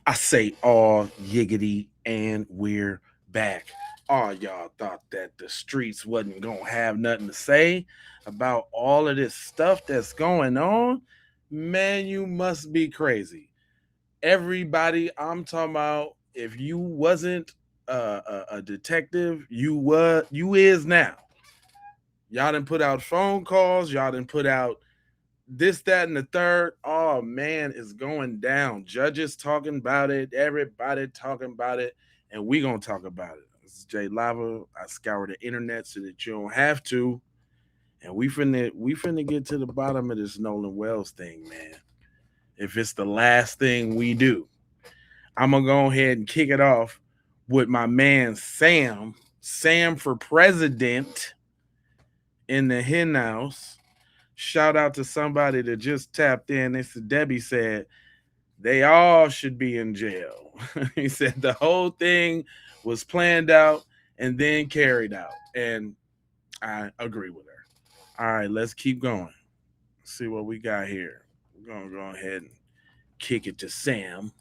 I say all yiggity, and we're back. Oh, y'all thought that the streets wasn't gonna have nothing to say about all of this stuff that's going on? Man, you must be crazy. Everybody, I'm talking about, if you wasn't a detective, you is now. Y'all done put out phone calls, y'all done put out this, that, and the third. Oh man, it's going down. Judges talking about it, everybody talking about it, and we gonna talk about it. This is Jay Lava. I scour the internet so that you don't have to. And we finna get to the bottom of this Nolan Wells thing, man. If it's the last thing we do, I'm gonna go ahead and kick it off with my man Sam. Sam for president in the hen house. Shout out to somebody that just tapped in. It's Debbie said they all should be in jail. He said the whole thing was planned out and then carried out. And I agree with her. All right, let's keep going. See what we got here. We're gonna go ahead and kick it to Sam.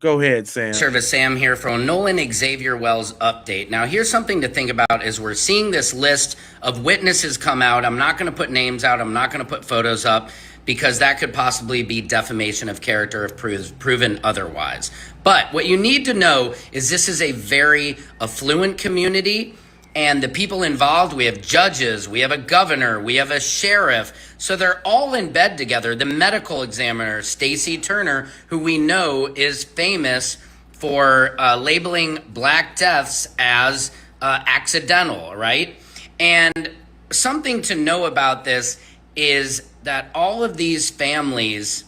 Go ahead, Sam. Service Sam here from Nolan Xavier Wells update. Now, here's something to think about as we're seeing this list of witnesses come out. I'm not going to put names out. I'm not going to put photos up because that could possibly be defamation of character if proven otherwise. But what you need to know is this is a very affluent community. And the people involved, we have judges, we have a governor, we have a sheriff. So they're all in bed together. The medical examiner, Stacy Turner, who we know is famous for labeling black deaths as accidental, right? And something to know about this is that all of these families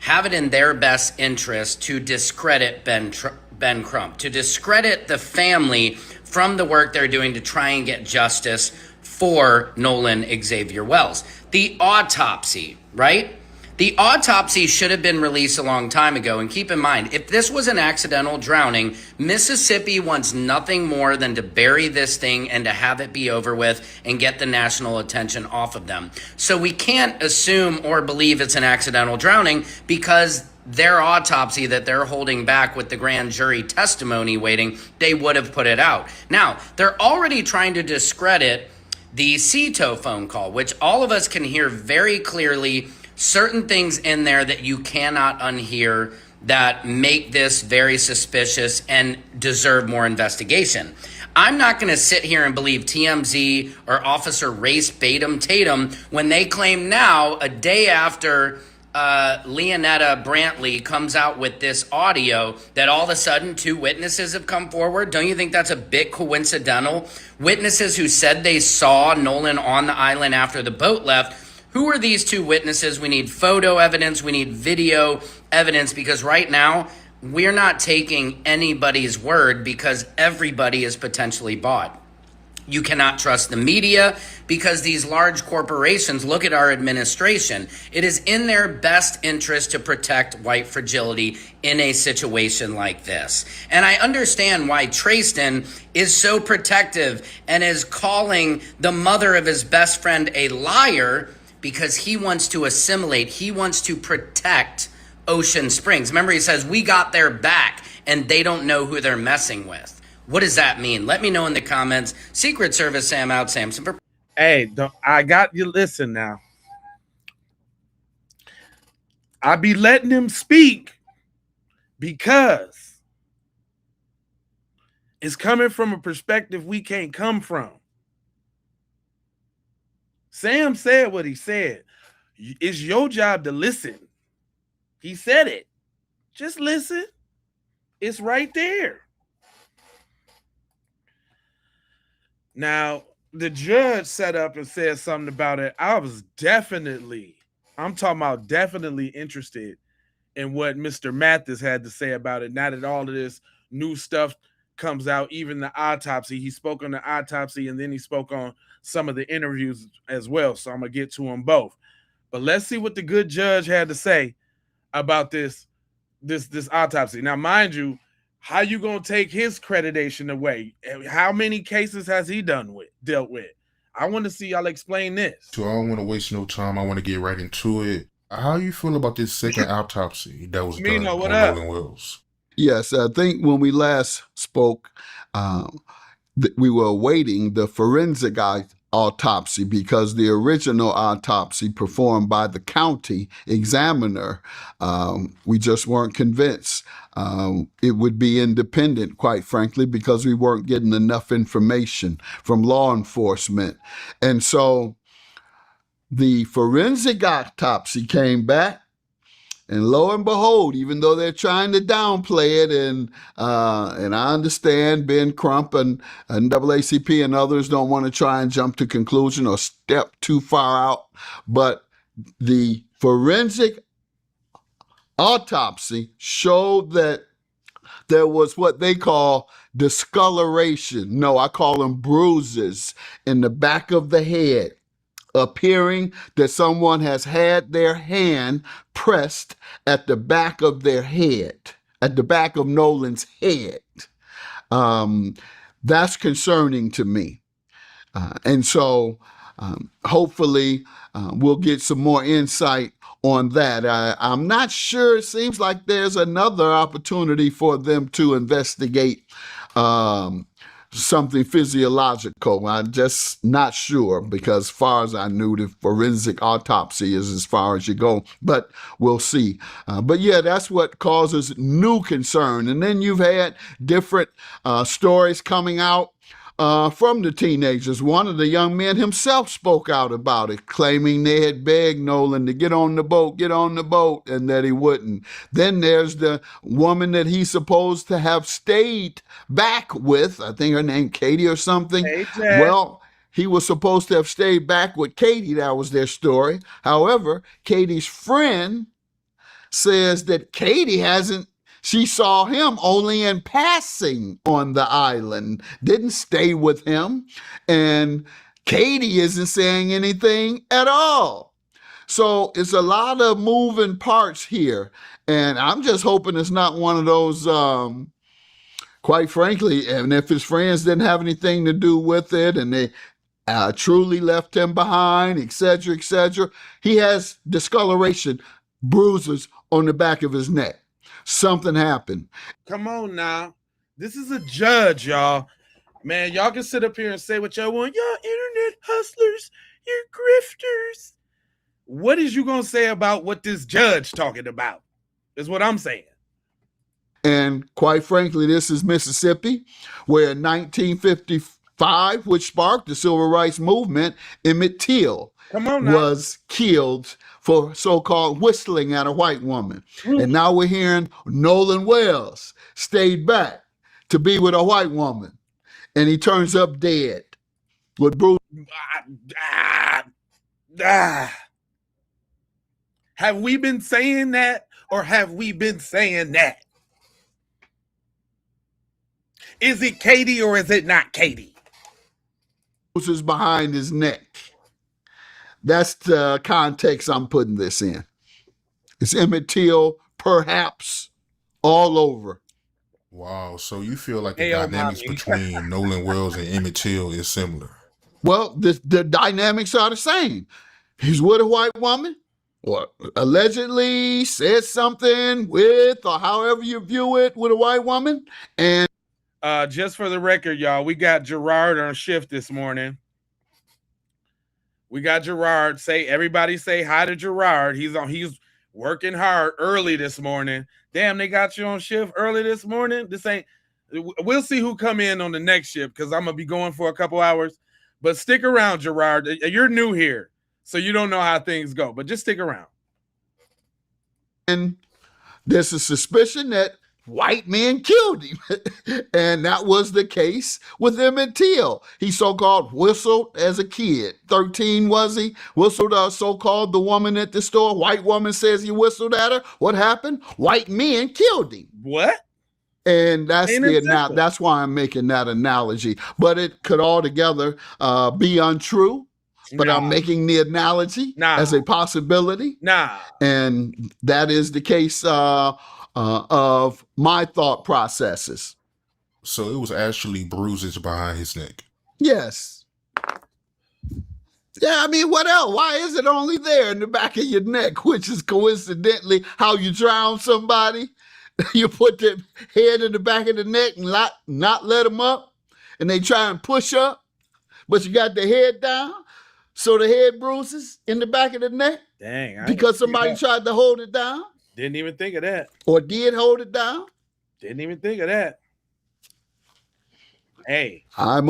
have it in their best interest to discredit Ben Crump, to discredit the family from the work they're doing to try and get justice for Nolan Xavier Wells. The autopsy, right? The autopsy should have been released a long time ago. And keep in mind, if this was an accidental drowning, Mississippi wants nothing more than to bury this thing and to have it be over with and get the national attention off of them. So we can't assume or believe it's an accidental drowning because their autopsy that they're holding back with the grand jury testimony waiting, they would have put it out. Now, they're already trying to discredit the CETO phone call, which all of us can hear very clearly certain things in there that you cannot unhear that make this very suspicious and deserve more investigation. I'm not going to sit here and believe TMZ or Officer Race Batum Tatum when they claim now, a day after Leonetta Brantley comes out with this audio, that all of a sudden 2 witnesses have come forward. Don't you think that's a bit coincidental? Witnesses who said they saw Nolan on the island after the boat left. Who are these 2 witnesses? We need photo evidence. We need video evidence, because right now we're not taking anybody's word because everybody is potentially bought. You cannot trust the media because these large corporations, look at our administration. It is in their best interest to protect white fragility in a situation like this. And I understand why Trayston is so protective and is calling the mother of his best friend a liar, because he wants to assimilate. He wants to protect Ocean Springs. Remember, he says, we got their back and they don't know who they're messing with. What does that mean? Let me know in the comments. Secret Service Sam out. Samson for. Hey, I got you. Listen now. I be letting him speak because it's coming from a perspective we can't come from. Sam said what he said. It's your job to listen. He said it. Just listen. It's right there. Now, the judge sat up and said something about it. I'm talking about definitely interested in what Mr. Mathis had to say about it. Now that all of this new stuff comes out, even the autopsy, he spoke on the autopsy and then he spoke on some of the interviews as well. So I'm going to get to them both. But let's see what the good judge had to say about this autopsy. Now, mind you, how you gonna take his accreditation away? How many cases has he dealt with? I want to see y'all explain this. So I don't want to waste no time. I want to get right into it. How you feel about this second autopsy that was done on Nolan Wells? Yes, I think when we last spoke, we were awaiting the forensic autopsy because the original autopsy performed by the county examiner, we just weren't convinced it would be independent, quite frankly, because we weren't getting enough information from law enforcement. And so the forensic autopsy came back. And lo and behold, even though they're trying to downplay it, and I understand Ben Crump and NAACP and others don't want to try and jump to conclusion or step too far out, but the forensic autopsy showed that there was what they call discoloration. No, I call them bruises in the back of the head, appearing that someone has had their hand pressed at the back of their head, at the back of Nolan's head. That's concerning to me. And so hopefully we'll get some more insight on that. I'm not sure. It seems like there's another opportunity for them to investigate something physiological. I'm just not sure because as far as I knew, the forensic autopsy is as far as you go, but we'll see. But yeah, that's what causes new concern. And then you've had different stories coming out from the teenagers. One of the young men himself spoke out about it, claiming they had begged Nolan to get on the boat, and that he wouldn't. Then there's the woman that he's supposed to have stayed back with. I think her name Katie or something. Hey, Jack. Well, he was supposed to have stayed back with Katie. That was their story. However, Katie's friend says that Katie hasn't. She saw him only in passing on the island, didn't stay with him, and Katie isn't saying anything at all. So it's a lot of moving parts here, and I'm just hoping it's not one of those, quite frankly, and if his friends didn't have anything to do with it and they truly left him behind, etc., etc., he has discoloration, bruises on the back of his neck. Something happened. Come on now. This is a judge, y'all. Man, y'all can sit up here and say what y'all want. Y'all internet hustlers, you're grifters. What is you going to say about what this judge talking about? Is what I'm saying. And quite frankly, this is Mississippi, where in 1955, which sparked the civil rights movement, Emmett Till was killed for so-called whistling at a white woman. And now we're hearing Nolan Wells stayed back to be with a white woman, and he turns up dead with bruises. Have we been saying that, or have we been saying that? Is it Katie or is it not Katie? Bruises behind his neck. That's the context I'm putting this in. It's Emmett Till, perhaps, all over. Wow, so you feel like the dynamics between Nolan Wells and Emmett Till is similar? Well, the dynamics are the same. He's with a white woman, or allegedly said something with, or however you view it, with a white woman. And just for the record, y'all, we got Gerard on shift this morning. We got Gerard. Everybody say hi to Gerard. He's working hard early this morning. Damn, they got you on shift early this morning. We'll see who come in on the next shift because I'm gonna be going for a couple hours. But stick around, Gerard. You're new here, so you don't know how things go. But just stick around. And there's a suspicion that white men killed him. And that was the case with Emmett Till. He so-called whistled as a kid. 13 was he? Whistled so-called the woman at the store. White woman says he whistled at her. What happened? White men killed him. What? And that's why I'm making that analogy. But it could altogether be untrue. But I'm making the analogy as a possibility. And that is the case of my thought processes. So it was actually bruises behind his neck. Yes. Yeah, I mean, what else? Why is it only there in the back of your neck, which is coincidentally how you drown somebody? You put the head in the back of the neck and not let them up, and they try and push up, but you got the head down, so the head bruises in the back of the neck. Dang. Because somebody tried to hold it down. Didn't even think of that. Or did hold it down. Didn't even think of that. Hey, I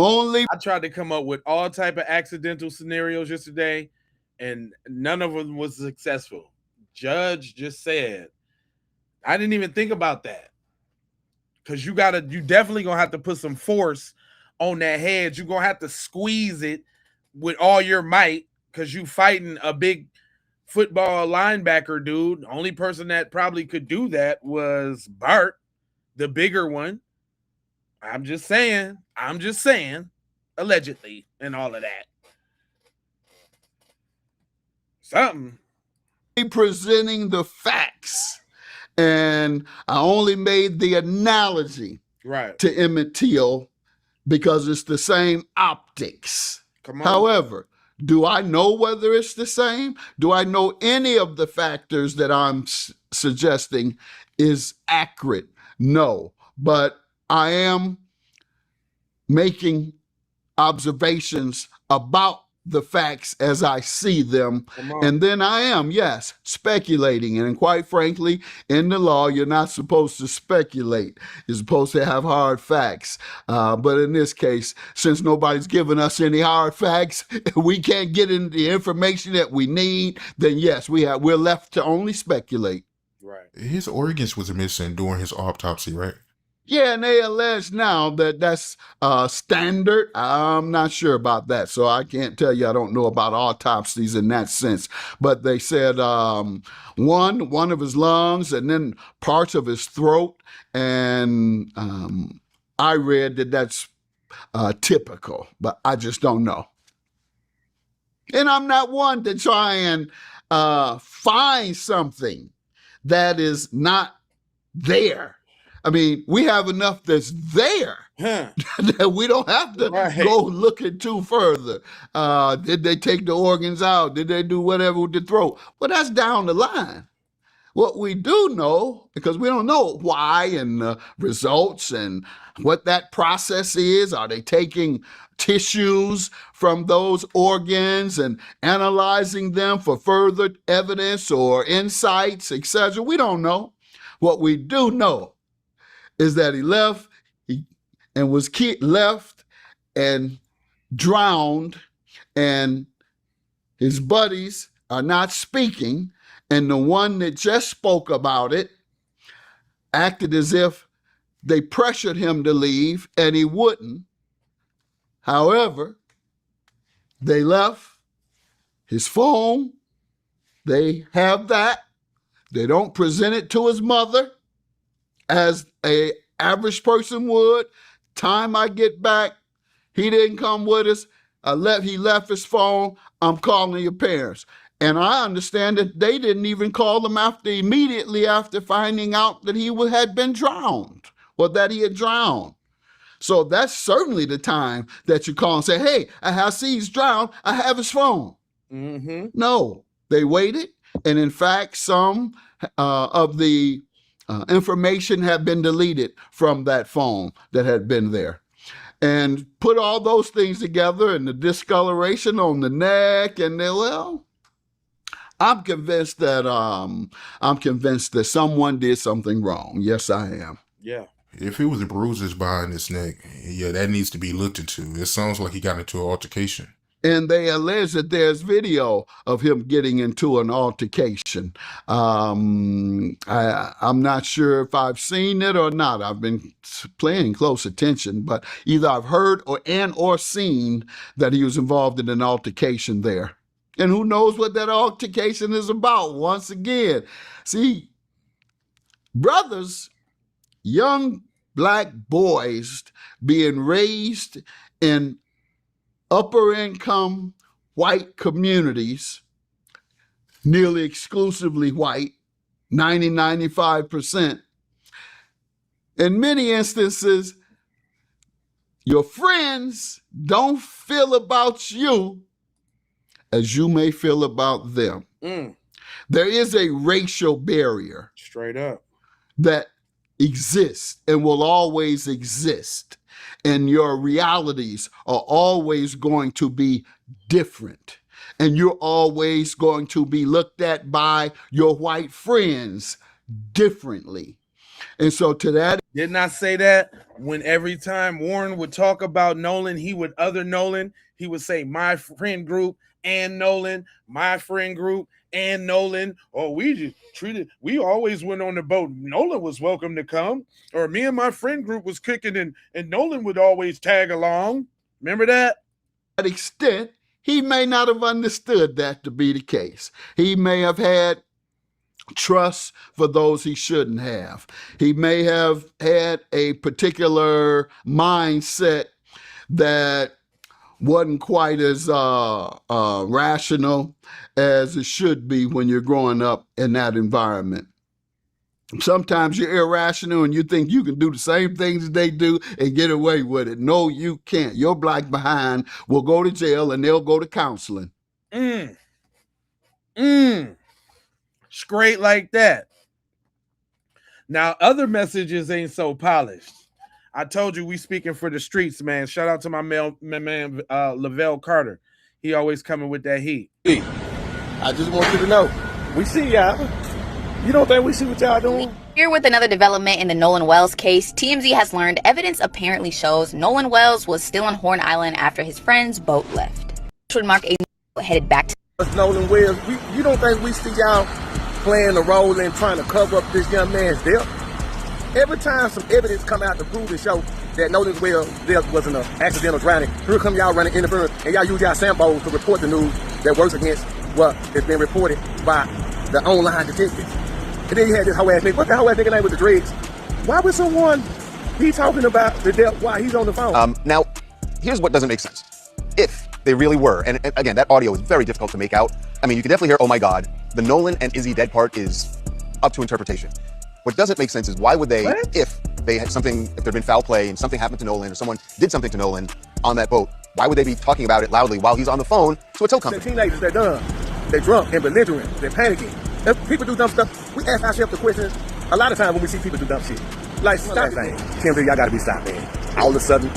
tried to come up with all type of accidental scenarios yesterday, and none of them was successful. Judge just said, I didn't even think about that. Because you definitely gonna have to put some force on that head. You're gonna have to squeeze it with all your might, because you fighting a big football linebacker dude. The only person that probably could do that was Bart, the bigger one. I'm just saying, allegedly, and all of that. Something. Presenting the facts, and I only made the analogy to Emmett Till because it's the same optics. However, do I know whether it's the same? Do I know any of the factors that I'm suggesting is accurate? No, but I am making observations about the facts as I see them. And then I am, yes, speculating. And quite frankly, in the law, you're not supposed to speculate. You're supposed to have hard facts. But in this case, since nobody's given us any hard facts, we can't get into the information that we need, then yes, we're left to only speculate. Right. His organs was missing during his autopsy, right? Yeah, and they allege now that that's standard. I'm not sure about that, so I can't tell you. I don't know about autopsies in that sense. But they said one of his lungs and then parts of his throat, and I read that that's typical, but I just don't know. And I'm not one to try and find something that is not there. I mean, we have enough that's there that we don't have to go looking too further. Did they take the organs out? Did they do whatever with the throat? Well, that's down the line. What we do know, because we don't know why and results and what that process is. Are they taking tissues from those organs and analyzing them for further evidence or insights, etc.? We don't know. What we do know is that he left and was left and drowned, and his buddies are not speaking, and the one that just spoke about it acted as if they pressured him to leave and he wouldn't. However, they left his phone. They have that. They don't present it to his mother as a average person would. Time I get back, he didn't come with us. He left his phone. I'm calling your parents. And I understand that they didn't even call him immediately after finding out that he had been drowned or that he had drowned. So that's certainly the time that you call and say, hey, I see he's drowned. I have his phone. Mm-hmm. No, they waited. And in fact, some of the information had been deleted from that phone that had been there. And put all those things together and the discoloration on the neck, and I'm convinced that someone did something wrong. Yes, I am. Yeah. If it was the bruises behind his neck, yeah, that needs to be looked into. It sounds like he got into an altercation. And they allege that there's video of him getting into an altercation. I'm not sure if I've seen it or not. I've been paying close attention, but either I've heard or seen that he was involved in an altercation there. And who knows what that altercation is about? Once again, see, brothers, young black boys being raised in upper income white communities, nearly exclusively white, 95%. In many instances, your friends don't feel about you as you may feel about them. There is a racial barrier. Straight up. That exists and will always exist. And your realities are always going to be different. And you're always going to be looked at by your white friends differently. And so to that, didn't I say that when every time Warren would talk about Nolan, he would say my friend group and Nolan, my friend group and Nolan. Or we always went on the boat. Nolan was welcome to come. Or me and my friend group was kicking and Nolan would always tag along. Remember that? To that extent, he may not have understood that to be the case. He may have had trust for those he shouldn't have. He may have had a particular mindset that wasn't quite as rational as it should be when you're growing up in that environment. Sometimes you're irrational and you think you can do the same things they do and get away with it. No, you can't. Your black behind will go to jail and they'll go to counseling. Straight like that. Now, other messages ain't so polished. I told you we speaking for the streets, man. Shout out to my man Lavelle Carter. He always coming with that heat. I just want you to know, we see y'all. You don't think we see what y'all doing? Here with another development in the Nolan Wells case, TMZ has learned evidence apparently shows Nolan Wells was still on Horn Island after his friend's boat left. Which would mark a headed back to Nolan Wells. You don't think we see y'all playing a role in trying to cover up this young man's death? Every time some evidence come out to prove and show that Nolan Wells' death wasn't an accidental drowning, here come y'all running interference and y'all use y'all samples to report the news that works against what has been reported by the online detectives. And then you had this whole ass nigga. What the whole ass nigga name with the dreads? Why would someone be talking about the death while he's on the phone? Now, here's what doesn't make sense. If they really were, and again, that audio is very difficult to make out. I mean, you can definitely hear, oh my God, the Nolan and Izzy dead part is up to interpretation. What doesn't make sense is why would they, if they had something, if there'd been foul play and something happened to Nolan or someone did something to Nolan on that boat, why would they be talking about it loudly while he's on the phone to a tow company? The teenagers, they're dumb. They're drunk and belligerent. They're panicking. If people do dumb stuff, we ask ourselves the question a lot of times when we see people do dumb shit. Like, stop it, man. Tim, y'all gotta be stopped, man. All of a sudden,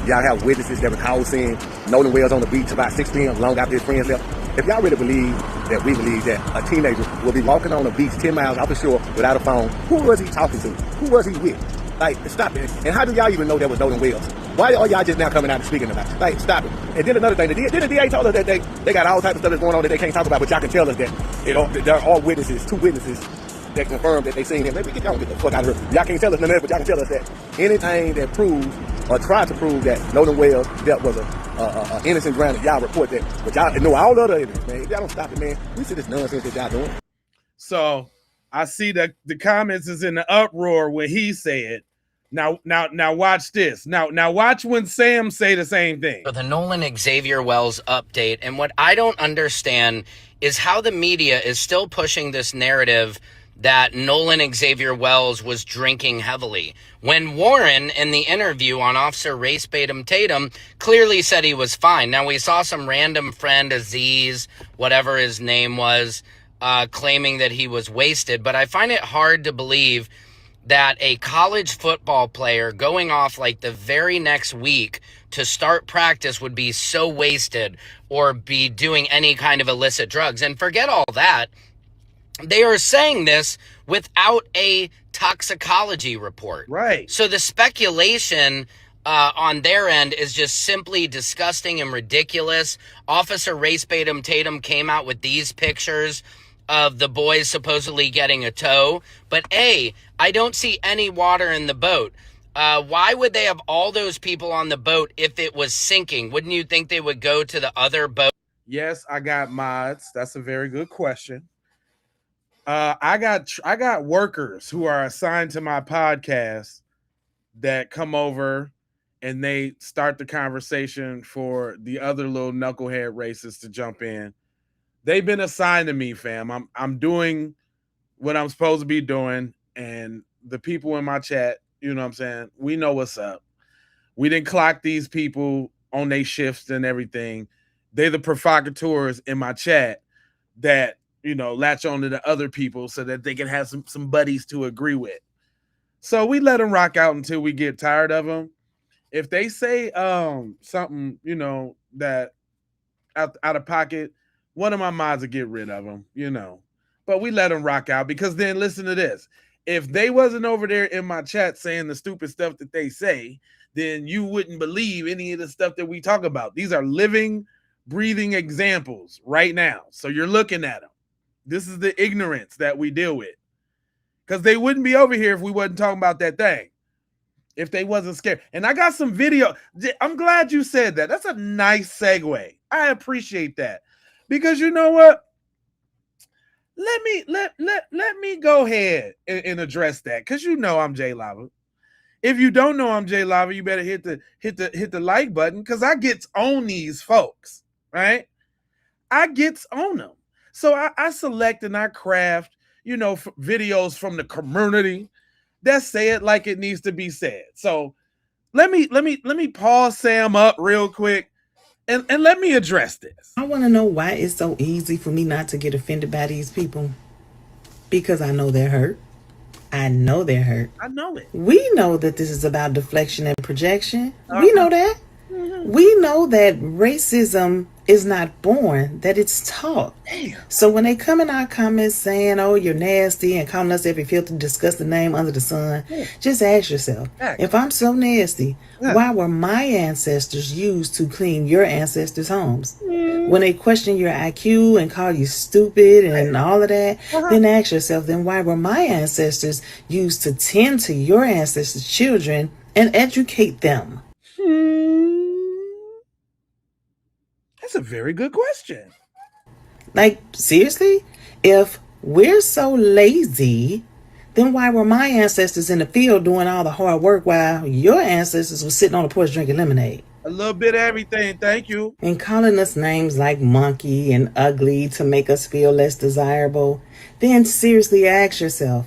y'all have witnesses that recall seeing Nolan Wells on the beach about 6 p.m. long after his friends left. If y'all really believe that we believe that a teenager will be walking on a beach 10 miles off the shore without a phone, who was he talking to? Who was he with? Like, stop it. And how do y'all even know that was Nolan Wells? Why are y'all just now coming out and speaking about it? Like, stop it. And then another thing, the DA told us that they got all types of stuff that's going on that they can't talk about, but y'all can tell us that there are all witnesses, 2 witnesses that confirm that they seen him. Maybe y'all get the fuck out of here. Y'all can't tell us none of that, but y'all can tell us that anything that proves or tries to prove that Nolan Wells' death was a innocent drowning, y'all report that. But y'all know all the other evidence, man. If y'all don't stop it, man, we see this nonsense that y'all doing. So I see that the comments is in the uproar when he said, now watch this. Now watch when Sam say the same thing. So the Nolan Xavier Wells update, and what I don't understand is how the media is still pushing this narrative that Nolan Xavier Wells was drinking heavily, when Warren, in the interview on Officer Race Batum Tatum, clearly said he was fine. Now, we saw some random friend, Aziz, whatever his name was, claiming that he was wasted, but I find it hard to believe that a college football player going off like the very next week to start practice would be so wasted or be doing any kind of illicit drugs. And forget all that. They are saying this without a toxicology report. Right. So the speculation on their end is just simply disgusting and ridiculous. Officer Race Batum Tatum came out with these pictures of the boys supposedly getting a tow. But I don't see any water in the boat. Why would they have all those people on the boat if it was sinking? Wouldn't you think they would go to the other boat? Yes, I got mods. That's a very good question. I got workers who are assigned to my podcast that come over and they start the conversation for the other little knucklehead racists to jump in. They've been assigned to me, fam. I'm doing what I'm supposed to be doing, and the people in my chat, you know what I'm saying, we know what's up. We didn't clock these people on their shifts and everything. They're the provocateurs in my chat that, you know, latch on to the other people so that they can have some buddies to agree with. So we let them rock out until we get tired of them. If they say something, you know, that out of pocket, one of my mods will get rid of them, you know. But we let them rock out because then listen to this. If they wasn't over there in my chat saying the stupid stuff that they say, then you wouldn't believe any of the stuff that we talk about. These are living, breathing examples right now. So you're looking at them. This is the ignorance that we deal with. Because they wouldn't be over here if we wasn't talking about that thing. If they wasn't scared. And I got some video. I'm glad you said that. That's a nice segue. I appreciate that. Because you know what? Let me go ahead and address that. Because you know I'm J Lava. If you don't know I'm J Lava, you better hit the like button. Because I gets on these folks. Right? I gets on them. So I select and I craft, you know, videos from the community that say it like it needs to be said. So let me pause Sam up real quick and let me address this. I want to know why it's so easy for me not to get offended by these people. Because I know they're hurt. I know they're hurt. I know it. We know that this is about deflection and projection. We know that. Mm-hmm. We know that racism is not born, that it's taught. Damn. So when they come in our comments saying, oh, you're nasty and calling us every filthy, disgusting name under the sun, just ask yourself, if I'm so nasty, why were my ancestors used to clean your ancestors' homes? When they question your IQ and call you stupid and all of that, then ask yourself, then why were my ancestors used to tend to your ancestors' children and educate them? That's a very good question. Like, seriously? If we're so lazy, then why were my ancestors in the field doing all the hard work while your ancestors were sitting on the porch drinking lemonade? A little bit of everything, thank you. And calling us names like monkey and ugly to make us feel less desirable, then seriously ask yourself,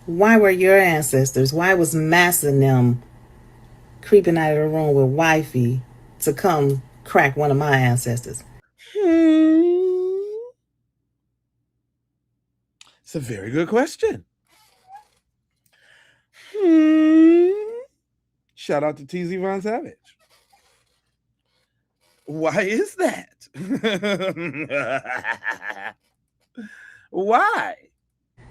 why were your ancestors, why was Massa and them creeping out of the room with wifey to come crack one of my ancestors? It's a very good question. Shout out to TZ Von Savage. Why is that? Why?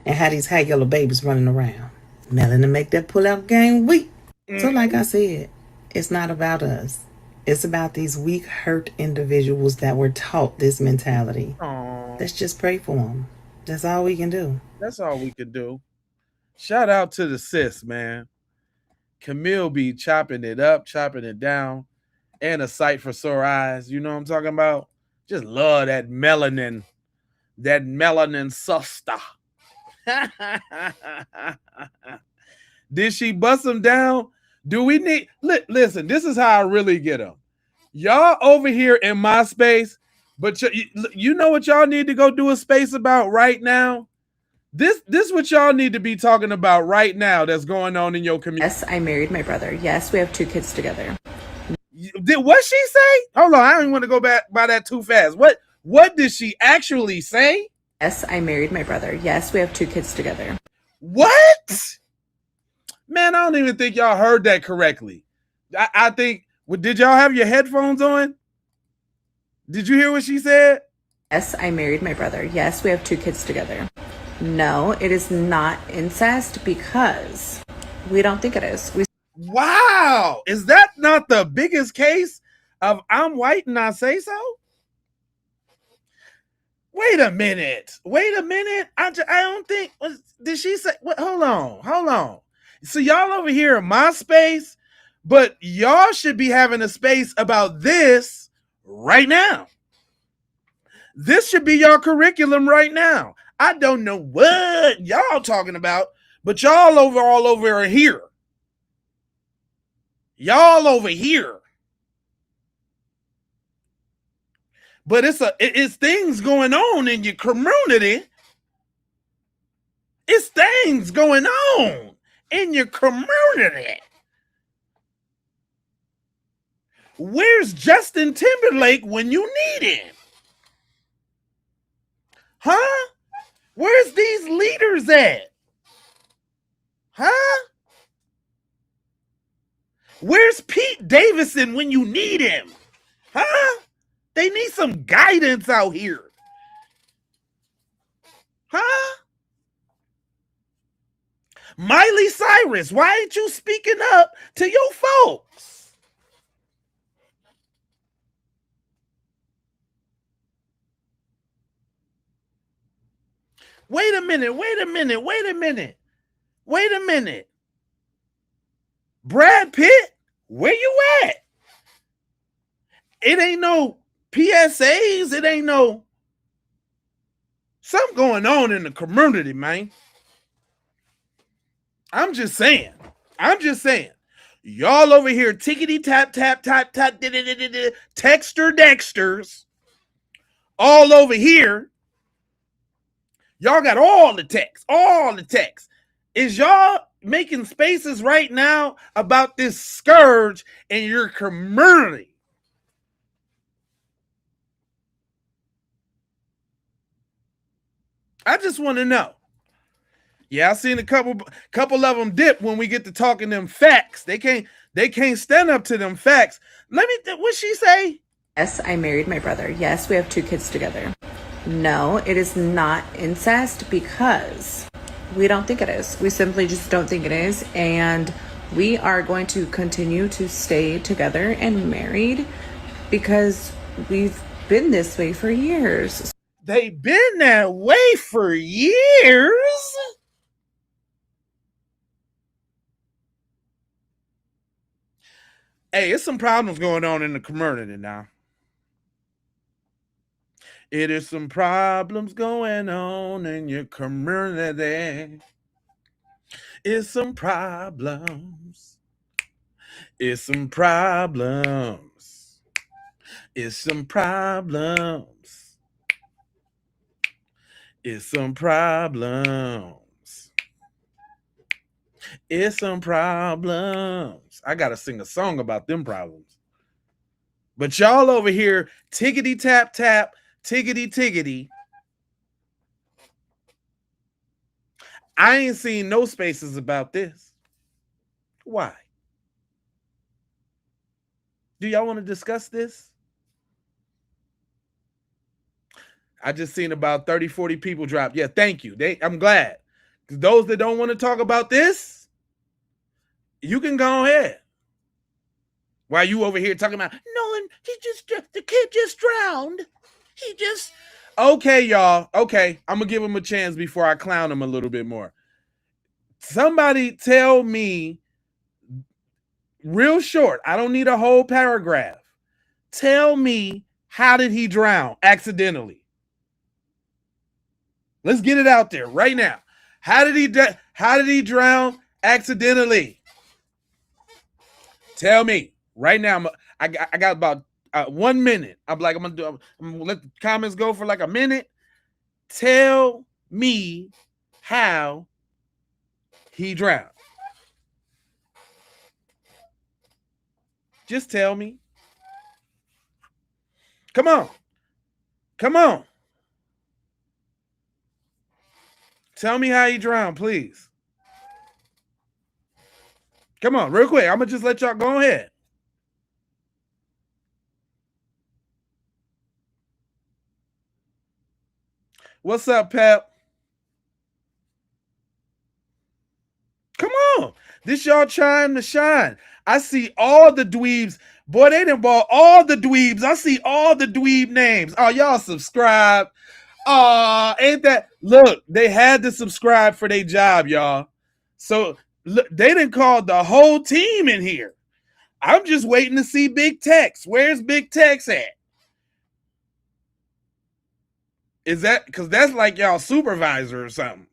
And how these high yellow babies running around. Melon to make that pull-out game weak. So like I said, it's not about us. It's about these weak, hurt individuals that were taught this mentality. Aww. Let's just pray for them. That's all we can do. That's all we can do. Shout out to the sis, man. Camille be chopping it up, chopping it down, and a sight for sore eyes. You know what I'm talking about? Just love that melanin sister. Did she bust them down? Do we need... Listen, this is how I really get them. Y'all over here in my space, but you know what y'all need to go do a space about right now? This what y'all need to be talking about right now that's going on in your community. Yes, I married my brother. Yes, we have 2 kids together. Did what she say? Hold on, I don't want to go back by that too fast. What did she actually say? Yes, I married my brother. Yes, we have 2 kids together. What? Man, I don't even think y'all heard that correctly. I think, did y'all have your headphones on? Did you hear what she said? Yes, I married my brother. Yes, we have 2 kids together. No, it is not incest because we don't think it is. Wow. Is that not the biggest case of I'm white and I say so? Wait a minute. I don't think, did she say, hold on. So y'all over here in my space, but y'all should be having a space about this right now. This should be your curriculum right now. I don't know what y'all talking about, but y'all all over here. Y'all over here. But it's things going on in your community. It's things going on in your community. Where's Justin Timberlake when you need him? Huh? Where's these leaders at? Huh? Where's Pete Davidson when you need him? Huh? They need some guidance out here. Huh? Miley Cyrus, why ain't you speaking up to your folks? Wait a minute. Brad Pitt, where you at? It ain't no PSAs. It ain't no... Something going on in the community, man. I'm just saying. Y'all over here tickety tap tap tap tap texter dexters all over here. Y'all got all the text. Is y'all making spaces right now about this scourge in your community? I just want to know. Yeah, I seen a couple of them dip when we get to talking them facts. They can't stand up to them facts. What she say? Yes, I married my brother. Yes, we have 2 kids together. No, it is not incest because we don't think it is. We simply just don't think it is. And we are going to continue to stay together and married because we've been this way for years. They've been that way for years? Hey, there's some problems going on in the community now. It is some problems going on in your community. It's some problems. It's some problems. It's some problems. It's some problems. It's some problems. I gotta sing a song about them problems. But y'all over here, tickety tap tap, tickety tickety. I ain't seen no spaces about this. Why? Do y'all want to discuss this? I just seen about 30, 40 people drop. Yeah, thank you. I'm glad. Those that don't want to talk about this, you can go ahead. While you over here talking about, Nolan, the kid just drowned. Okay, y'all. Okay, I'm going to give him a chance before I clown him a little bit more. Somebody tell me, real short, I don't need a whole paragraph. Tell me, how did he drown accidentally? Let's get it out there right now. How did he drown accidentally? Tell me right now. I got about 1 minute. I'm gonna let the comments go for like a minute. Tell me how he drowned. Just tell me. Come on. Tell me how he drowned, please. Come on, real quick. I'm going to just let y'all go ahead. What's up, Pep? Come on. This y'all trying to shine. I see all the dweebs. Boy, they done bought all the dweebs. I see all the dweeb names. Oh, y'all subscribe. Ain't that... Look, they had to subscribe for their job, y'all. So look, they didn't call the whole team in here. I'm just waiting to see Big Tex. Where's Big Tex at? Is that because that's like y'all supervisor or something?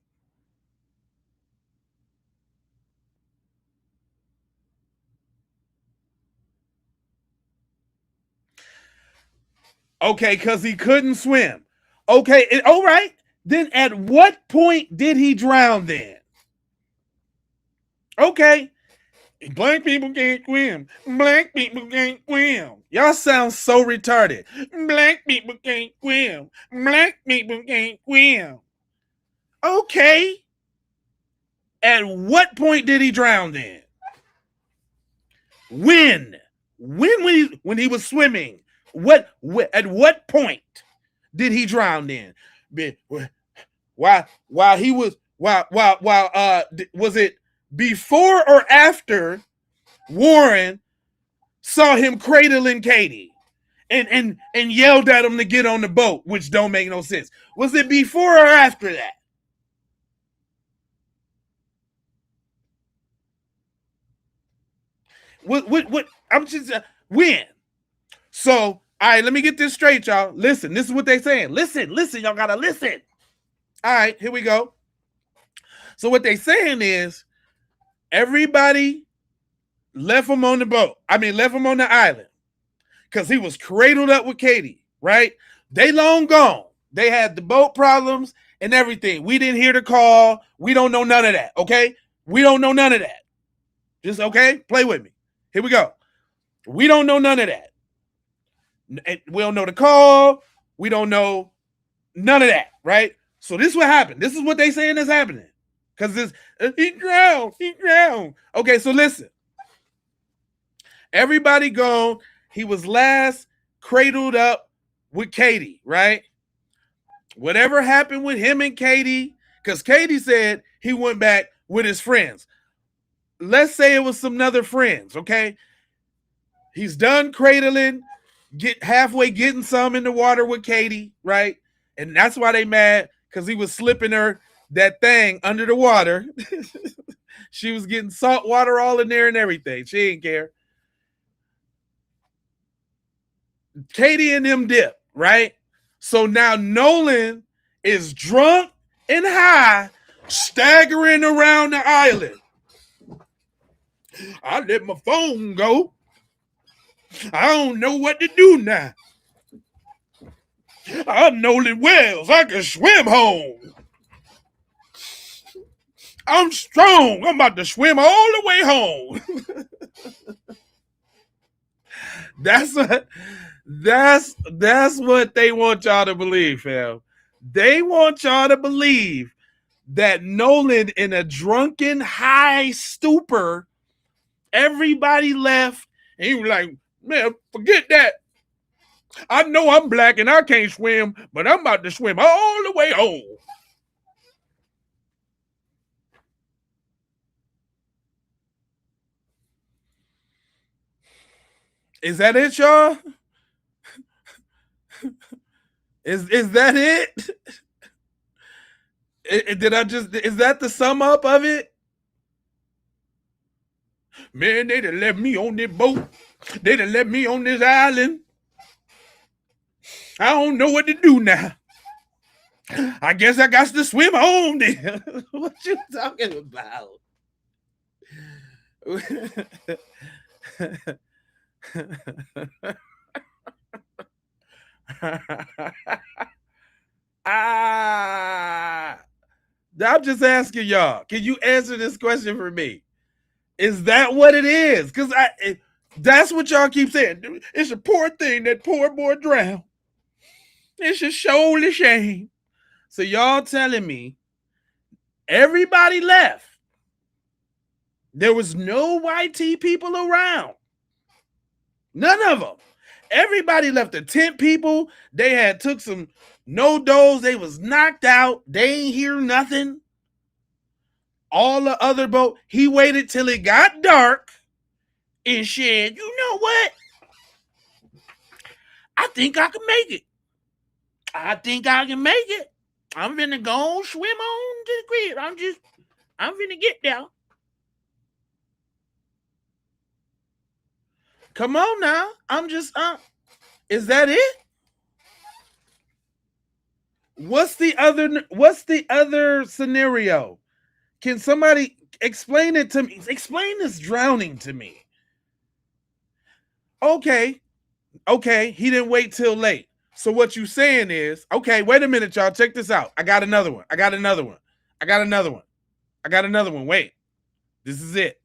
Okay, because he couldn't swim. Okay, all right. Then at what point did he drown then? Okay. Black people can't swim. Black people can't swim. Y'all sound so retarded. Black people can't swim. Black people can't swim. Okay. At what point did he drown then? When he was swimming, at what point did he drown in? While he was was it before or after Warren saw him cradling Katie and yelled at him to get on the boat, which don't make no sense? Was it before or after that? What I'm just when. So, all right, let me get this straight, y'all. Listen, this is what they saying. Listen, y'all gotta listen. All right, here we go. So what they saying is everybody left him on the boat. Left him on the island because he was cradled up with Katie, right? They long gone. They had the boat problems and everything. We didn't hear the call. We don't know none of that, okay? We don't know none of that. Just, okay? Play with me. Here we go. We don't know none of that. We don't know the call. We don't know none of that, right? So this is what happened. This is what they saying is happening. Because he drowned. Okay, so listen. Everybody gone. He was last cradled up with Katie, right? Whatever happened with him and Katie, because Katie said he went back with his friends. Let's say it was some other friends, okay? He's done cradling, getting some in the water with Katie, right? And that's why they mad, because he was slipping her that thing under the water. She was getting salt water all in there and everything. She didn't care. Katie and them dip, right? So now Nolan is drunk and high, staggering around the island. I let my phone go. I don't know what to do now. I'm Nolan Wells. I can swim home. I'm strong. I'm about to swim all the way home. That's what they want y'all to believe, fam. They want y'all to believe that Nolan, in a drunken high stupor, everybody left, and he was like, man, forget that. I know I'm black and I can't swim, but I'm about to swim all the way home. Is that it, y'all? Is that it? Is that the sum up of it? Man, they done left me on this boat. They done left me on this island. I don't know what to do now. I guess I got to swim home then. What you talking about? I'm just asking y'all. Can you answer this question for me? Is that what it is? Because that's what y'all keep saying. It's a poor thing that poor boy drowned. It's a surely shame. So y'all telling me everybody left. There was no YT people around. None of them. Everybody left. The tent people, they had took some no-dos. They was knocked out. They ain't hear nothing. All the other boat, he waited till it got dark and said, you know what? I think I can make it. I'm finna go swim on to the crib. I'm finna get there. Come on now. Is that it? What's the other scenario? Can somebody explain it to me? Explain this drowning to me. Okay, he didn't wait till late. So what you saying is, okay, wait a minute, y'all. Check this out. I got another one. Wait, this is it.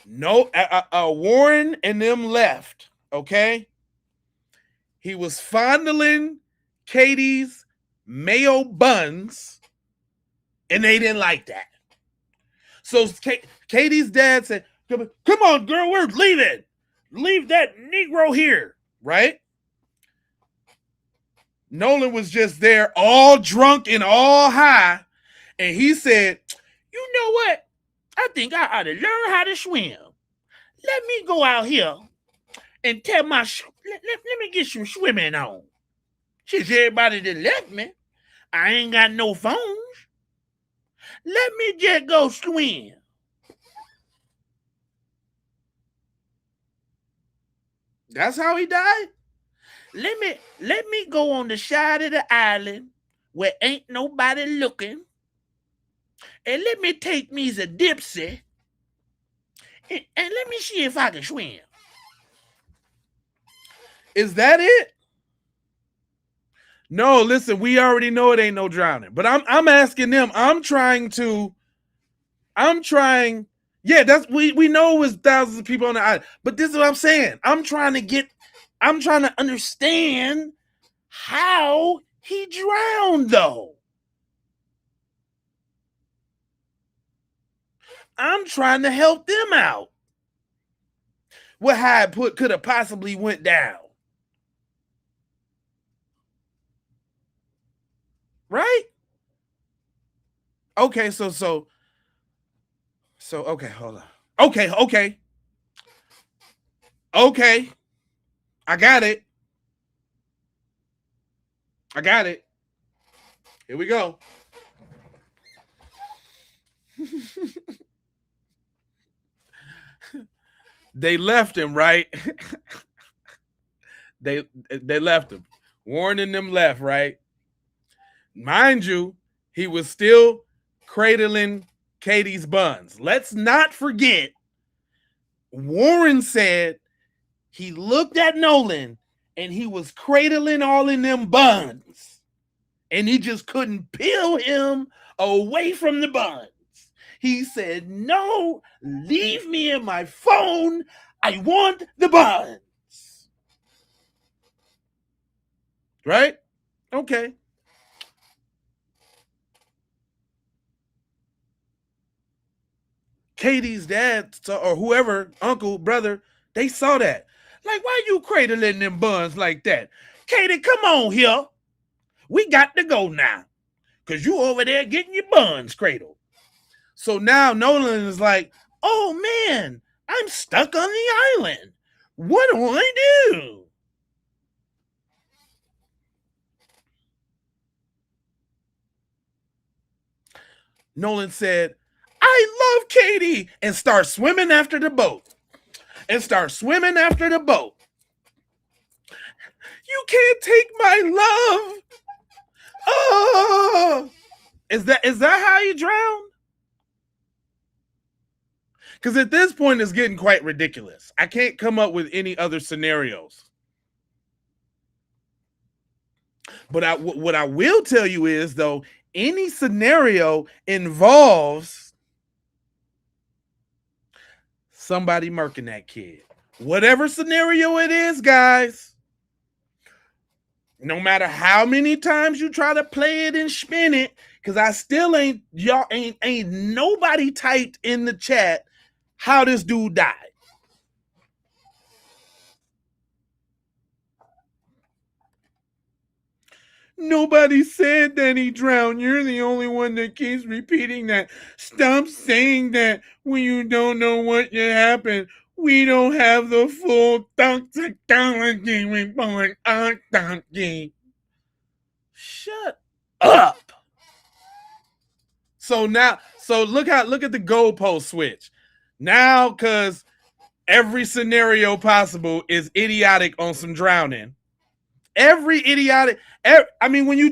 No, Warren and them left, okay? He was fondling Katie's mayo buns, and they didn't like that. So Katie's dad said, Come on, girl, we're leaving. Leave that Negro here, right? Nolan was just there all drunk and all high, and he said, you know what? I think I ought to learn how to swim. Let me go out here and tell my, let me get some swimming on. Since everybody that left me, I ain't got no phones. Let me just go swim. That's how he died? Let me go on the side of the island where ain't nobody looking. And let me take me a dipsy. And let me see if I can swim. Is that it? No, listen, we already know it ain't no drowning. But I'm asking them. Yeah, that's we know it was thousands of people on the island. But this is what I'm saying. I'm trying to understand how he drowned, though. I'm trying to help them out. What how it could have possibly went down. Right? Okay, so okay, hold on. Okay. I got it. Here we go. They left him, right? they left him. Warren and them left, right? Mind you, he was still cradling Katie's buns. Let's not forget, Warren said he looked at Nolan and he was cradling all in them buns. And he just couldn't peel him away from the buns. He said, no, leave me in my phone. I want the buns. Right? Okay. Katie's dad or whoever, uncle, brother, they saw that. Like, why you cradling them buns like that? Katie, come on here. We got to go now. Because you over there getting your buns cradled. So now Nolan is like, oh man, I'm stuck on the island. What do I do? Nolan said, I love Katie, and start swimming after the boat. You can't take my love. Oh, is that how you drown? Because at this point, it's getting quite ridiculous. I can't come up with any other scenarios. But what I will tell you is, though, any scenario involves somebody murking that kid. Whatever scenario it is, guys, no matter how many times you try to play it and spin it, because I still ain't nobody typed in the chat how this dude died. Nobody said that he drowned. You're the only one that keeps repeating that. Stop saying that when you don't know what happened. We don't have the full toxicology report on donkey. Shut up. So look at the goalpost switch. Now, because every scenario possible is idiotic on some drowning. When you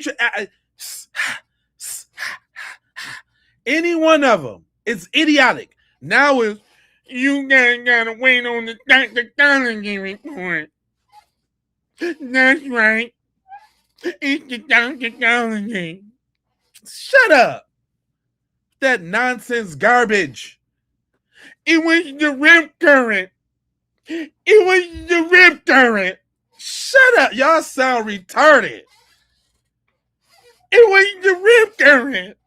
any one of them, it's idiotic. Now is you guys gotta wait on the toxicology report. That's right. It's the toxicology. Shut up. That nonsense garbage. It was the rip current. Shut up. Y'all sound retarded. It was the rip current.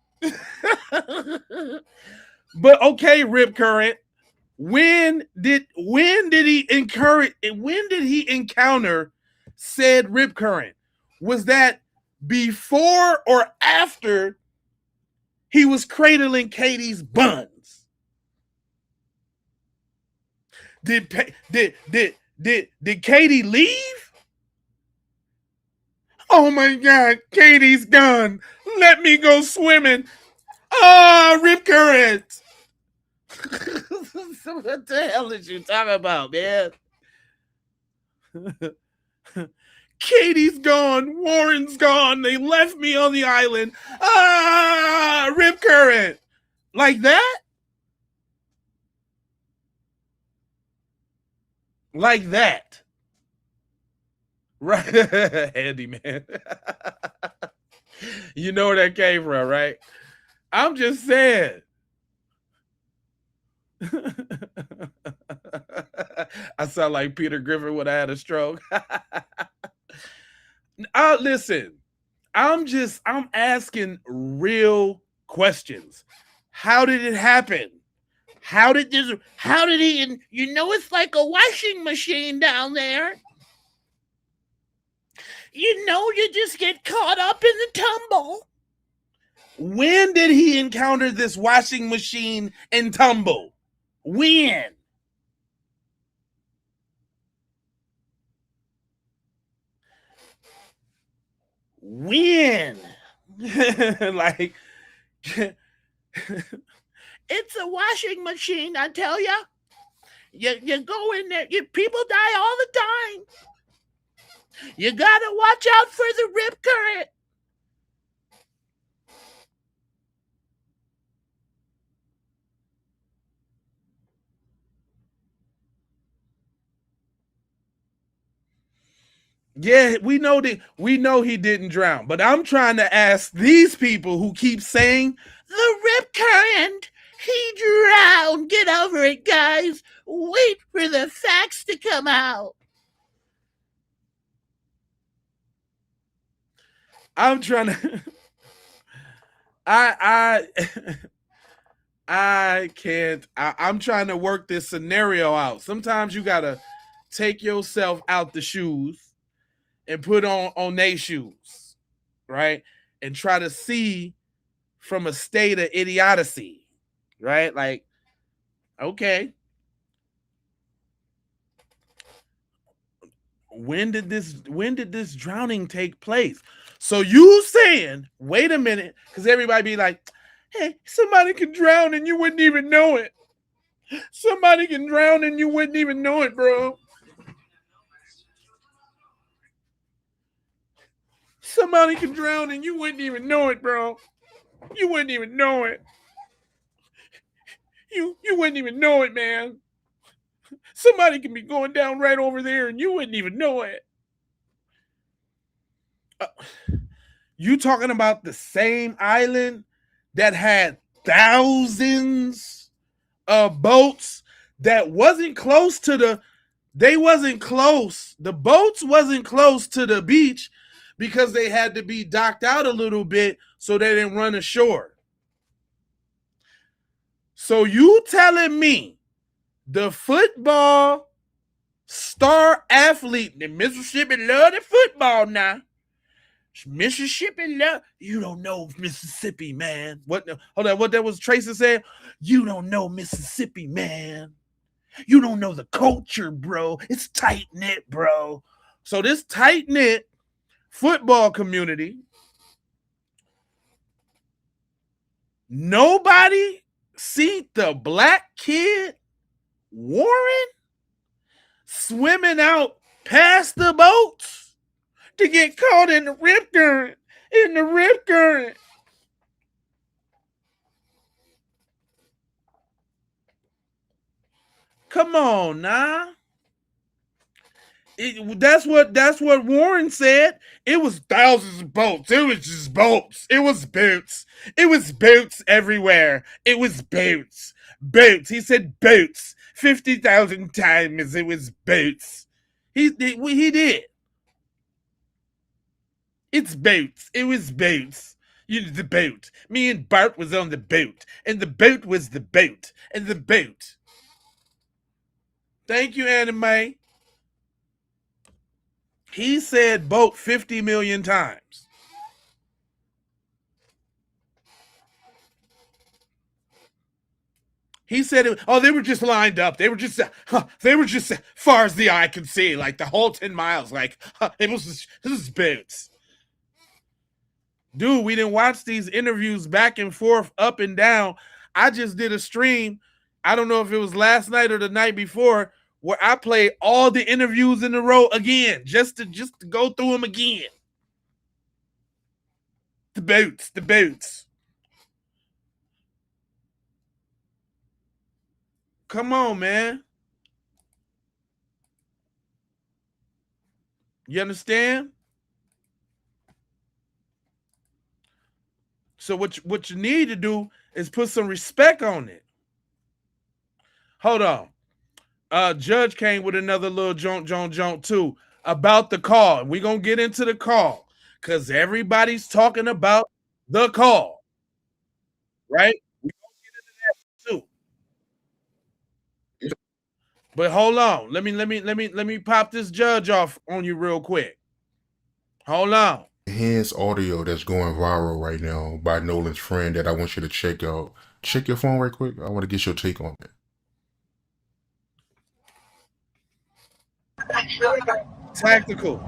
But okay, rip current. When did he encounter said rip current? Was that before or after he was cradling Katie's buns? Did Katie leave? Oh my God, Katie's gone. Let me go swimming. Ah, rip current. What the hell did you talk about, man? Katie's gone. Warren's gone. They left me on the island. Ah, rip current. Like that? Like that. Right. Handyman. You know where that came from, right? I'm just saying. I sound like Peter Griffin when I had a stroke. Listen, I'm asking real questions. How did it happen? How did he, it's like a washing machine down there. You just get caught up in the tumble. When did he encounter this washing machine and tumble? When? When? Like, it's a washing machine, I tell ya. You go in there, people die all the time. You gotta watch out for the rip current. Yeah, we know he didn't drown, but I'm trying to ask these people who keep saying the rip current, he drowned. Get over it, guys. Wait for the facts to come out. I'm trying to I can't. I'm trying to work this scenario out. Sometimes you gotta take yourself out the shoes and put on they shoes, right? And try to see from a state of idiocy, right? Like, okay, when did this drowning take place? So you saying, wait a minute, because everybody be like, hey, somebody can drown and you wouldn't even know it. Somebody can drown and you wouldn't even know it, bro. Somebody can drown and you wouldn't even know it, bro. You wouldn't even know it. You wouldn't even know it, man. Somebody can be going down right over there and you wouldn't even know it. You talking about the same island that had thousands of boats that wasn't close to the boats wasn't close to the beach because they had to be docked out a little bit so they didn't run ashore. So you telling me the football star athlete, the Mississippi love the football now. Mississippi love, you don't know Mississippi, man. What that was Tracy said? You don't know Mississippi, man. You don't know the culture, bro. It's tight-knit, bro. So this tight-knit football community, nobody see the black kid Warren swimming out past the boats to get caught in the rip current. Come on, nah. That's what Warren said. It was thousands of boats. It was just boats. It was boats. It was boats everywhere. It was boats. Boats. He said boats 50,000 times. It was boats. He did. It's boats. It was boats. The boat. Me and Bart was on the boat. And the boat was the boat. And the boat. Thank you, Anime. He said boat 50 million times. He said, they were just lined up. They were just far as the eye could see, like the whole 10 miles. Like, this is boots. Dude, we didn't watch these interviews back and forth, up and down. I just did a stream. I don't know if it was last night or the night before, where I played all the interviews in a row again, just to go through them again. The boots. Come on, man. You understand? So what you need to do is put some respect on it. Hold on. Judge came with another little jaunt too about the call. We're going to get into the call because everybody's talking about the call. Right? We're going to get into that too. But hold on. Let me pop this judge off on you real quick. Hold on. His audio that's going viral right now by Nolan's friend that I want you to check out. Check your phone right quick. I want to get your take on it. Tactical.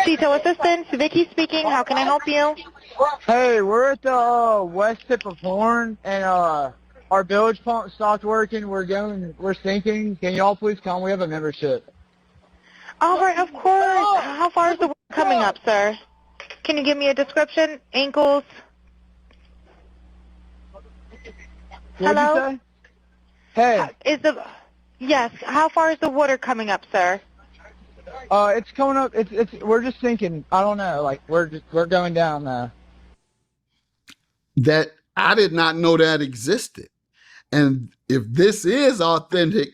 Detail assistance, Vicky speaking. How can I help you? Hey, we're at the west tip of Horn, and our bilge pump stopped working. We're sinking. Can y'all please come? We have a membership. All right, of course. How far is the water coming up, sir? Can you give me a description? Ankles? What'd you say? Hey. Yes. How far is the water coming up, sir? It's coming up. We're just sinking. I don't know. Like we're going down now. That I did not know that existed. And if this is authentic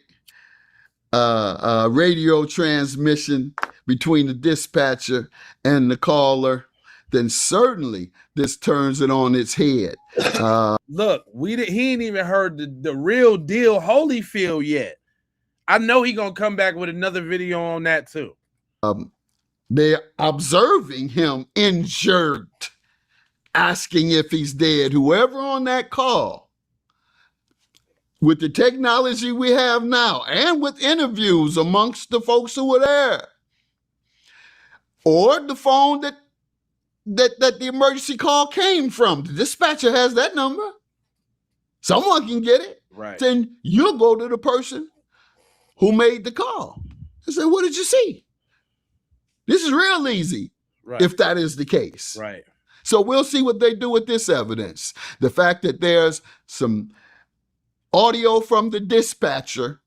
radio transmission between the dispatcher and the caller, then certainly this turns it on its head. Look, he ain't even heard the real deal Holyfield yet. I know he gonna come back with another video on that too. They're observing him injured, asking if he's dead. Whoever on that call, with the technology we have now, and with interviews amongst the folks who were there, or the phone that the emergency call came from, the dispatcher has that number. Someone can get it. Right. Then you'll go to the person who made the call and say, what did you see? This is real easy, right, if that is the case. Right. So we'll see what they do with this evidence. The fact that there's some audio from the dispatcher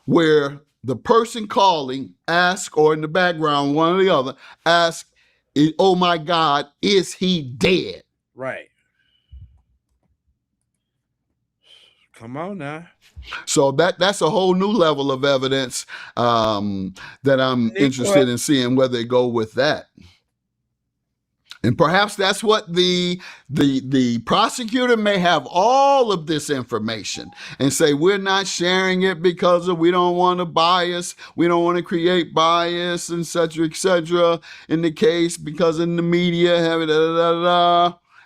where the person calling ask, or in the background, one or the other, ask, oh my God, is he dead? Right. Come on now. So that's a whole new level of evidence that I'm interested in seeing where they go with that. And perhaps that's what the prosecutor may have all of this information and say, we're not sharing it because we don't want to bias. We don't want to create bias, et cetera, in the case because in the media,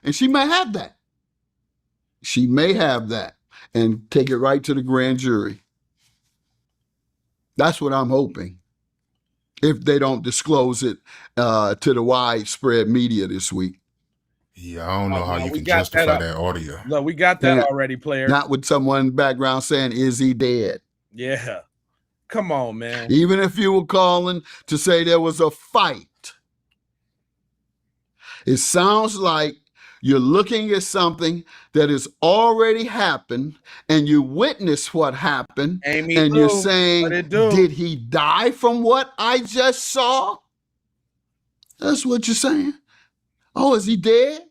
and she may have that. She may have that and take it right to the grand jury. That's what I'm hoping, if they don't disclose it to the widespread media this week. Yeah, I don't know how you can justify that audio. No, we got that already, player. Not with someone in the background saying, is he dead? Yeah. Come on, man. Even if you were calling to say there was a fight, it sounds like you're looking at something that has already happened and you witnessed what happened, and you're saying, did he die from what I just saw? That's what you're saying. Oh, is he dead?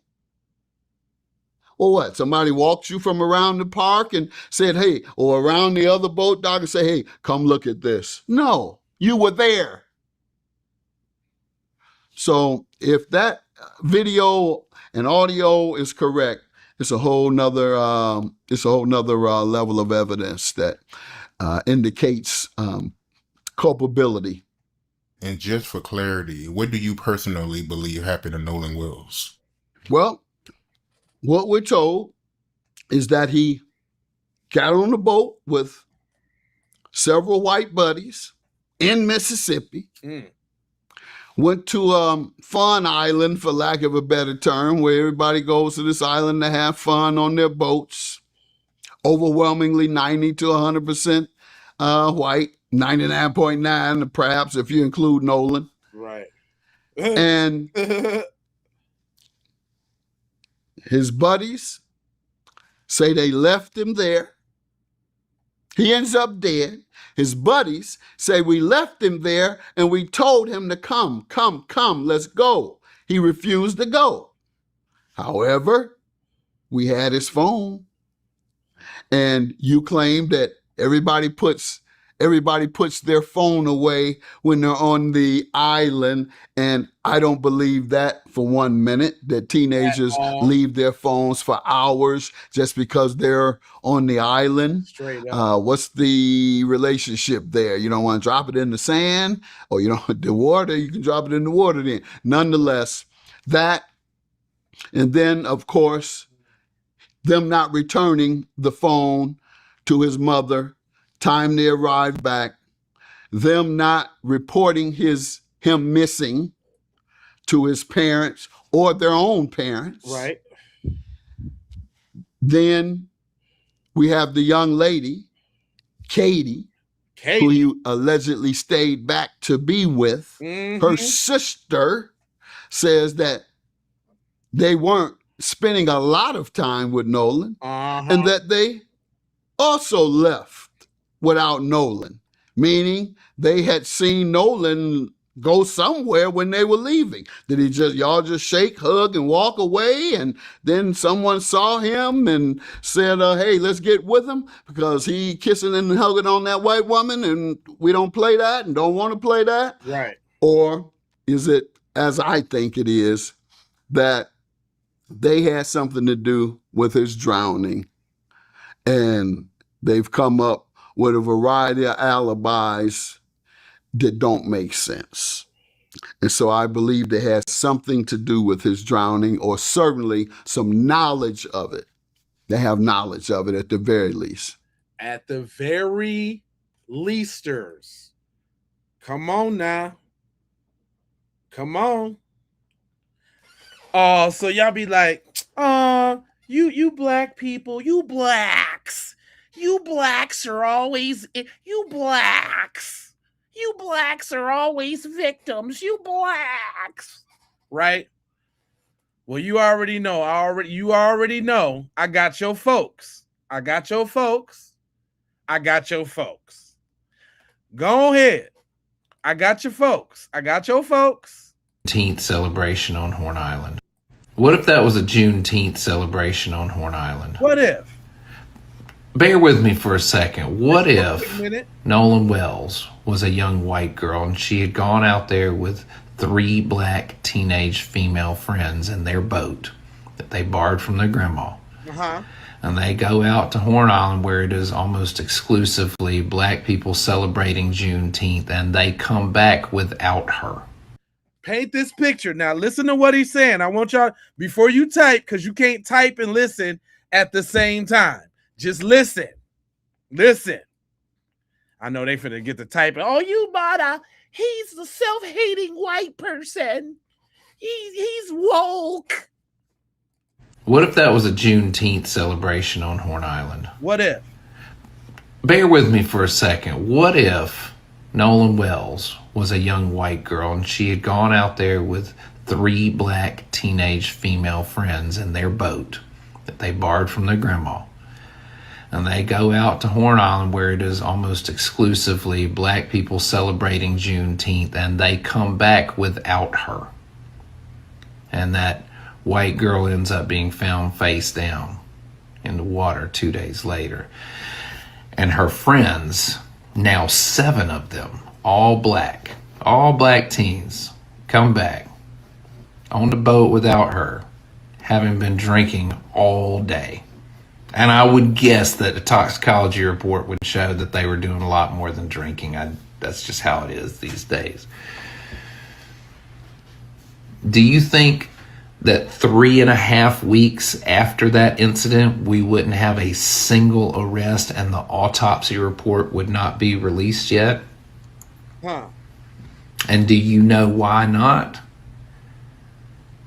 Or what? Somebody walked you from around the park and said, hey, or around the other boat dock and say, hey, come look at this. No, you were there. So if that video and audio is correct, it's a whole nother level of evidence that indicates culpability. And just for clarity, what do you personally believe happened to Nolan Wells? Well, what we're told is that he got on a boat with several white buddies in Mississippi, went to Fun Island, for lack of a better term, where everybody goes to this island to have fun on their boats. Overwhelmingly 90 to 100% white, 99.9 perhaps if you include Nolan. Right. And his buddies say they left him there. He ends up dead. His buddies say we left him there and we told him to come, let's go. He refused to go. However, we had his phone. And you claim that everybody puts their phone away when they're on the island. And I don't believe that for 1 minute, that teenagers leave their phones for hours just because they're on the island. Straight up. What's the relationship there? You don't want to drop it in the sand, or the water, you can drop it in the water then. Nonetheless, that, and then of course, them not returning the phone to his mother, time they arrived back, them not reporting him missing to his parents or their own parents. Right. Then we have the young lady, Katie, who he allegedly stayed back to be with. Her sister says that they weren't spending a lot of time with Nolan, and that they also left without Nolan, meaning they had seen Nolan go somewhere when they were leaving. Did y'all just shake, hug, and walk away, and then someone saw him and said, hey, let's get with him because he kissing and hugging on that white woman and we don't play that and don't want to play that? Right. Or is it, as I think it is, that they had something to do with his drowning, and they've come up with a variety of alibis that don't make sense. And so I believe they had something to do with his drowning, or certainly some knowledge of it. They have knowledge of it at the very least. At the very leasters. Come on now. Come on. Oh, so y'all be like, you black people, you blacks are always, you blacks are always victims, you blacks, right? Well, you already know, I got your folks. Go ahead. I got your folks. 15th celebration on Horn Island. What if that was a Juneteenth celebration on Horn Island? What if? Bear with me for a second. What if Nolan Wells was a young white girl and she had gone out there with 3 black teenage female friends in their boat that they borrowed from their grandma? And they go out to Horn Island, where it is almost exclusively black people celebrating Juneteenth, and they come back without her. Paint this picture. Now, listen to what he's saying. I want y'all, before you type, because you can't type and listen at the same time. Just listen. I know they finna get the typing. Oh, you bought he's the self-hating white person. He's woke. What if that was a Juneteenth celebration on Horn Island? What if? Bear with me for a second. What if Nolan Wells was a young white girl and she had gone out there with 3 black teenage female friends in their boat that they borrowed from their grandma? And they go out to Horn Island, where it is almost exclusively black people celebrating Juneteenth, and they come back without her. And that white girl ends up being found face down in the water 2 days later. And her friends, now 7 of them, all black teens, come back on the boat without her. having been drinking all day. And I would guess that a toxicology report would show that they were doing a lot more than drinking. That's just how it is these days. Do you think that 3.5 weeks after that incident, we wouldn't have a single arrest and the autopsy report would not be released yet? Huh. And do you know why not?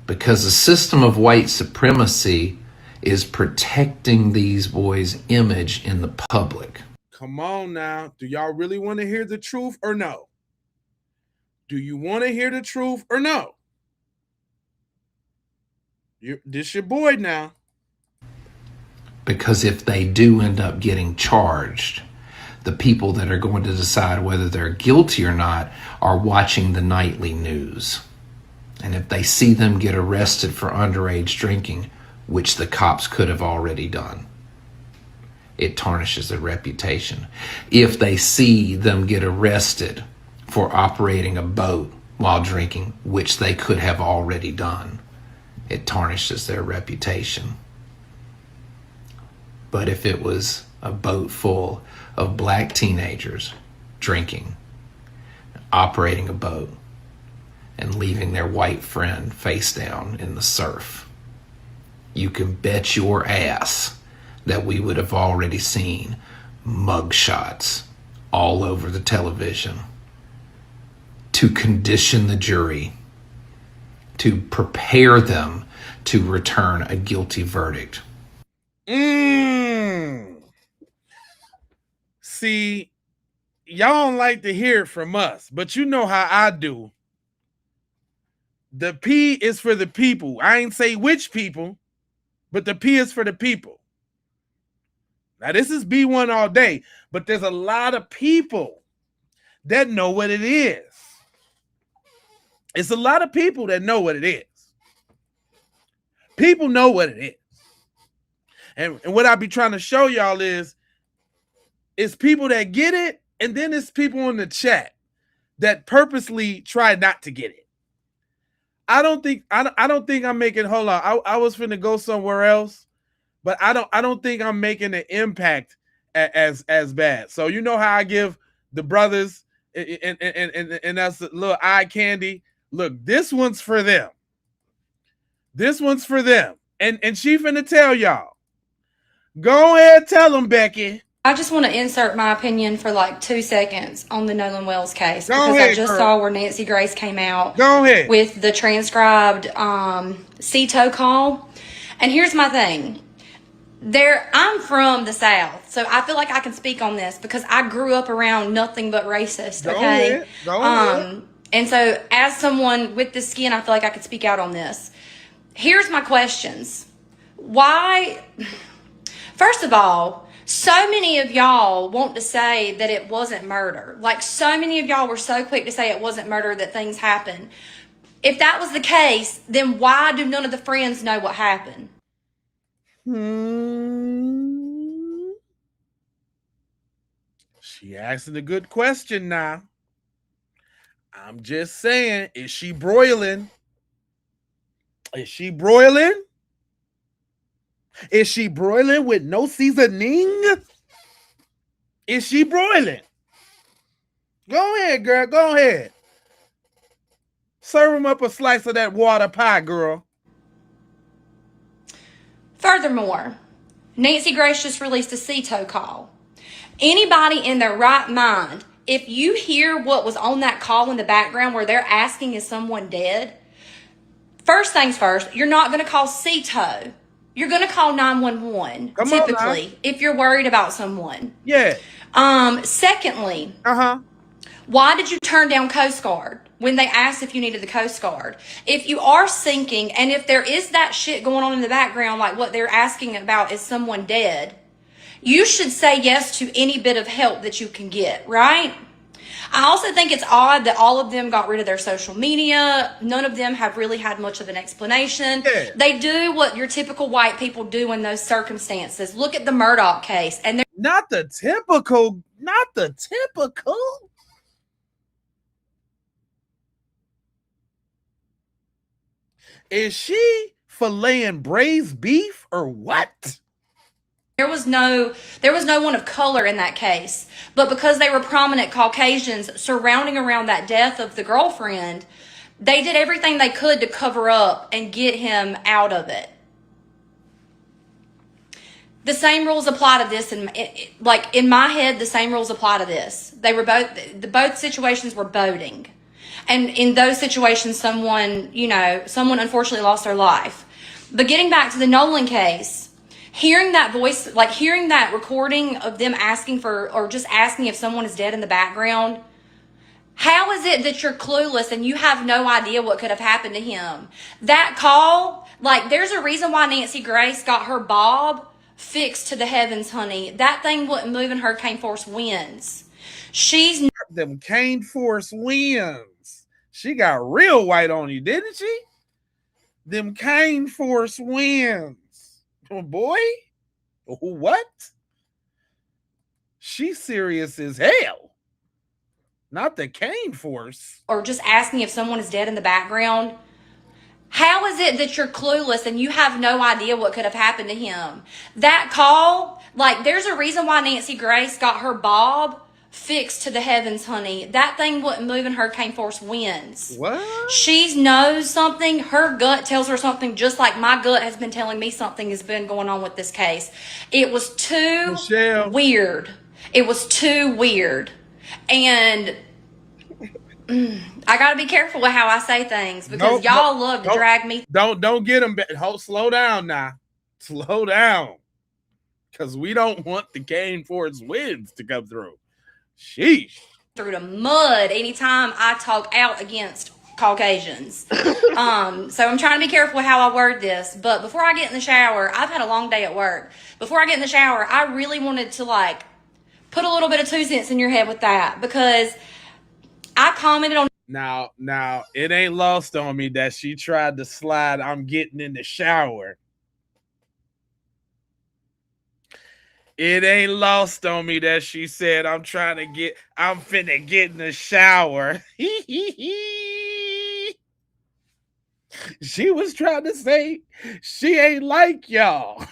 Because the system of white supremacy is protecting these boys' image in the public. Come on now. Do y'all really want to hear the truth or no? Do you want to hear the truth or no? This your boy now. Because if they do end up getting charged, the people that are going to decide whether they're guilty or not are watching the nightly news. And if they see them get arrested for underage drinking, which the cops could have already done, it tarnishes their reputation. If they see them get arrested for operating a boat while drinking, which they could have already done, it tarnishes their reputation. But if it was a boat full of black teenagers drinking, operating a boat, and leaving their white friend face down in the surf, you can bet your ass that we would have already seen mugshots all over the television to condition the jury, to prepare them to return a guilty verdict. See, y'all don't like to hear it from us, but you know how I do. The P is for the people. I ain't say which people, but the P is for the people. Now, this is B1 all day, but there's a lot of people that know what it is. It's a lot of people that know what it is. People know what it is. And what I be trying to show y'all is it's people that get it, and then it's people in the chat that purposely try not to get it. I don't think I'm making, hold on. I was finna go somewhere else, but I don't think I'm making an impact as bad. So you know how I give the brothers and that's a little eye candy. Look, this one's for them. This one's for them. And she finna tell y'all. Go ahead, tell them, Becky. I just want to insert my opinion for like 2 seconds on the Nolan Wells case. Go because ahead, I just girl. saw where Nancy Grace came out Go ahead. with the transcribed CETO call. And here's my thing. I'm from the South, so I feel like I can speak on this because I grew up around nothing but racist, okay? Go ahead. And so as someone with the skin, I feel like I could speak out on this. Here's my questions. Why... First of all, so many of y'all want to say that it wasn't murder. Like, so many of y'all were so quick to say it wasn't murder, that things happened. If that was the case, then why do none of the friends know what happened? She asking a good question now. I'm just saying, is she broiling? Is she broiling? Is she broiling with no seasoning? Is she broiling? Go ahead, girl. Go ahead. Serve him up a slice of that water pie, girl. Furthermore, Nancy Grace just released a CETO call. Anybody in their right mind, if you hear what was on that call in the background where they're asking, is someone dead? First things first, you're not going to call CETO. You're going to call 911, typically, if you're worried about someone. Yeah. Secondly, why did you turn down Coast Guard when they asked if you needed the Coast Guard? If you are sinking, and if there is that shit going on in the background, like what they're asking about, is someone dead, you should say yes to any bit of help that you can get, right? I also think it's odd that all of them got rid of their social media. None of them have really had much of an explanation. Yeah. They do what your typical white people do in those circumstances. Look at the Murdoch case. And not the typical. Is she filleting braised beef or what? There was no one of color in that case. But because they were prominent Caucasians surrounding around that death of the girlfriend, they did everything they could to cover up and get him out of it. The same rules apply to this, and like in my head, the same rules apply to this. They were both situations were boating, and in those situations, someone unfortunately lost their life. But getting back to the Nolan case, hearing that voice, like hearing that recording of them asking for, or just asking if someone is dead in the background. How is it that you're clueless and you have no idea what could have happened to him? That call, like there's a reason why Nancy Grace got her bob fixed to the heavens, honey. That thing wouldn't move in hurricane force winds. She's them cane force winds. She got real white on you, didn't she? Them cane force winds. Oh boy. What? She's serious as hell. Not the cane force. Or just asking if someone is dead in the background. How is it that you're clueless and you have no idea what could have happened to him? That call, like there's a reason why Nancy Grace got her bob fixed to the heavens, honey. That thing wouldn't move in hurricane force winds. What? She knows something. Her gut tells her something, just like my gut has been telling me something has been going on with this case. It was too weird. It was too weird. And I got to be careful with how I say things because y'all love to drag me. Don't get them. Slow down now. Slow down. Because we don't want the cane force winds to come through. Sheesh. Through the mud anytime I talk out against Caucasians. So I'm trying to be careful with how I word this. But before I get in the shower, I've had a long day at work. Before I get in the shower, I really wanted to like put a little bit of 2 cents in your head with that because I commented on. Now, it ain't lost on me that she tried to slide. I'm getting in the shower. It ain't lost on me that she said, I'm finna get in the shower. She was trying to say she ain't like y'all.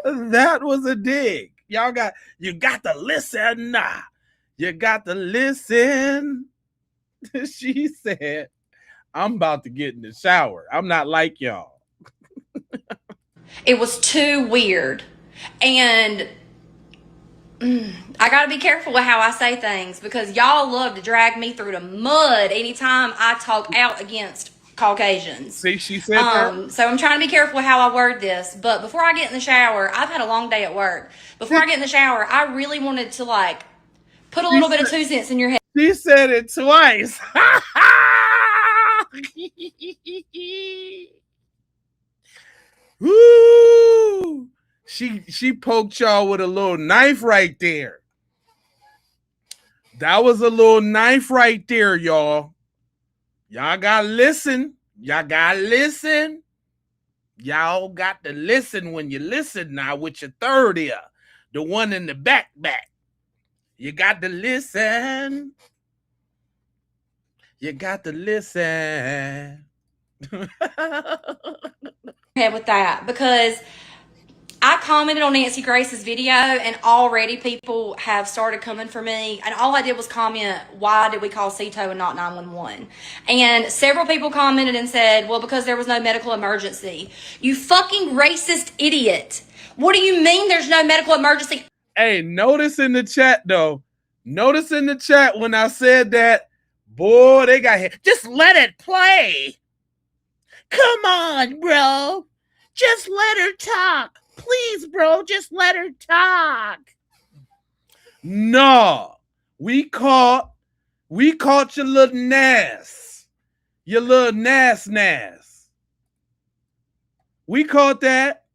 That was a dig. You got to listen. You got to listen. She said, I'm about to get in the shower. I'm not like y'all. It was too weird. And I got to be careful with how I say things because y'all love to drag me through the mud anytime I talk out against Caucasians. See, she said that. So I'm trying to be careful with how I word this. But before I get in the shower, I've had a long day at work. Before I get in the shower, I really wanted to like put a little bit of 2 cents in your head. She said it twice. Woo! She poked y'all with a little knife right there. That was a little knife right there, y'all. Y'all gotta listen. Y'all gotta listen. Y'all got to listen when you listen now with your third ear. The one in the back. You got to listen. You got to listen. With that because I commented on Nancy Grace's video and already people have started coming for me and all I did was comment, why did we call CETO and not 911? And several people commented and said, well, because there was no medical emergency. You fucking racist idiot. What do you mean there's no medical emergency? Hey, notice in the chat though. Notice in the chat when I said that, boy, they got hit. Just let it play. Come on, bro. Just let her talk. Please, bro, just let her talk. No. We caught your little nass. Your little nass. We caught that.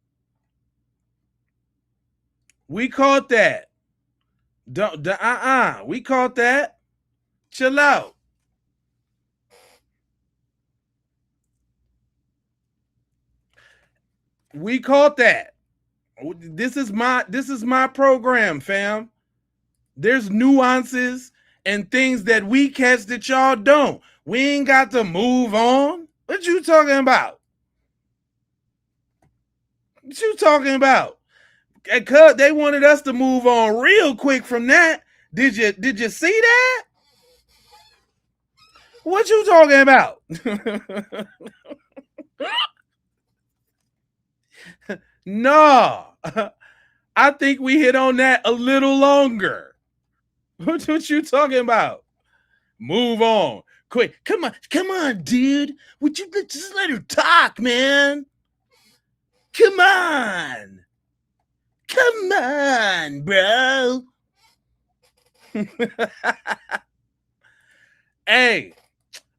We caught that. We caught that. Chill out. We caught that. This is my program, fam. There's nuances and things that we catch that y'all don't. We ain't got to move on. What you talking about? What you talking about? Cause they wanted us to move on real quick from that. Did you see that? What you talking about? No. I think we hit on that a little longer. What you talking about? Move on. Quick. Come on, dude. Would you just let her talk, man? Come on, bro. Hey,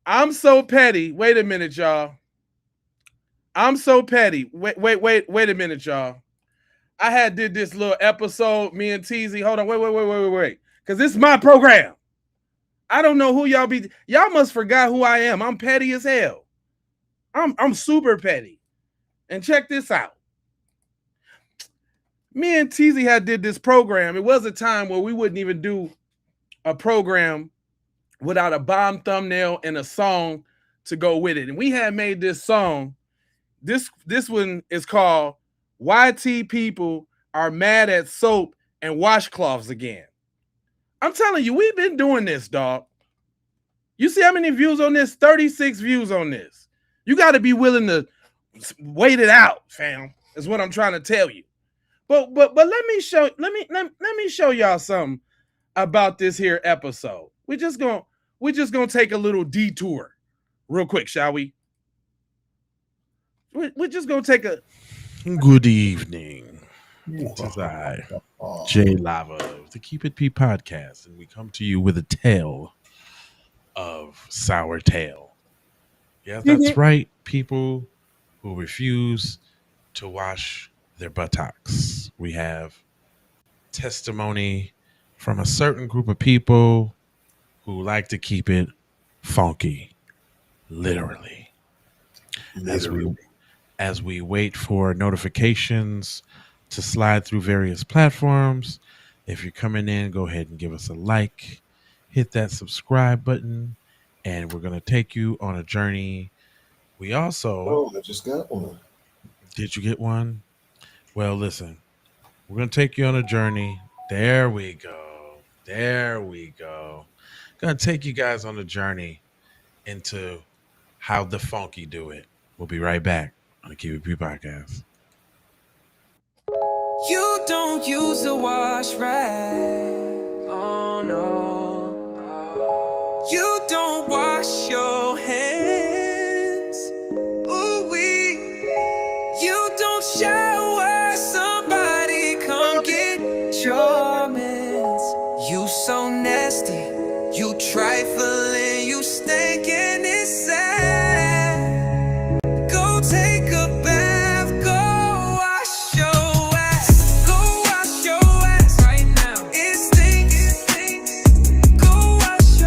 I'm so petty. Wait a minute, y'all. I'm so petty. Wait a minute, y'all. I did this little episode, me and Teasy. Hold on, wait. Because this is my program. I don't know who y'all be. Y'all must forgot who I am. I'm petty as hell. I'm super petty. And check this out. Me and Teasy did this program. It was a time where we wouldn't even do a program without a bomb thumbnail and a song to go with it. And we had made this song. This one is called YT People Are Mad at Soap and Washcloths Again. I'm telling you, we've been doing this, dog. You see how many views on this? 36 views on this. You got to be willing to wait it out, fam. Is what I'm trying to tell you. But let me show y'all something about this here episode. We're just gonna take a little detour real quick, shall we? We're just gonna take a good evening. It is I, Jay Lava of the Keep It P podcast, and we come to you with a tale of sour tail. Yeah, that's right. People who refuse to wash their buttocks. We have testimony from a certain group of people who like to keep it funky, literally. As we wait for notifications to slide through various platforms, if you're coming in, go ahead and give us a like, hit that subscribe button, and we're going to take you on a journey. We also... I just got one. Did you get one? Well, listen, we're going to take you on a journey. There we go. Going to take you guys on a journey into how the funky do it. We'll be right back on the Keep It P podcast. You don't use a wash rag. Oh, no. You don't wash your hands. Ooh-wee. You don't shower. Somebody come get your mans. You so nasty. You trifling. You stinking. It's sad. Go take a bath. Go wash your ass. Go wash your ass right now. It stinks. Go wash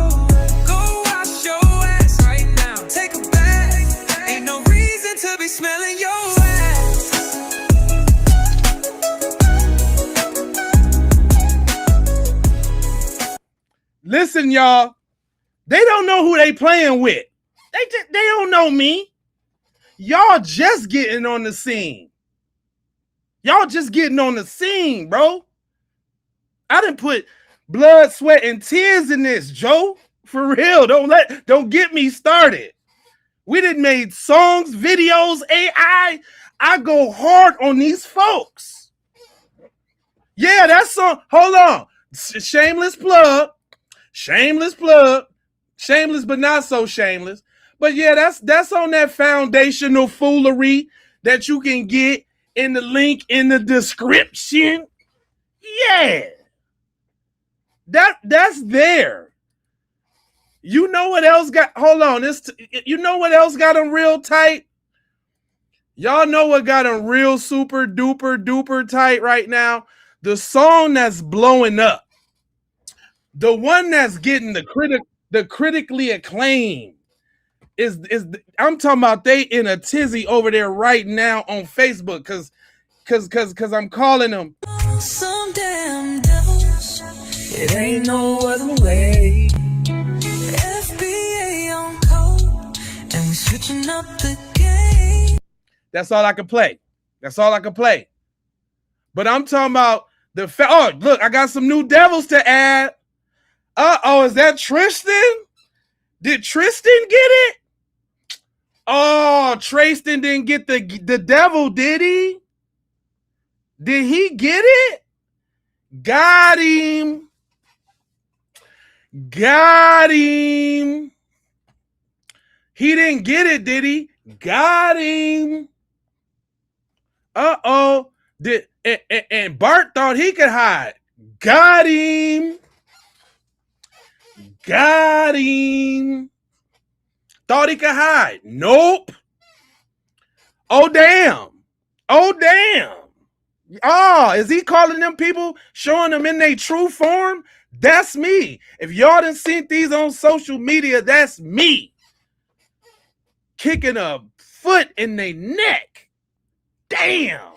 your ass right now. Take a bath. Ain't no reason to be smelling your ass. Listen, y'all. They don't know who they playing with. They don't know me. Y'all just getting on the scene. Bro. I done put blood, sweat, and tears in this, Joe. For real. Don't get me started. We done made songs, videos, AI. I go hard on these folks. Yeah, that song. Hold on. Shameless plug. Shameless but not so shameless. But yeah, that's on that foundational foolery that you can get in the link in the description. Yeah. That's there. You know what else got, hold on, you know what else got them real tight? Y'all know what got them real super duper tight right now? The song that's blowing up. The one that's getting the critically acclaimed is I'm talking about they in a tizzy over there right now on Facebook cause I'm calling them Some damn devils. It ain't no other way. FBA on call. up the game. That's all I can play. That's all I can play. But I'm talking about oh, look, I got some new devils to add. Uh-oh, is that Tristan? Did Tristan get it? Oh, Tristan didn't get the devil, did he? Did he get it? Got him. Got him. He didn't get it, did he? Got him. Uh-oh. And Bart thought he could hide. Got him. Got him. Thought he could hide. Nope. Oh, damn. Oh, damn. Oh, is he calling them people, showing them in their true form? That's me. If y'all done seen these on social media, that's me. Kicking a foot in their neck. Damn.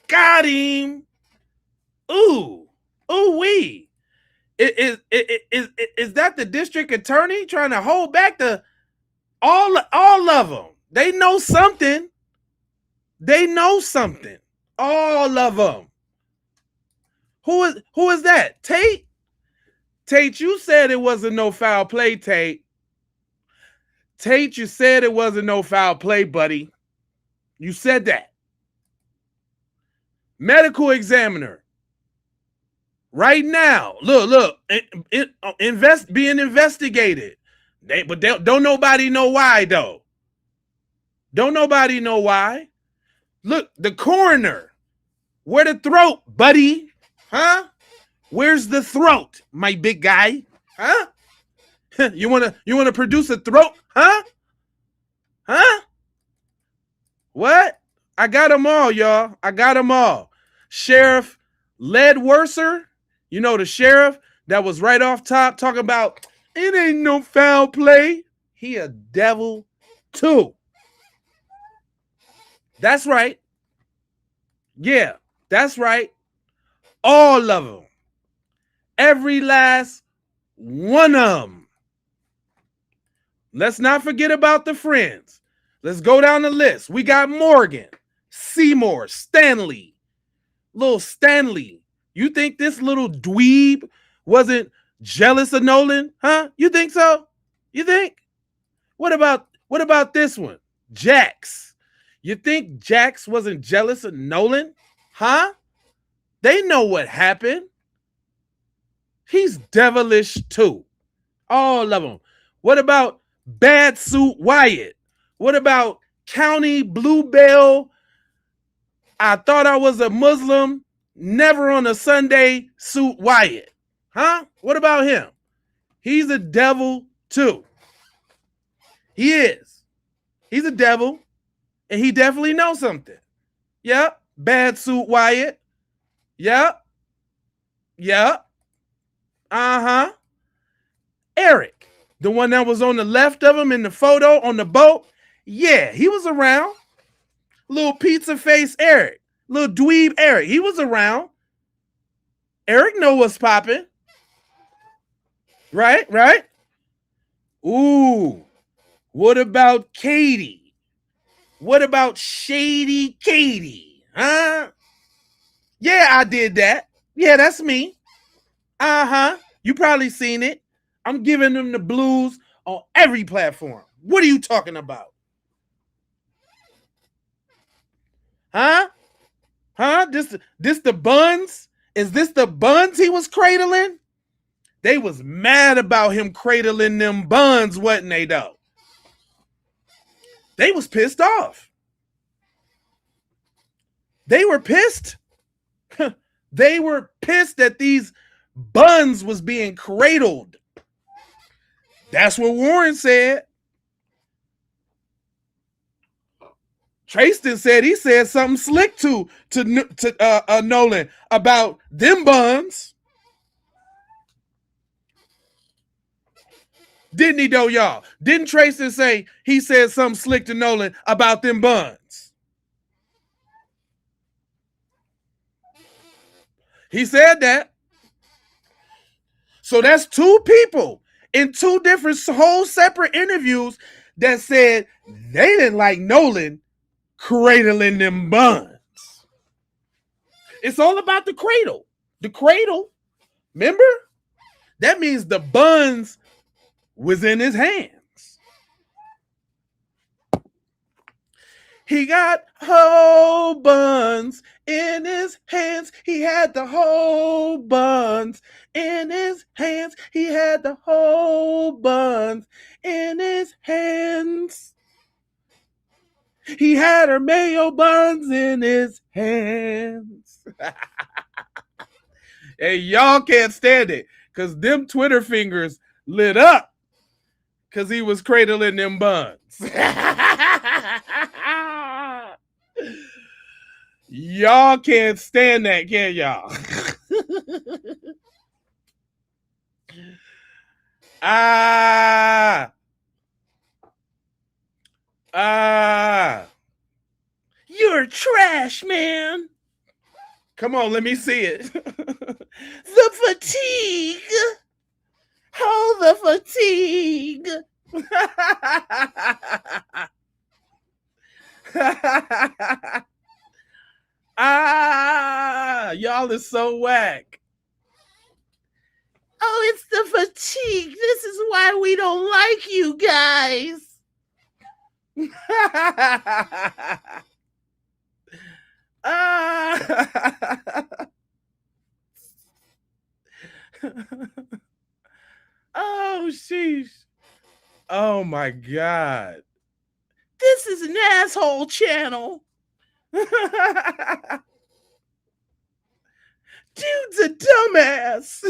Got him. Ooh. Ooh wee. Is that the district attorney trying to hold back the all of them? They know something. They know something. All of them. Who is that? Tate? Tate, you said it wasn't no foul play, Tate. Tate, you said it wasn't no foul play, buddy. You said that. Medical examiner. Right now, look, being investigated. Don't nobody know why, though. Don't nobody know why. Look, the coroner. Where the throat, buddy? Huh? Where's the throat, my big guy? Huh? You wanna produce a throat? Huh? Huh? What? I got them all, y'all. I got them all. Sheriff Ledworser, you know the sheriff that was right off top talking about it ain't no foul play. He a devil too. That's right. Yeah, that's right. All of them. Every last one of them. Let's not forget about the friends. Let's go down the list. We got Morgan, Seymour, Stanley. Little Stanley. You think this little dweeb wasn't jealous of Nolan? Huh? You think so? You think? What about this one? Jax. You think Jax wasn't jealous of Nolan? Huh? They know what happened. He's devilish too. All of them. What about Bad Suit Wyatt? What about County Bluebell? I thought I was a Muslim, never on a Sunday Suit Wyatt. Huh? What about him? He's a devil too. He is. He's a devil, and he definitely knows something. Yep. Bad Suit Wyatt. Yep. Yep. Uh-huh. Eric, the one that was on the left of him in the photo on the boat. Yeah, he was around. Little pizza face Eric. Little dweeb Eric. He was around. Eric know what's popping. Right? Right? Ooh. What about Katie? What about Shady Katie? Huh? Yeah, I did that. Yeah, that's me. Uh-huh. You probably seen it. I'm giving them the blues on every platform. What are you talking about? Huh? Huh? This the buns? Is this the buns he was cradling? They was mad about him cradling them buns, wasn't they, though? They was pissed off. They were pissed. They were pissed that these buns was being cradled. That's what Warren said. Tristan said he said something slick to Nolan about them buns. Didn't he though, y'all? Didn't Tristan say he said something slick to Nolan about them buns? He said that. So that's two people in two different whole separate interviews that said they didn't like Nolan cradling them buns. It's all about the cradle. The cradle, remember? That means the buns was in his hands. He got whole buns in his hands. He had the whole buns in his hands. He had the whole buns in his hands. He had her mayo buns in his hands. Hey, y'all can't stand it because them Twitter fingers lit up because he was cradling them buns. Y'all can't stand that, can y'all? You're trash, man. Come on, let me see it. The fatigue. Oh, the fatigue. Y'all is so whack. Oh, it's the fatigue. This is why we don't like you guys. Oh, sheesh. Oh, my God. This is an asshole channel. Dude's a dumbass.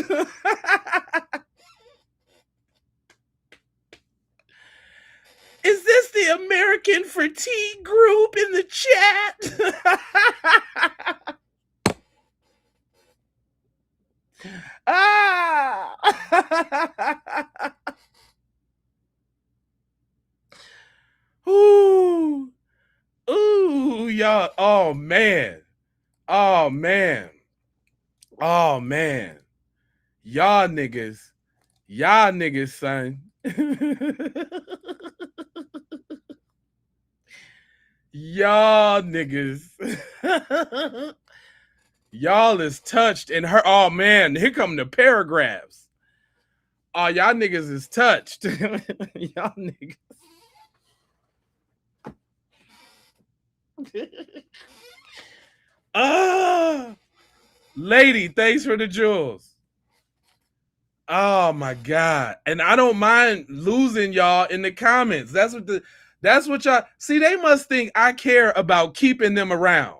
Is this the American Fatigue group in the chat? Ooh. Ooh, y'all. Oh, man. Oh, man. Oh, man. Y'all niggas, son. Y'all niggas. Y'all is touched and hurt. Oh, man. Here come the paragraphs. Oh, y'all niggas is touched. Y'all niggas. Lady, thanks for the jewels. Oh my God. And I don't mind losing y'all in the comments. That's what y'all see. They must think I care about keeping them around.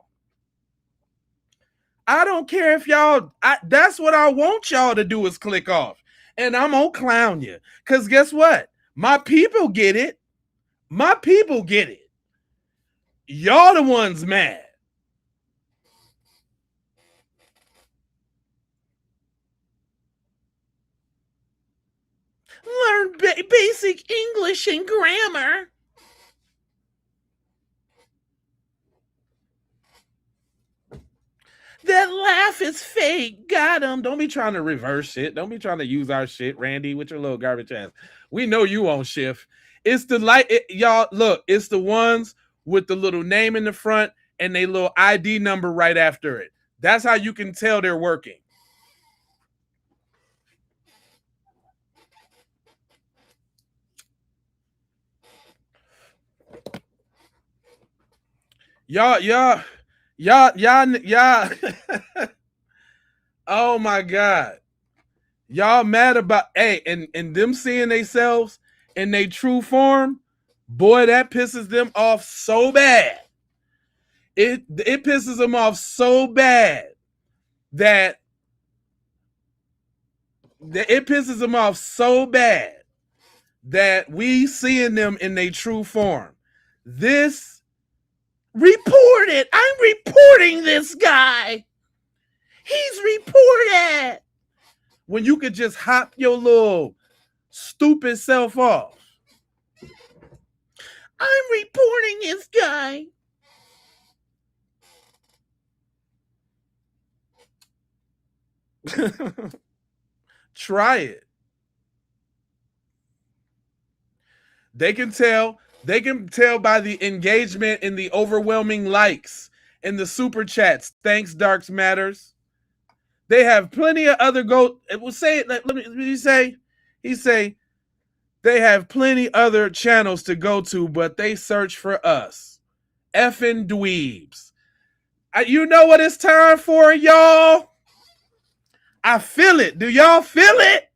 I don't care if y'all, that's what I want y'all to do is click off. And I'm gonna clown you. Because guess what? My people get it. My people get it. Y'all the ones mad. Learn basic English and grammar. That laugh is fake. Got him. Don't be trying to reverse shit. Don't be trying to use our shit, Randy, with your little garbage ass. We know you on shift. It's the y'all, look, it's the ones with the little name in the front and they little ID number right after it. That's how you can tell they're working. Y'all. Oh my God. Y'all mad about, hey, and them seeing themselves in their true form, boy, that pisses them off so bad. It pisses them off so bad that we seeing them in their true form. This reported. I'm reporting this guy. He's reported. When you could just hop your little stupid self off. I'm reporting this guy. Try it. They can tell by the engagement and the overwhelming likes and the super chats. Thanks, Darks Matters. They have plenty of other he say they have plenty other channels to go to, but they search for us. Effing dweebs. You know what it's time for, y'all? I feel it. Do y'all feel it?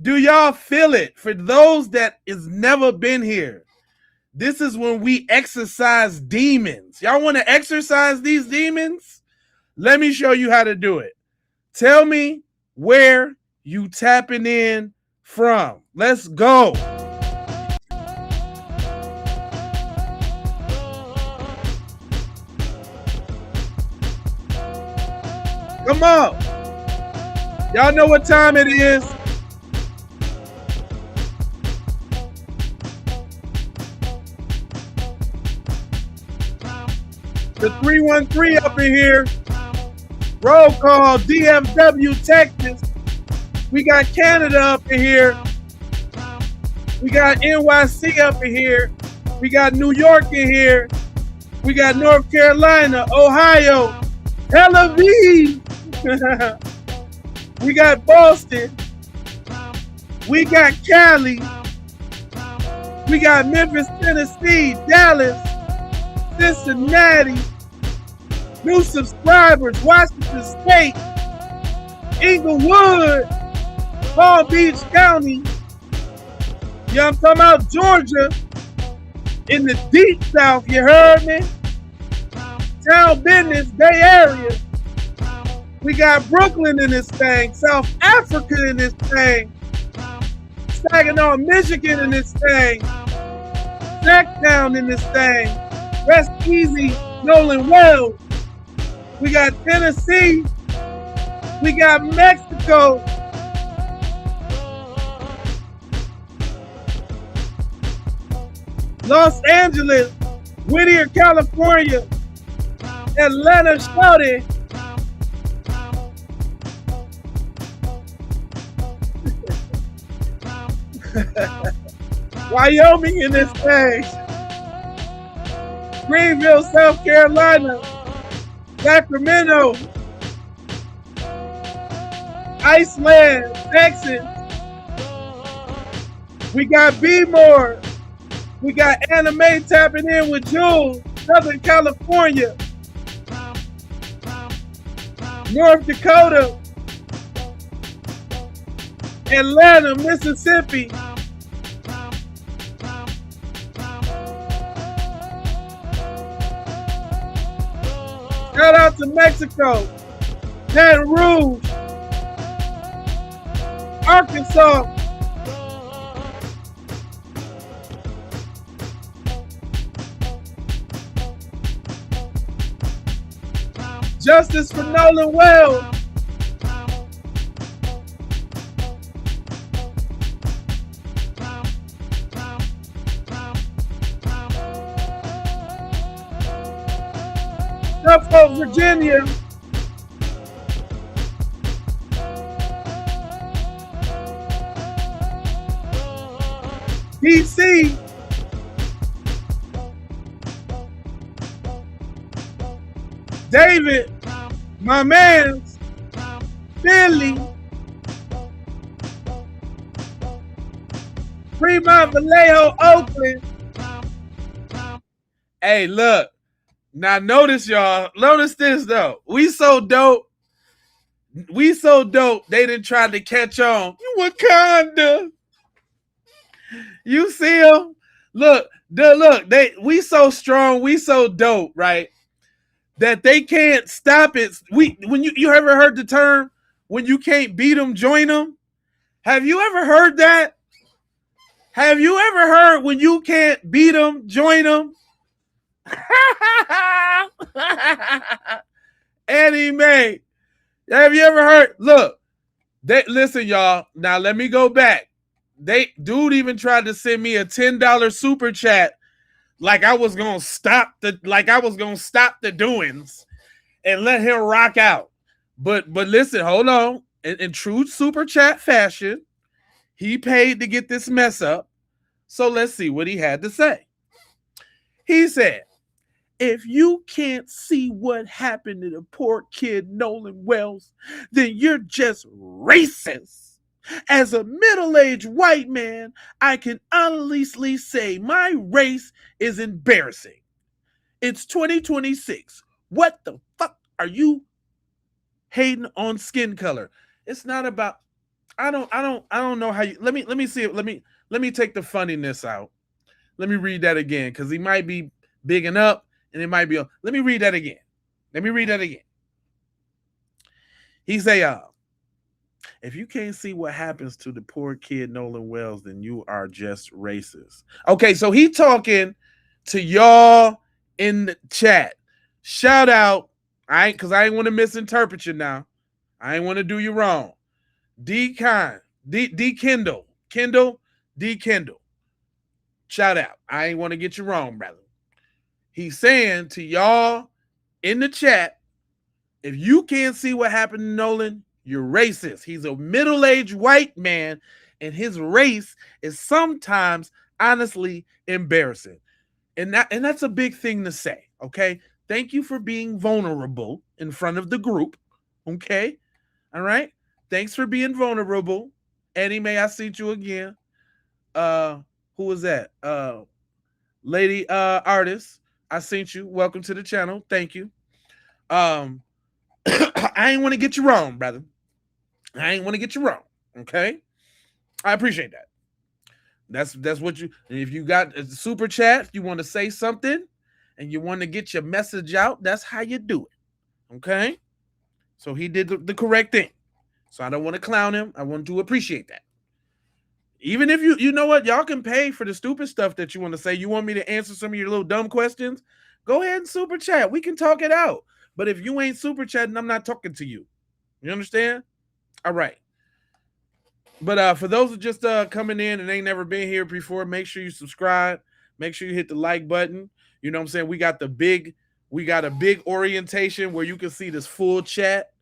Do y'all feel it? For those that has never been here, this is when we exercise demons. Y'all want to exercise these demons? Let me show you how to do it. Tell me where you tapping in from. Let's go. Come on. Y'all know what time it is. The 313 up in here. Roll call, DFW, Texas. We got Canada up in here. We got NYC up in here. We got New York in here. We got North Carolina, Ohio, Tel Aviv. We got Boston. We got Cali. We got Memphis, Tennessee, Dallas, Cincinnati. New subscribers, Washington State, Inglewood, Palm Beach County. Yeah, I'm talking about Georgia, in the deep south, you heard me? Town Business, Bay Area. We got Brooklyn in this thing, South Africa in this thing, Saginaw, Michigan in this thing, Sacktown in this thing, Rest Easy, Nolan Wells. We got Tennessee. We got Mexico. Los Angeles, Whittier, California, Atlanta, Shouty. Wyoming in this thing. Greenville, South Carolina. Sacramento, Iceland, Texas. We got B-More. We got Anime tapping in with Jules, Southern California. North Dakota. Atlanta, Mississippi. Shout out to Mexico, Baton Rouge, Arkansas, Justice for Nolan Wells, Suffolk, Virginia, DC, David, my man's, Philly, Fremont, Vallejo, Oakland. Hey, look. Now notice, y'all. Notice this though. We so dope. We so dope. They didn't try to catch on. Wakanda. You see them? Look. We so strong. We so dope, right? That they can't stop it. When you ever heard the term when you can't beat them, join them? Have you ever heard that? Have you ever heard when you can't beat them, join them? Anime. Have you ever heard? Look, listen, y'all. Now let me go back. Dude even tried to send me a $10 super chat, like I was gonna stop the doings and let him rock out. But listen, hold on. In true super chat fashion, he paid to get this mess up. So let's see what he had to say. He said, if you can't see what happened to the poor kid Nolan Wells, then you're just racist. As a middle-aged white man, I can honestly say my race is embarrassing. It's 2026. What the fuck are you hating on skin color? It's not about I don't know how you let me see it. Let me take the funniness out. Let me read that again, because he might be bigging up and it might be let me read that again. He say, if you can't see what happens to the poor kid Nolan Wells, then you are just racist. Okay, so he talking to y'all in the chat. Shout out, because I ain't want to misinterpret you now. I ain't want to do you wrong. D Kendall. Shout out. I ain't want to get you wrong, brother. He's saying to y'all in the chat, if you can't see what happened to Nolan, you're racist. He's a middle-aged white man, and his race is sometimes honestly embarrassing. And that's a big thing to say, okay? Thank you for being vulnerable in front of the group, okay? All right? Thanks for being vulnerable. Eddie, may I see you again? Who was that? Lady artist, I seen you. Welcome to the channel. Thank you. I ain't want to get you wrong, brother. I ain't want to get you wrong. Okay? I appreciate that. That's what you, if you got a super chat, you want to say something and you want to get your message out, that's how you do it. Okay? So he did the correct thing. So I don't want to clown him. I want to appreciate that. Even if you know what, y'all can pay for the stupid stuff that you want to say. You want me to answer some of your little dumb questions? Go ahead and super chat. We can talk it out. But if you ain't super chatting, I'm not talking to you. You understand? All right. But for those who just coming in and ain't never been here before, make sure you subscribe. Make sure you hit the like button. You know what I'm saying? We got a big orientation where you can see this full chat.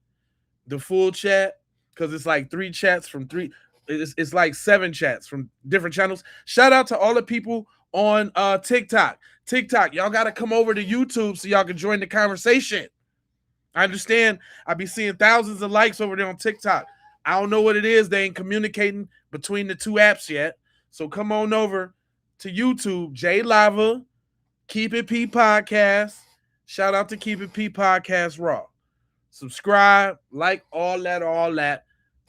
The full chat. Because it's like 3 chats from 3. It's like 7 chats from different channels. Shout out to all the people on TikTok. Y'all got to come over to YouTube so y'all can join the conversation. I understand. I be seeing thousands of likes over there on TikTok. I don't know what it is. They ain't communicating between the 2 apps yet. So come on over to YouTube. J Lava, Keep It P Podcast. Shout out to Keep It P Podcast Raw. Subscribe, like, all that.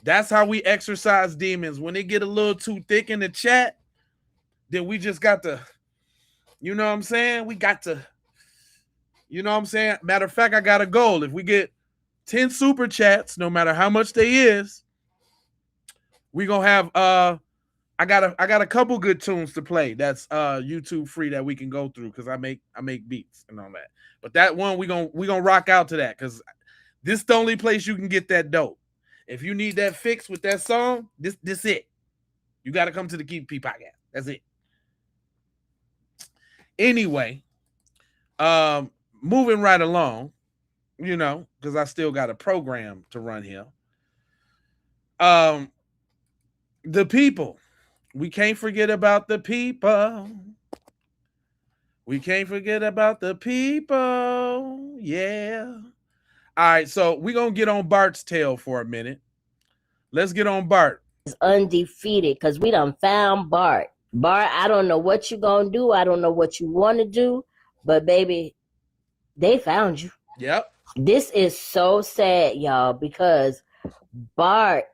That's how we exercise demons. When they get a little too thick in the chat, then we just got to, you know what I'm saying? We got to, you know what I'm saying? Matter of fact, I got a goal. If we get 10 super chats, no matter how much they is, we gonna have I got a couple good tunes to play that's YouTube free that we can go through, because I make beats and all that. But that one we gonna rock out to that, because this is the only place you can get that dope. If you need that fix with that song, this it. You got to come to the Keep P Podcast. That's it. Anyway, moving right along, you know, because I still got a program to run here. The people. We can't forget about the people. We can't forget about the people. Yeah. All right, so we're going to get on Bart's tail for a minute. Let's get on Bart. It's undefeated because we done found Bart. Bart, I don't know what you going to do. I don't know what you want to do. But, baby, they found you. Yep. This is so sad, y'all, because Bart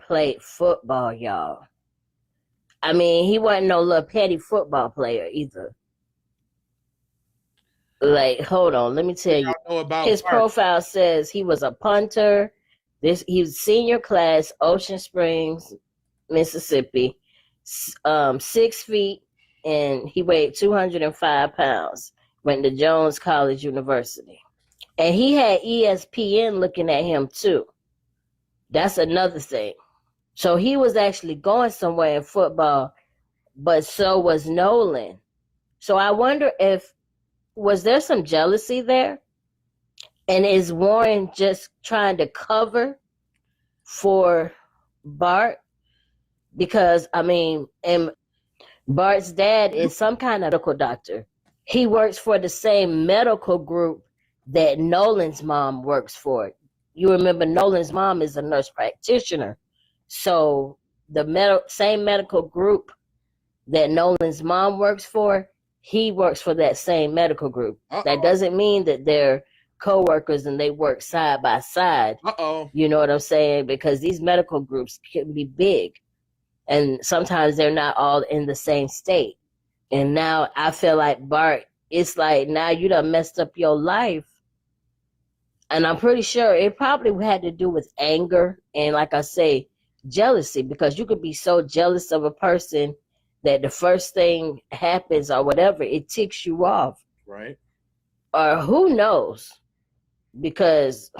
played football, y'all. I mean, he wasn't no little petty football player either. Like, hold on, let me tell you. His profile says he was a punter. He was senior class, Ocean Springs, Mississippi, 6 feet, and he weighed 205 pounds. Went to Jones College University. And he had ESPN looking at him too. That's another thing. So he was actually going somewhere in football, but so was Nolan. So I wonder was there some jealousy there? And is Warren just trying to cover for Bart? Because, I mean, and Bart's dad is some kind of medical doctor. He works for the same medical group that Nolan's mom works for. You remember Nolan's mom is a nurse practitioner. So the same medical group that Nolan's mom works for, he works for that same medical group. That doesn't mean that they're co-workers and they work side by side. You know what I'm saying? Because these medical groups can be big. And sometimes they're not all in the same state. And now I feel like Bart, it's like now you done messed up your life. And I'm pretty sure it probably had to do with anger and, like I say, jealousy, because you could be so jealous of a person that the first thing happens or whatever, it ticks you off. Right. Or who knows? Because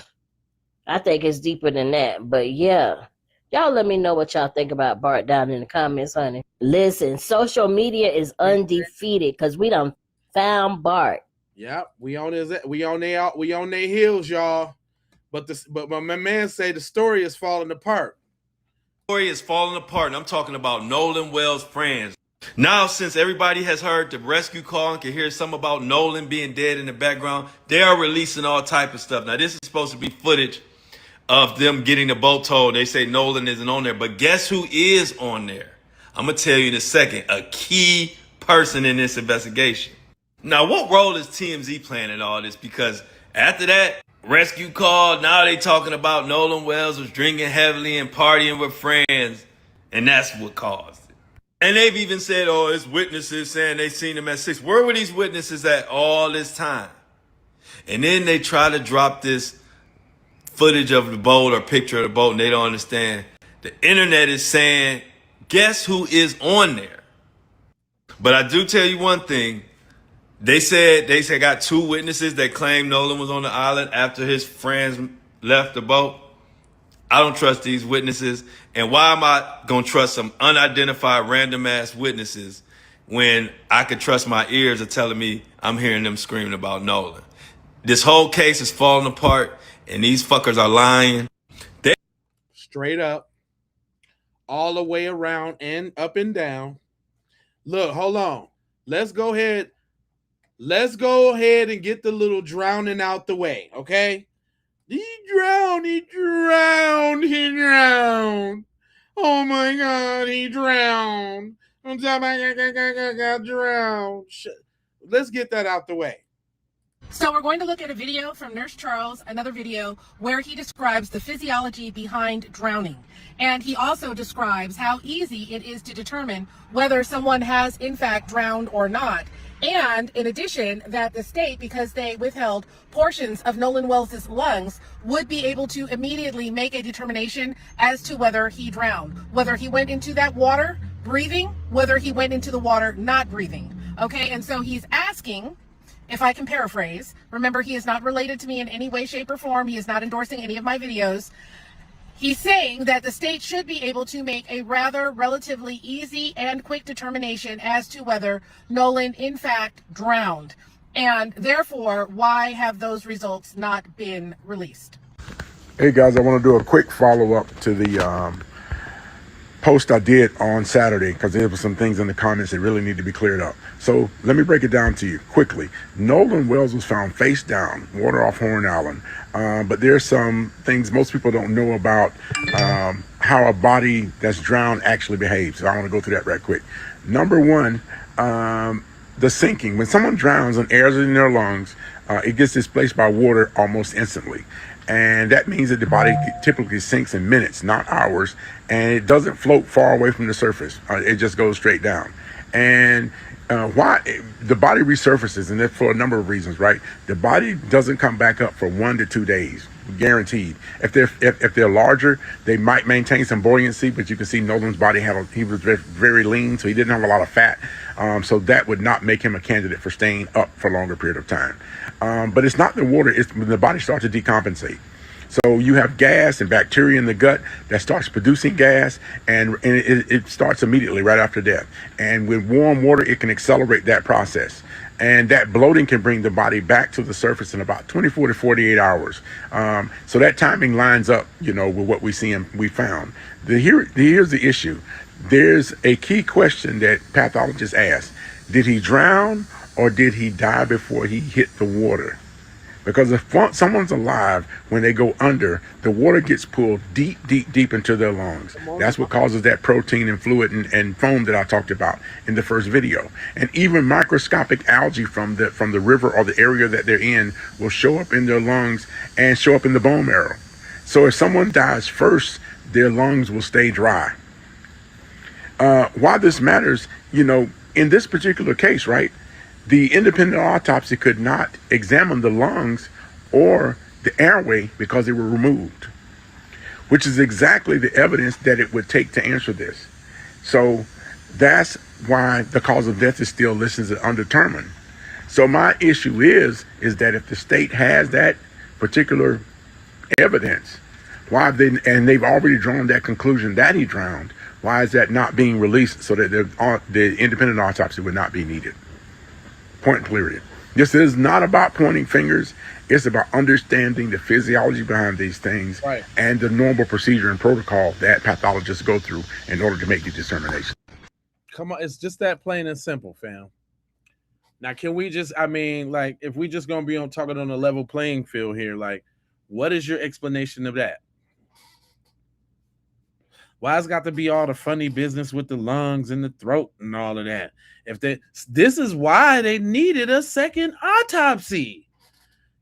I think it's deeper than that. But yeah, y'all let me know what y'all think about Bart down in the comments, honey. Listen, social media is undefeated because we done found Bart. Yeah, we on their heels, y'all. But my man say the story is falling apart. Story is falling apart, and I'm talking about Nolan Wells' friends. Now, since everybody has heard the rescue call and can hear some about Nolan being dead in the background, they are releasing all type of stuff. Now, this is supposed to be footage of them getting the boat towed. They say Nolan isn't on there, but guess who is on there? I'm gonna tell you in a second. A key person in this investigation. Now, what role is TMZ playing in all this? Because after that rescue call, now they talking about Nolan Wells was drinking heavily and partying with friends, and that's what caused it. And they've even said, oh, it's witnesses saying they seen him at 6. Where were these witnesses at all this time? And then they try to drop this footage of the boat or picture of the boat, and they don't understand. The internet is saying, guess who is on there? But I do tell you one thing. They said got 2 witnesses that claim Nolan was on the island after his friends left the boat. I don't trust these witnesses. And why am I going to trust some unidentified random ass witnesses when I could trust my ears are telling me I'm hearing them screaming about Nolan? This whole case is falling apart and these fuckers are lying. Straight up, all the way around and up and down. Look, hold on. Let's go ahead and get the little drowning out the way, okay? He drowned. Oh my God, he drowned. I'm talking about got drowned. Let's get that out the way. So we're going to look at a video from Nurse Charles, another video where he describes the physiology behind drowning. And he also describes how easy it is to determine whether someone has in fact drowned or not. And in addition, that the state, because they withheld portions of Nolan Wells' lungs, would be able to immediately make a determination as to whether he drowned, whether he went into that water breathing, whether he went into the water not breathing. Okay, and so he's asking, if I can paraphrase, remember he is not related to me in any way, shape, or form. He is not endorsing any of my videos. He's saying that the state should be able to make a rather relatively easy and quick determination as to whether Nolan in fact drowned. And therefore, why have those results not been released? Hey guys, I want to do a quick follow-up to the post I did on Saturday because there were some things in the comments that really need to be cleared up. So let me break it down to you quickly. Nolan Wells was found face down, water off Horn Island. But there's some things most people don't know about how a body that's drowned actually behaves. So I want to go through that right quick. Number one, the sinking. When someone drowns and air is in their lungs, it gets displaced by water almost instantly. And that means that the body typically sinks in minutes, not hours, and it doesn't float far away from the surface. It just goes straight down. And why the body resurfaces, and that's for a number of reasons, right? The body doesn't come back up for 1 to 2 days, guaranteed. If they're larger, they might maintain some buoyancy, but you can see Nolan's body he was very, very lean, so he didn't have a lot of fat. So that would not make him a candidate for staying up for a longer period of time. But it's not the water, it's when the body starts to decompensate. So you have gas and bacteria in the gut that starts producing gas, and it starts immediately right after death. And with warm water, it can accelerate that process. And that bloating can bring the body back to the surface in about 24 to 48 hours. So that timing lines up, with what we found. Here's the issue. There's a key question that pathologists ask. Did he drown or did he die before he hit the water? Because if someone's alive, when they go under, the water gets pulled deep, deep, deep into their lungs. That's what causes that protein and fluid and foam that I talked about in the first video. And even microscopic algae from the river or the area that they're in will show up in their lungs and show up in the bone marrow. So if someone dies first, their lungs will stay dry. Why this matters, in this particular case, right? The independent autopsy could not examine the lungs or the airway because they were removed, which is exactly the evidence that it would take to answer this. So that's why the cause of death is still listed as undetermined. So my issue is that if the state has that particular evidence, they've already drawn that conclusion that he drowned, why is that not being released so that the independent autopsy would not be needed? Point period. This is not about pointing fingers. It's about understanding the physiology behind these things, right, and the normal procedure and protocol that pathologists go through in order to make the determination. Come on, it's just that plain and simple, fam. Now, can we just, if we just gonna be talking on a level playing field here, what is your explanation of that? Why it's got to be all the funny business with the lungs and the throat and all of that? This is why they needed a second autopsy,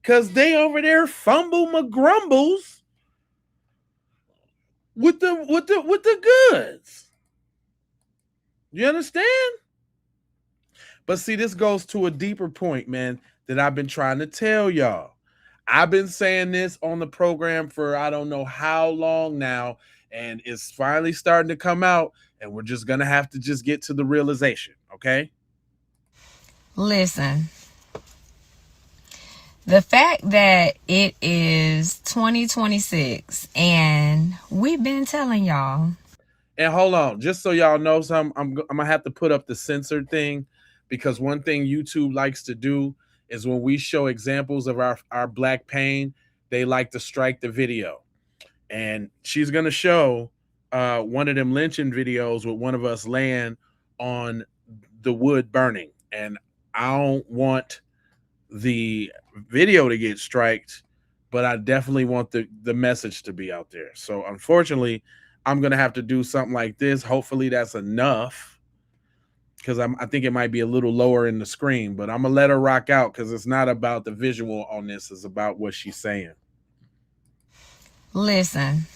because they over there fumble my grumbles with the goods. You understand? But see, this goes to a deeper point, man, that I've been trying to tell y'all. I've been saying this on the program for I don't know how long now, and it's finally starting to come out, and we're just going to have to just get to the realization, okay? Listen, the fact that it is 2026, and we've been telling y'all. And hold on, just so y'all know something, I'm going to have to put up the censored thing, because one thing YouTube likes to do is when we show examples of our black pain, they like to strike the video. And she's going to show one of them lynching videos with one of us laying on the wood burning. And I don't want the video to get striked, but I definitely want the message to be out there. So unfortunately, I'm going to have to do something like this. Hopefully that's enough, because I think it might be a little lower in the screen, but I'm going to let her rock out because it's not about the visual on this. It's about what she's saying. Listen,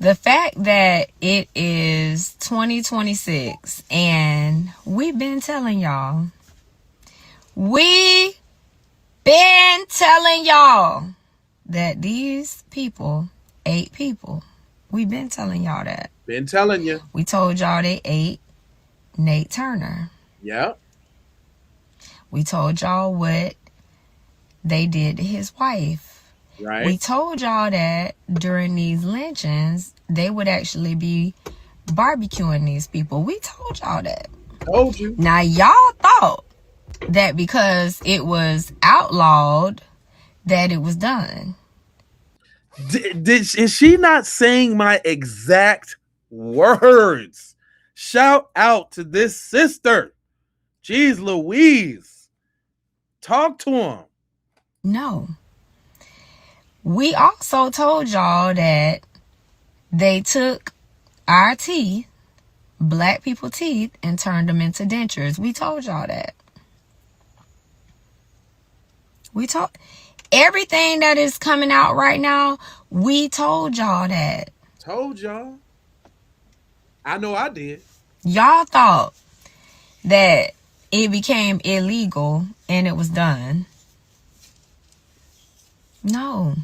the fact that it is 2026 and we've been telling y'all, that these people ate people. We've been telling y'all that. Been telling you. We told y'all they ate Nate Turner. Yeah. We told y'all what they did to his wife. Right. We told y'all that during these lynchings, they would actually be barbecuing these people. We told y'all that. Told you. Now, y'all thought that because it was outlawed, that it was done. Is she not saying my exact words? Shout out to this sister. Jeez Louise. Talk to him. No. We also told y'all that they took our teeth, black people teeth, and turned them into dentures. We told y'all that. We told everything that is coming out right now, we told y'all that. Told y'all. I know I did. Y'all thought that it became illegal and it was done. No.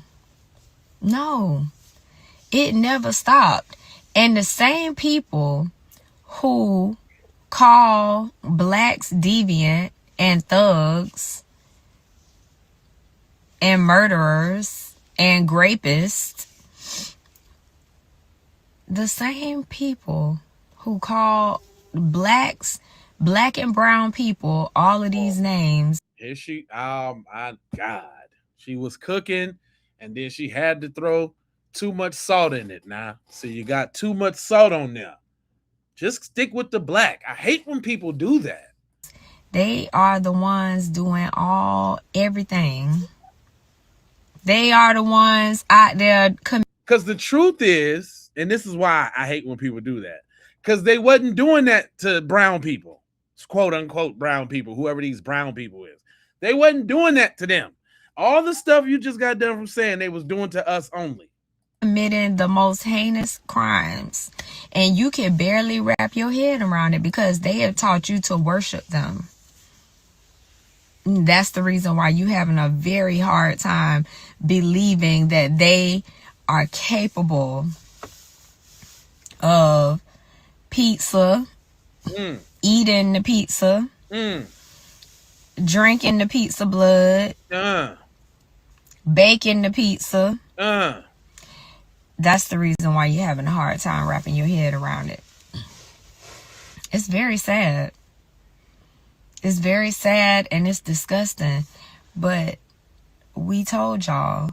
It never stopped. And the same people who call blacks deviant and thugs and murderers and rapists, the same people who call blacks Black and brown people, all of these names. Here she, oh my God. She was cooking and then she had to throw too much salt in it now. So you got too much salt on there. Just stick with the black. I hate when people do that. They are the ones doing everything. They are the ones out there. Because the truth is, and this is why I hate when people do that, because they wasn't doing that to brown people, quote unquote brown people, whoever these brown people is. They wasn't doing that to them. All the stuff you just got done from saying they was doing to us only. Committing the most heinous crimes, and you can barely wrap your head around it because they have taught you to worship them. That's the reason why you having a very hard time believing that they are capable of pizza, eating the pizza, drinking the pizza blood, baking the pizza. That's the reason why you're having a hard time wrapping your head around it. It's very sad. It's very sad and it's disgusting. But we told y'all,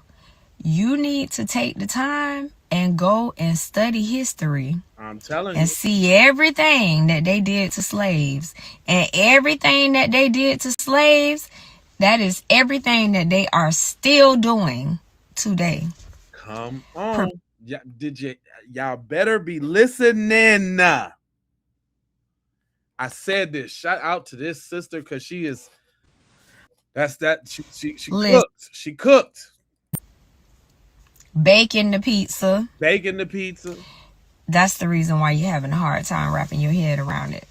you need to take the time and go and study history. I'm telling you. And see everything that they did to slaves. And everything that they did to slaves, that is everything that they are still doing today. Come on. Y'all better be listening. I said this. Shout out to this sister because she is. She cooked. She cooked. Baking the pizza. Baking the pizza. That's the reason why you're having a hard time wrapping your head around it.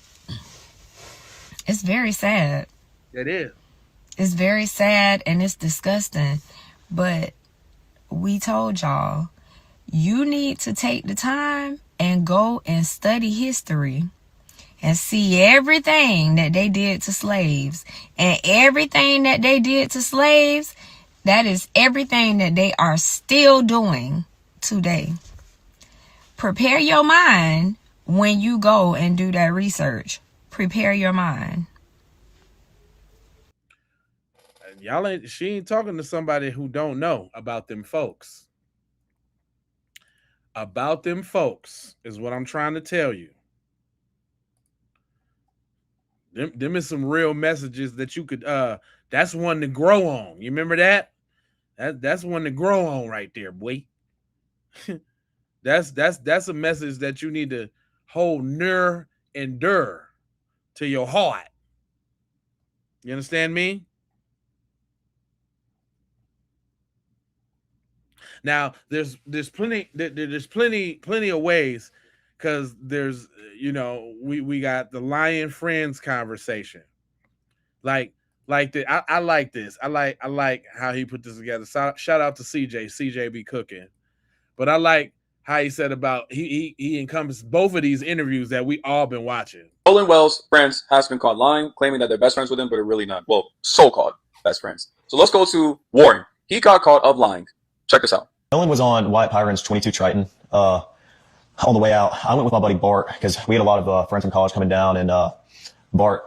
It's very sad. It is. It's very sad and it's disgusting. But we told y'all, you need to take the time and go and study history and see everything that they did to slaves. And everything that they did to slaves, that is everything that they are still doing today. Prepare your mind when you go and do that research. Prepare your mind. She ain't talking to somebody who don't know about them folks. About them folks is what I'm trying to tell you. Them is some real messages that you could that's one to grow on. You remember that? That's one to grow on right there, boy. That's a message that you need to hold near and endure to your heart. You understand me? Now there's plenty of ways, because there's, we got the Lion Friends conversation. I like this. I like how he put this together. Shout out to CJ be cooking. But I like how he said about he encompassed both of these interviews that we all been watching. Nolan Wells' friends has been caught lying, claiming that they're best friends with him, but are really not. Well, so-called best friends. So let's go to Warren. He got caught up lying. Check this out. Nolan was on Wyatt Pyron's 22 Triton. On the way out, I went with my buddy Bart because we had a lot of friends from college coming down, and I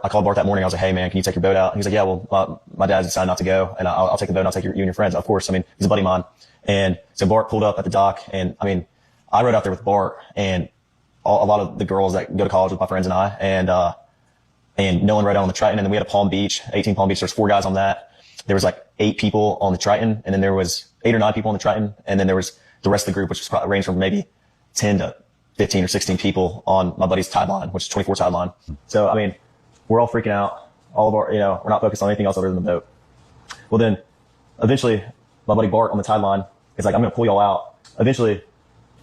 called Bart that morning. I was like, "Hey man, can you take your boat out?" And he's like, "Yeah, well, my dad decided not to go, and I'll take the boat and I'll take you and your friends." Of course, I mean, he's a buddy of mine. And so Bart pulled up at the dock, and I mean, I rode out there with Bart and a lot of the girls that go to college with my friends and I, and Nolan rode out on the Triton, and then we had a Palm Beach, 18 Palm Beach. There's 4 guys on that. There was like 8 people on the Triton, and then there was 8 or 9 people on the Triton, and then there was the rest of the group, which was probably ranged from maybe 10 to 15 or 16 people on my buddy's tide line, which is 24 tide line. So, I mean, we're all freaking out. All of our, we're not focused on anything else other than the boat. Well, then eventually my buddy Bart on the tide line is like, "I'm going to pull y'all out." Eventually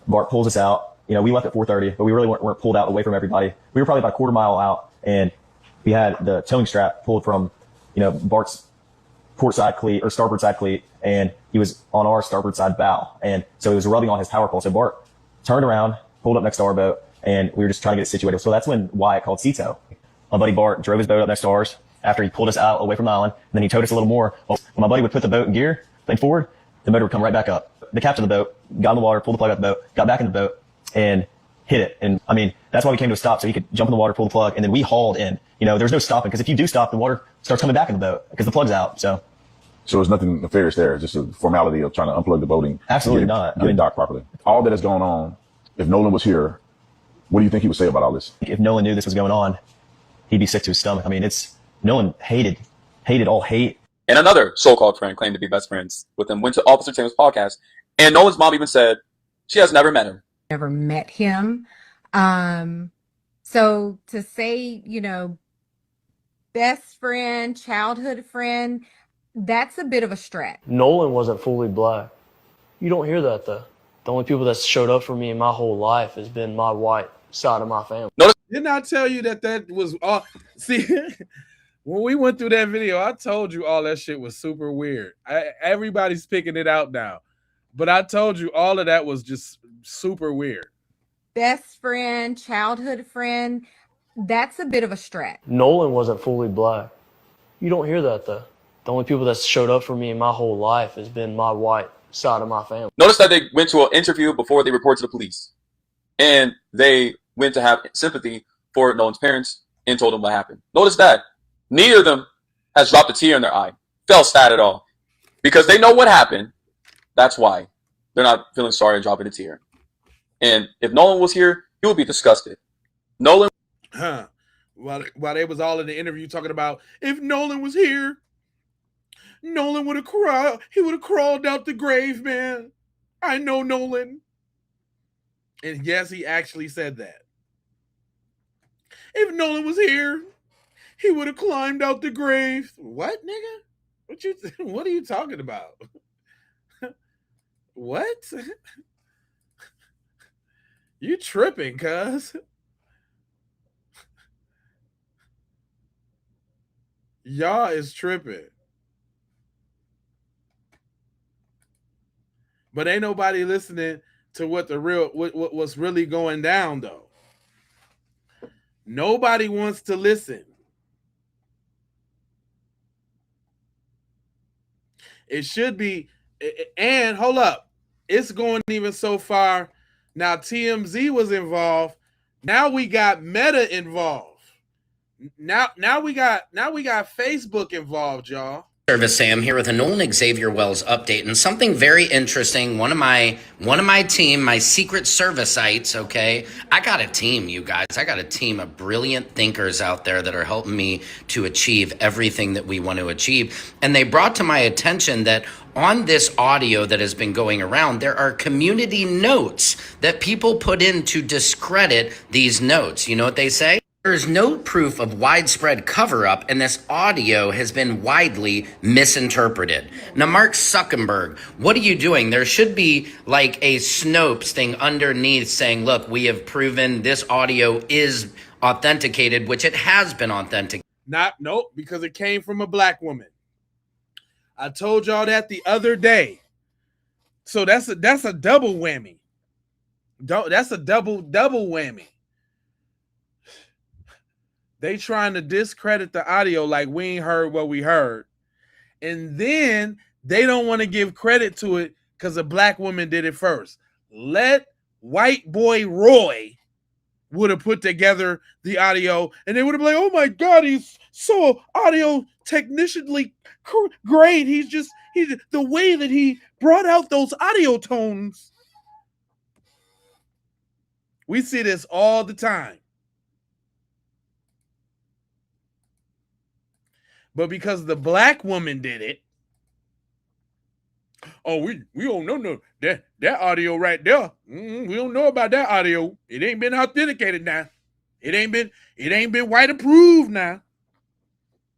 Bart pulls us out. We left at 4:30, but we really weren't pulled out away from everybody. We were probably about a quarter mile out, and we had the towing strap pulled from, Bart's port side cleat or starboard side cleat, and he was on our starboard side bow. And so he was rubbing on his power pole. So Bart turned around, pulled up next to our boat, and we were just trying to get it situated. So that's when Wyatt called Cito. My buddy Bart drove his boat up next to ours after he pulled us out away from the island. And then he towed us a little more. Well, when my buddy would put the boat in gear, lean forward, the motor would come right back up. The captain of the boat got in the water, pulled the plug out of the boat, got back in the boat, and hit it. And I mean, that's why we came to a stop, so he could jump in the water, pull the plug, and then we hauled in. there's no stopping, because if you do stop, the water starts coming back in the boat because the plug's out. So there's nothing nefarious there. It's just a formality of trying to unplug the boating. Absolutely not. Get it docked properly. All that has gone on, if Nolan was here, what do you think he would say about all this? If Nolan knew this was going on, he'd be sick to his stomach. I mean, Nolan hated all hate. And another so-called friend claimed to be best friends with him went to Officer Taylor's podcast, and Nolan's mom even said she has never met him. Never met him. So to say, best friend, childhood friend, that's a bit of a stretch. Nolan wasn't fully black. You don't hear that, though. The only people that showed up for me in my whole life has been my white side of my family. Didn't I tell you that was all? See, when we went through that video, I told you all that shit was super weird. Everybody's picking it out now, but I told you all of that was just super weird. Best friend, childhood friend, that's a bit of a stretch. Nolan wasn't fully black. You don't hear that, though. The only people that showed up for me in my whole life has been my white side of my family. Notice that they went to an interview before they reported to the police. And they went to have sympathy for Nolan's parents and told them what happened. Notice that neither of them has dropped a tear in their eye, felt sad at all. Because they know what happened. That's why they're not feeling sorry and dropping a tear. And if Nolan was here, he would be disgusted. Nolan. While they was all in the interview talking about if Nolan was here, Nolan would have cried. He would have crawled out the grave, man. I know Nolan. And yes, he actually said that. If Nolan was here, he would have climbed out the grave. What, nigga? What are you talking about? What? You tripping, cuz. Y'all is tripping. But ain't nobody listening to what's really going down, though. Nobody wants to listen. It should be, and hold up, it's going even so far. Now TMZ was involved. Now we got Meta involved. Now we got Facebook involved, y'all. Service Sam here with a Nolan Xavier Wells update and something very interesting. One of my team, my secret serviceites, okay? I got a team, you guys. I got a team of brilliant thinkers out there that are helping me to achieve everything that we want to achieve. And they brought to my attention that on this audio that has been going around, there are community notes that people put in to discredit these notes. You know what they say? There is no proof of widespread cover-up, and this audio has been widely misinterpreted. Now, Mark Zuckerberg, what are you doing? There should be like a Snopes thing underneath saying, look, we have proven this audio is authenticated, which it has been authenticated. Nope, because it came from a black woman. I told y'all that the other day. So that's a double whammy. That's a double whammy. They trying to discredit the audio like we ain't heard what we heard. And then they don't want to give credit to it because a black woman did it first. Let white boy Roy would have put together the audio and they would have been like, oh my God, he's so audio technicianly great. He's the way that he brought out those audio tones. We see this all the time. But because the black woman did it, oh, we don't know that audio right there. We don't know about that audio. It ain't been authenticated now. It ain't been white approved now.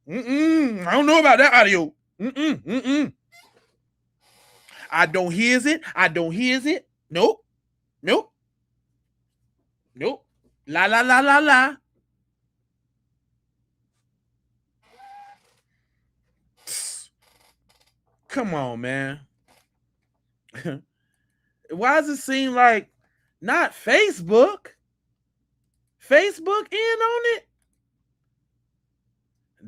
I don't know about that audio. I don't hears it. Nope. La la la la la. Come on, man. Why does it seem like not Facebook? Facebook in on it?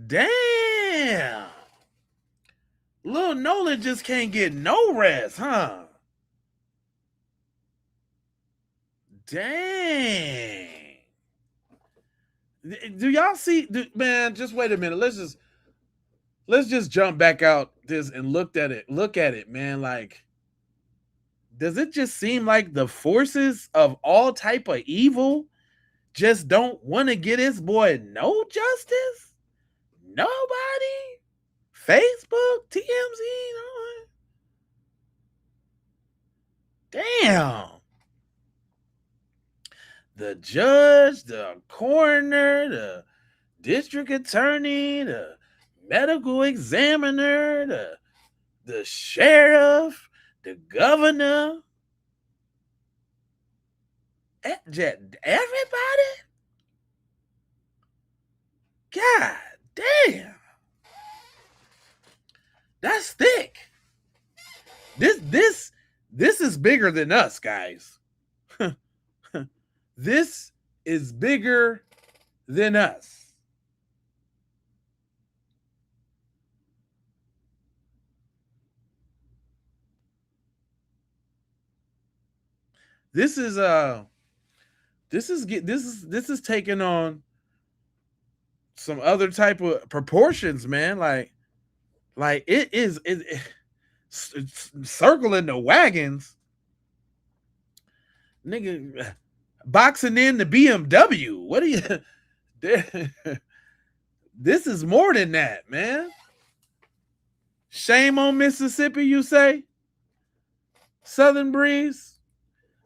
Damn. Lil Nolan just can't get no rest, huh? Dang. Do y'all see? Man, just wait a minute. Let's just jump back out this and look at it, man. Like, does it just seem like the forces of all type of evil just don't want to get his boy no justice? Nobody? Facebook, TMZ, damn. The judge, the coroner, the district attorney, the medical examiner, the sheriff, the governor, everybody? God damn. That's thick. This is bigger than us, guys. This is bigger than us. This is taking on some other type of proportions, man. Like it's circling the wagons, nigga. Boxing in the BMW. What are you? This is more than that, man. Shame on Mississippi, you say? Southern Breeze?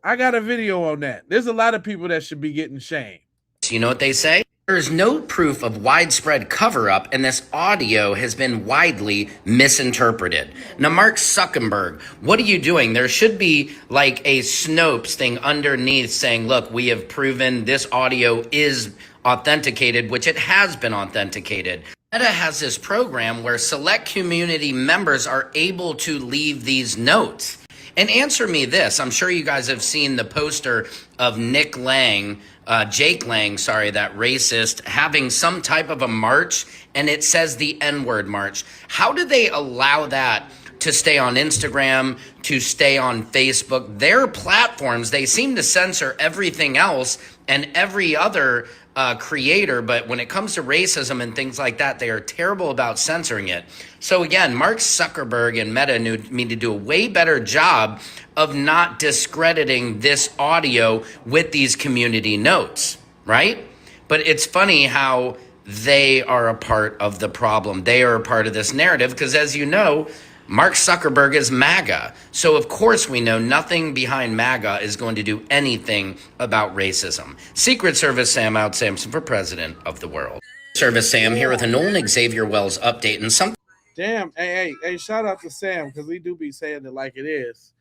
I got a video on that. There's a lot of people that should be getting shamed. You know what they say? There is no proof of widespread cover-up, and this audio has been widely misinterpreted. Now, Mark Zuckerberg, what are you doing? There should be like a Snopes thing underneath saying, look, we have proven this audio is authenticated, which it has been authenticated. Meta has this program where select community members are able to leave these notes. And answer me this. I'm sure you guys have seen the poster of Jake Lang, that racist, having some type of a march, and it says the N-word march. How do they allow that to stay on Instagram, to stay on Facebook? Their platforms, they seem to censor everything else and every other creator, but when it comes to racism and things like that, they are terrible about censoring it. So again, Mark Zuckerberg and Meta need to do a way better job of not discrediting this audio with these community notes, right? But it's funny how they are a part of the problem. They are a part of this narrative because, as you know, Mark Zuckerberg is MAGA. So, of course, we know nothing behind MAGA is going to do anything about racism. Secret Service Sam out Samson for president of the world. Service Sam here with a Nolan Xavier Wells update and something. Damn. Hey, shout out to Sam because we do be saying it like it is.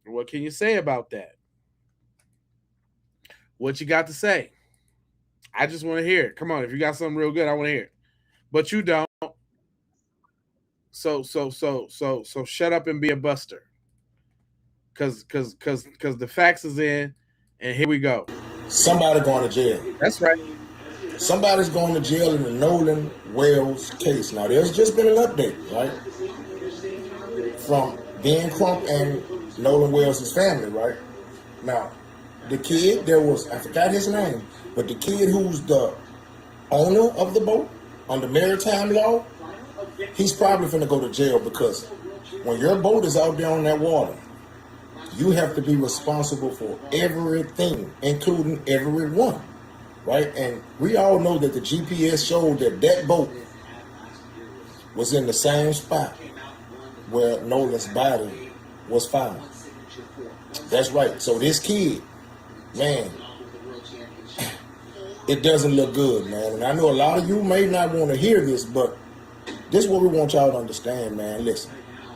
What can you say about that? What you got to say? I just want to hear it. Come on. If you got something real good, I want to hear it. But you don't. So shut up and be a buster. Cause the facts is in, and here we go. Somebody going to jail. That's right. Somebody's going to jail in the Nolan Wells case. Now there's just been an update, right? From Ben Crump and Nolan Wells' family, right? Now, the kid, I forgot his name, but the kid who's the owner of the boat under maritime law, he's probably finna go to jail because when your boat is out there on that water, you have to be responsible for everything, including everyone, right? And we all know that the GPS showed that boat was in the same spot where Nolan's body was found. That's right. So this kid, man, it doesn't look good, man. And I know a lot of you may not want to hear this, but this is what we want y'all to understand, man. Listen,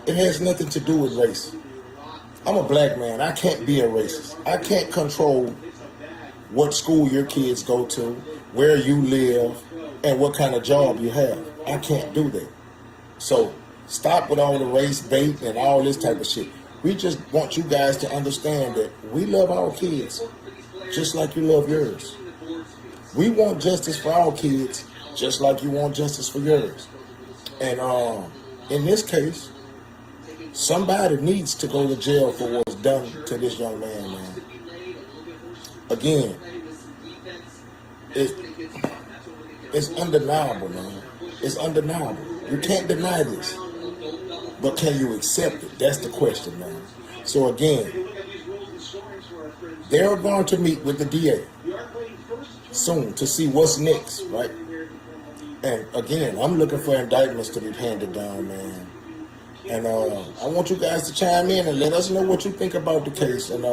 it has nothing to do with race. I'm a black man. I can't be a racist. I can't control what school your kids go to, where you live, and what kind of job you have. I can't do that. So stop with all the race bait and all this type of shit. We just want you guys to understand that we love our kids just like you love yours. We want justice for our kids just like you want justice for yours. And in this case, somebody needs to go to jail for what's done to this young man, man. Again, It's undeniable, man. It's undeniable. You can't deny this. But can you accept it? That's the question, man. So again, they're going to meet with the DA soon to see what's next, right? And again, I'm looking for indictments to be handed down, man. And I want you guys to chime in and let us know what you think about the case. And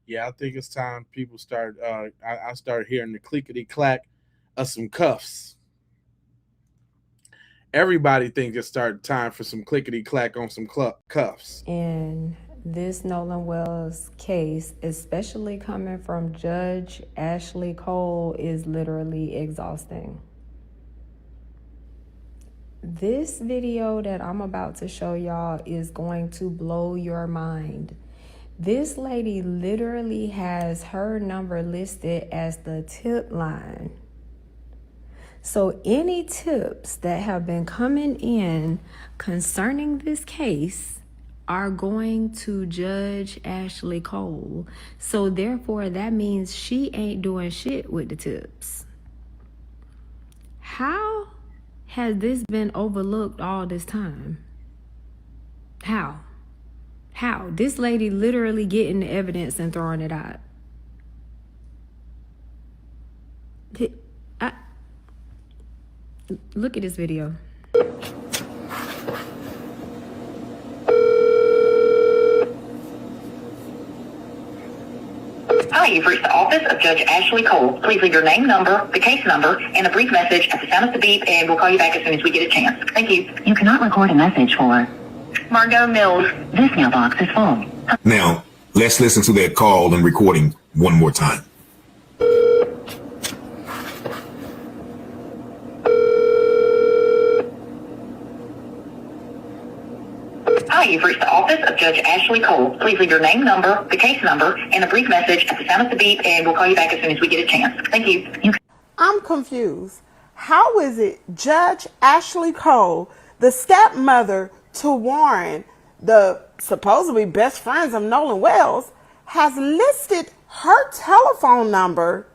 yeah, I think it's time people start. I start hearing the clickety clack of some cuffs. Everybody thinks it's time for some clickety clack on some cuffs. In this Nolan Wells case, especially coming from Judge Ashley Cole, is literally exhausting. This video that I'm about to show y'all is going to blow your mind. This lady literally has her number listed as the tip line. So any tips that have been coming in concerning this case are going to Judge Ashley Cole. So therefore, that means she ain't doing shit with the tips. How has this been overlooked all this time? How? This lady literally getting the evidence and throwing it out. Look at this video. Hi, you've reached the office of Judge Ashley Cole. Please leave your name, number, the case number, and a brief message at the sound of the beep, and we'll call you back as soon as we get a chance. Thank you. You cannot record a message for Margot Mills. This mailbox is full. Now, let's listen to that call and recording one more time. Hi, you've reached the office of Judge Ashley Cole. Please leave your name, number, the case number, and a brief message at the sound of the beep, and we'll call you back as soon as we get a chance. Thank you. I'm confused. How is it Judge Ashley Cole, the stepmother to Warren, the supposedly best friends of Nolan Wells, has listed her telephone number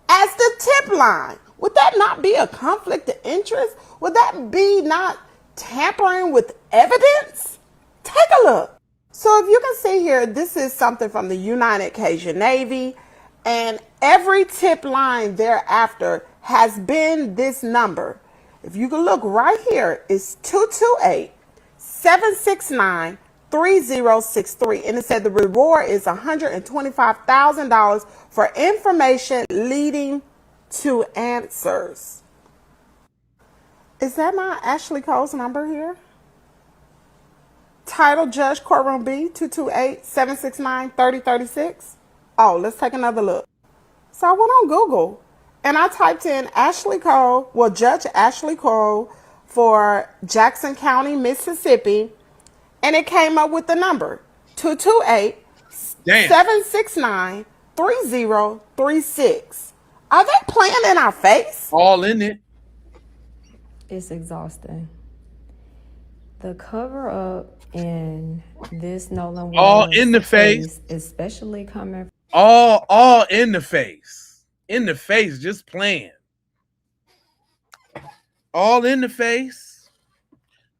as the tip line? Would that not be a conflict of interest? Would that be not tampering with evidence? Take a look. So if you can see here, this is something from the United Cajun Navy, and every tip line thereafter has been this number. If you can look right here, it's 228-769-3063, and it said the reward is $125,000 for information leading to answers. Is that not Ashley Cole's number here? Title Judge Courtroom B, 228-769-3036. Oh, let's take another look. So I went on Google and I typed in Ashley Cole, well, Judge Ashley Cole for Jackson County, Mississippi, and it came up with the number 228-769-3036. Are they playing in our face? All in it. It's exhausting. The cover up in this Nolan Wells all in the face, especially coming all in the face, just playing. All in the face.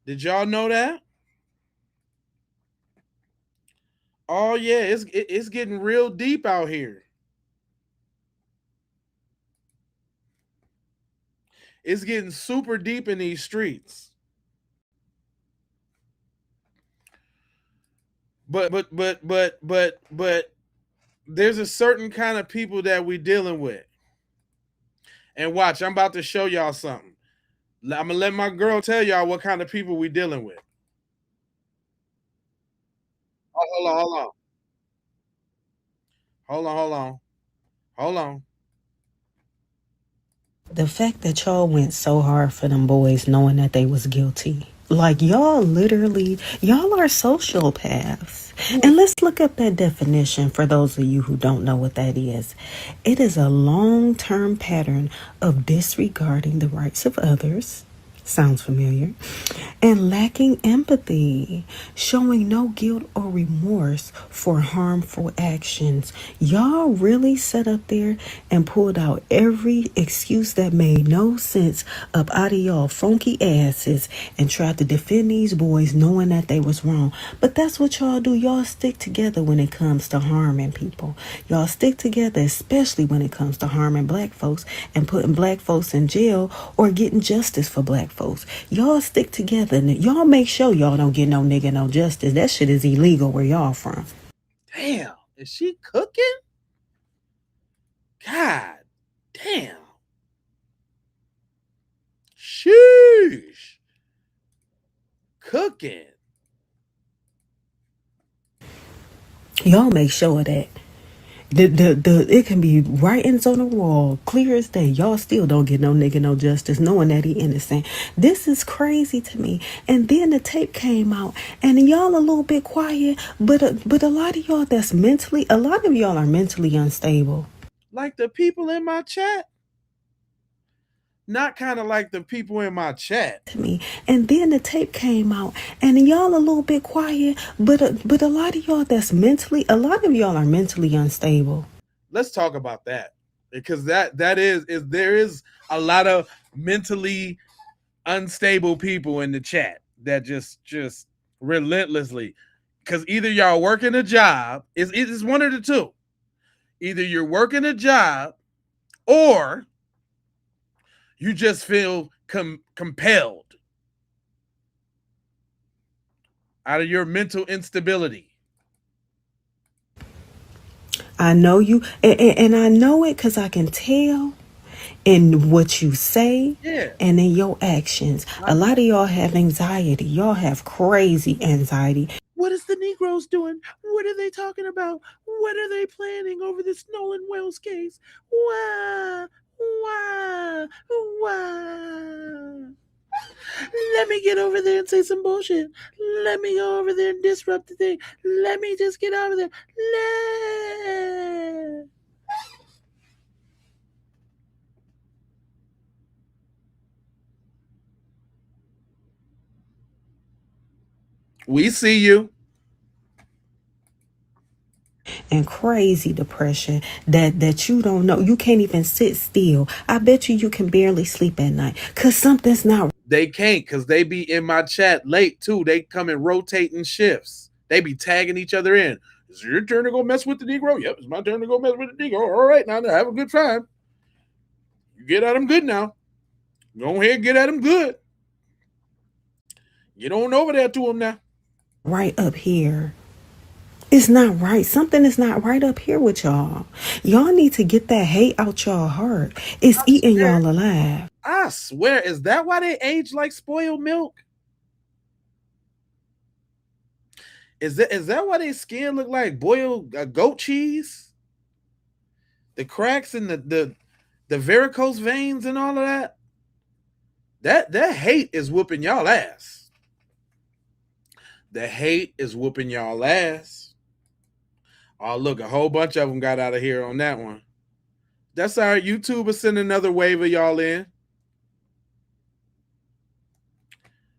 Did y'all know that? Oh yeah, it's getting real deep out here. It's getting super deep in these streets. But there's a certain kind of people that we dealing with. And watch, I'm about to show y'all something. I'm gonna let my girl tell y'all what kind of people we dealing with. Oh, hold on. The fact that y'all went so hard for them boys knowing that they was guilty. Like, y'all are sociopaths. And let's look up that definition for those of you who don't know what that is. It is a long-term pattern of disregarding the rights of others. Sounds familiar. and lacking empathy, showing no guilt or remorse for harmful actions. Y'all really sat up there and pulled out every excuse that made no sense up out of y'all funky asses and tried to defend these boys knowing that they was wrong. But that's what y'all do. Y'all stick together when it comes to harming people. Y'all stick together, especially when it comes to harming black folks and putting black folks in jail or getting justice for black folks. Y'all stick together and y'all make sure y'all don't get no nigga no justice. That shit is illegal where y'all from. Damn, is she cooking? God damn. Sheesh. Cooking. Y'all make sure of that. It can be writings on the wall, clear as day. Y'all still don't get no nigga no justice, knowing that he innocent. This is crazy to me. And then the tape came out, and y'all a little bit quiet, but a lot of y'all a lot of y'all are mentally unstable. Like the people in my chat. Not kind of like the people in my chat. To me. And then the tape came out, and y'all a little bit quiet, but a lot of y'all a lot of y'all are mentally unstable. Let's talk about that, because there is a lot of mentally unstable people in the chat that just relentlessly, because either y'all working a job, it's one of the two. Either you're working a job or you just feel compelled out of your mental instability. I know you, and I know it because I can tell in what you say and in your actions. A lot of y'all have anxiety. Y'all have crazy anxiety. What is the Negroes doing? What are they talking about? What are they planning over this Nolan Wells case? Why? Let me get over there and say some bullshit. Let me go over there and disrupt the thing. Let me just get over there. We see you. And crazy depression that you don't know. You can't even sit still. I bet you can barely sleep at night because something's not. They can't, because they be in my chat late too. They come in rotating shifts. They be tagging each other in. Is it your turn to go mess with the Negro? Yep, it's my turn to go mess with the Negro. All right, now have a good time. You get at them good now. Go ahead and get at them good. Get on over there to them now. Right up here. It's not right. Something is not right up here with y'all. Y'all need to get that hate out y'all heart. It's eating y'all alive. I swear, is that why they age like spoiled milk? Is that why their skin look like boiled goat cheese? The cracks in the varicose veins and all of that? That hate is whooping y'all ass. The hate is whooping y'all ass. Oh, look, a whole bunch of them got out of here on that one. That's all right. YouTube will send another wave of y'all in.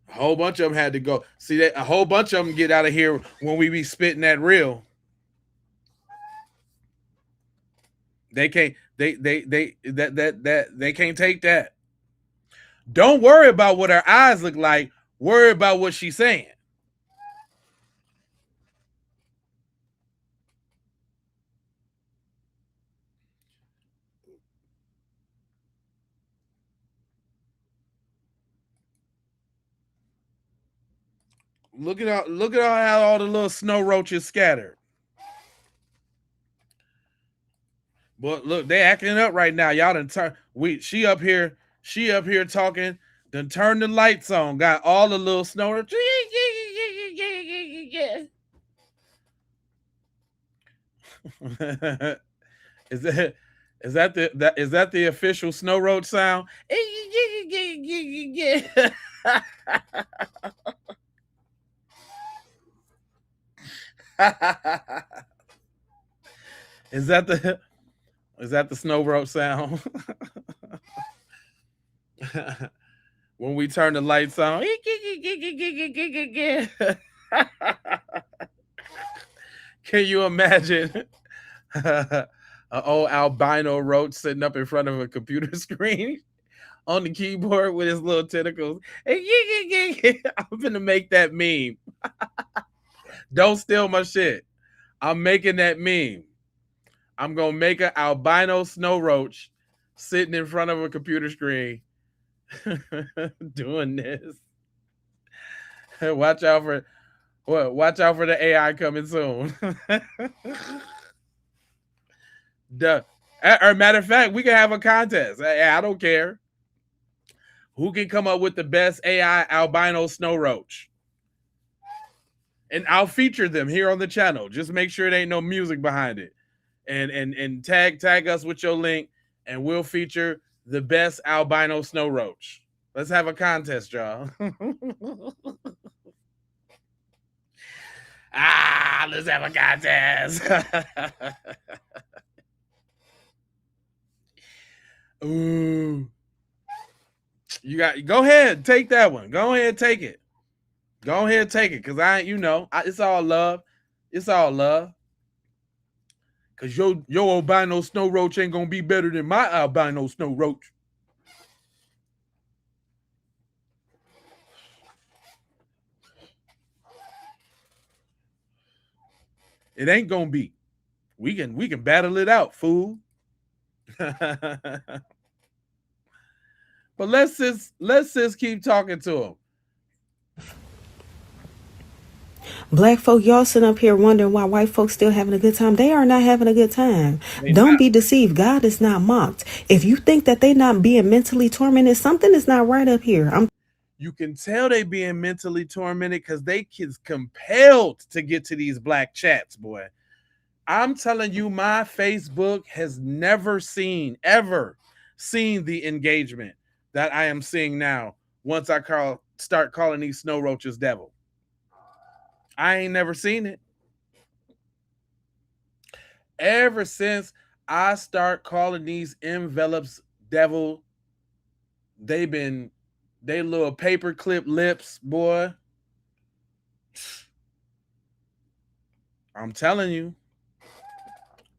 A whole bunch of them had to go. See, that a whole bunch of them get out of here when we be spitting that real. They can't. They can't take that. Don't worry about what her eyes look like. Worry about what she's saying. Look at how all the little snow roaches scattered. But look, they acting up right now. Y'all done turn. She up here talking. Then turn the lights on. Got all the little snow roaches. Is that the official snow roach sound? Is that the snow roach sound? when we turn the lights on. Can you imagine an old albino roach sitting up in front of a computer screen on the keyboard with his little tentacles? I'm gonna make that meme. Don't steal my shit. I'm making that meme. I'm gonna make an albino snow roach sitting in front of a computer screen doing this. Watch out for the AI coming soon. Or matter of fact, we can have a contest. I don't care. Who can come up with the best AI albino snow roach? And I'll feature them here on the channel. Just make sure there ain't no music behind it. And tag us with your link, and we'll feature the best albino snow roach. Let's have a contest, y'all. Let's have a contest. Ooh. Go ahead, take that one. Go ahead, take it. Go ahead, take it. Cause it's all love. It's all love. Cause your albino snow roach ain't gonna be better than my albino snow roach. It ain't gonna be. We can battle it out, fool. But let's just keep talking to him. Black folk, y'all sitting up here wondering why white folks still having a good time. They are not having a good time. Don't be deceived. God is not mocked. If you think that they not being mentally tormented, something is not right up here. You can tell they being mentally tormented because they kids compelled to get to these black chats, boy. I'm telling you, my Facebook has never ever seen the engagement that I am seeing now once I start calling these snow roaches devil. I ain't never seen it. Ever since I start calling these envelopes devil, they little paperclip lips, boy. I'm telling you.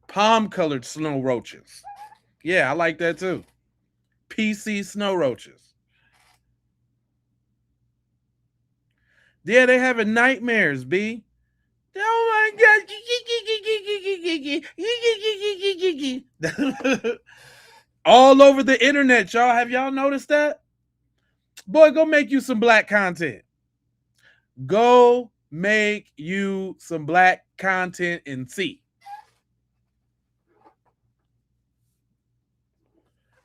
Palm-colored snow roaches. Yeah, I like that too. PC snow roaches. Yeah, they having nightmares, B. Oh my God. All over the internet, y'all. Have y'all noticed that? Boy, go make you some black content. Go make you some black content and see.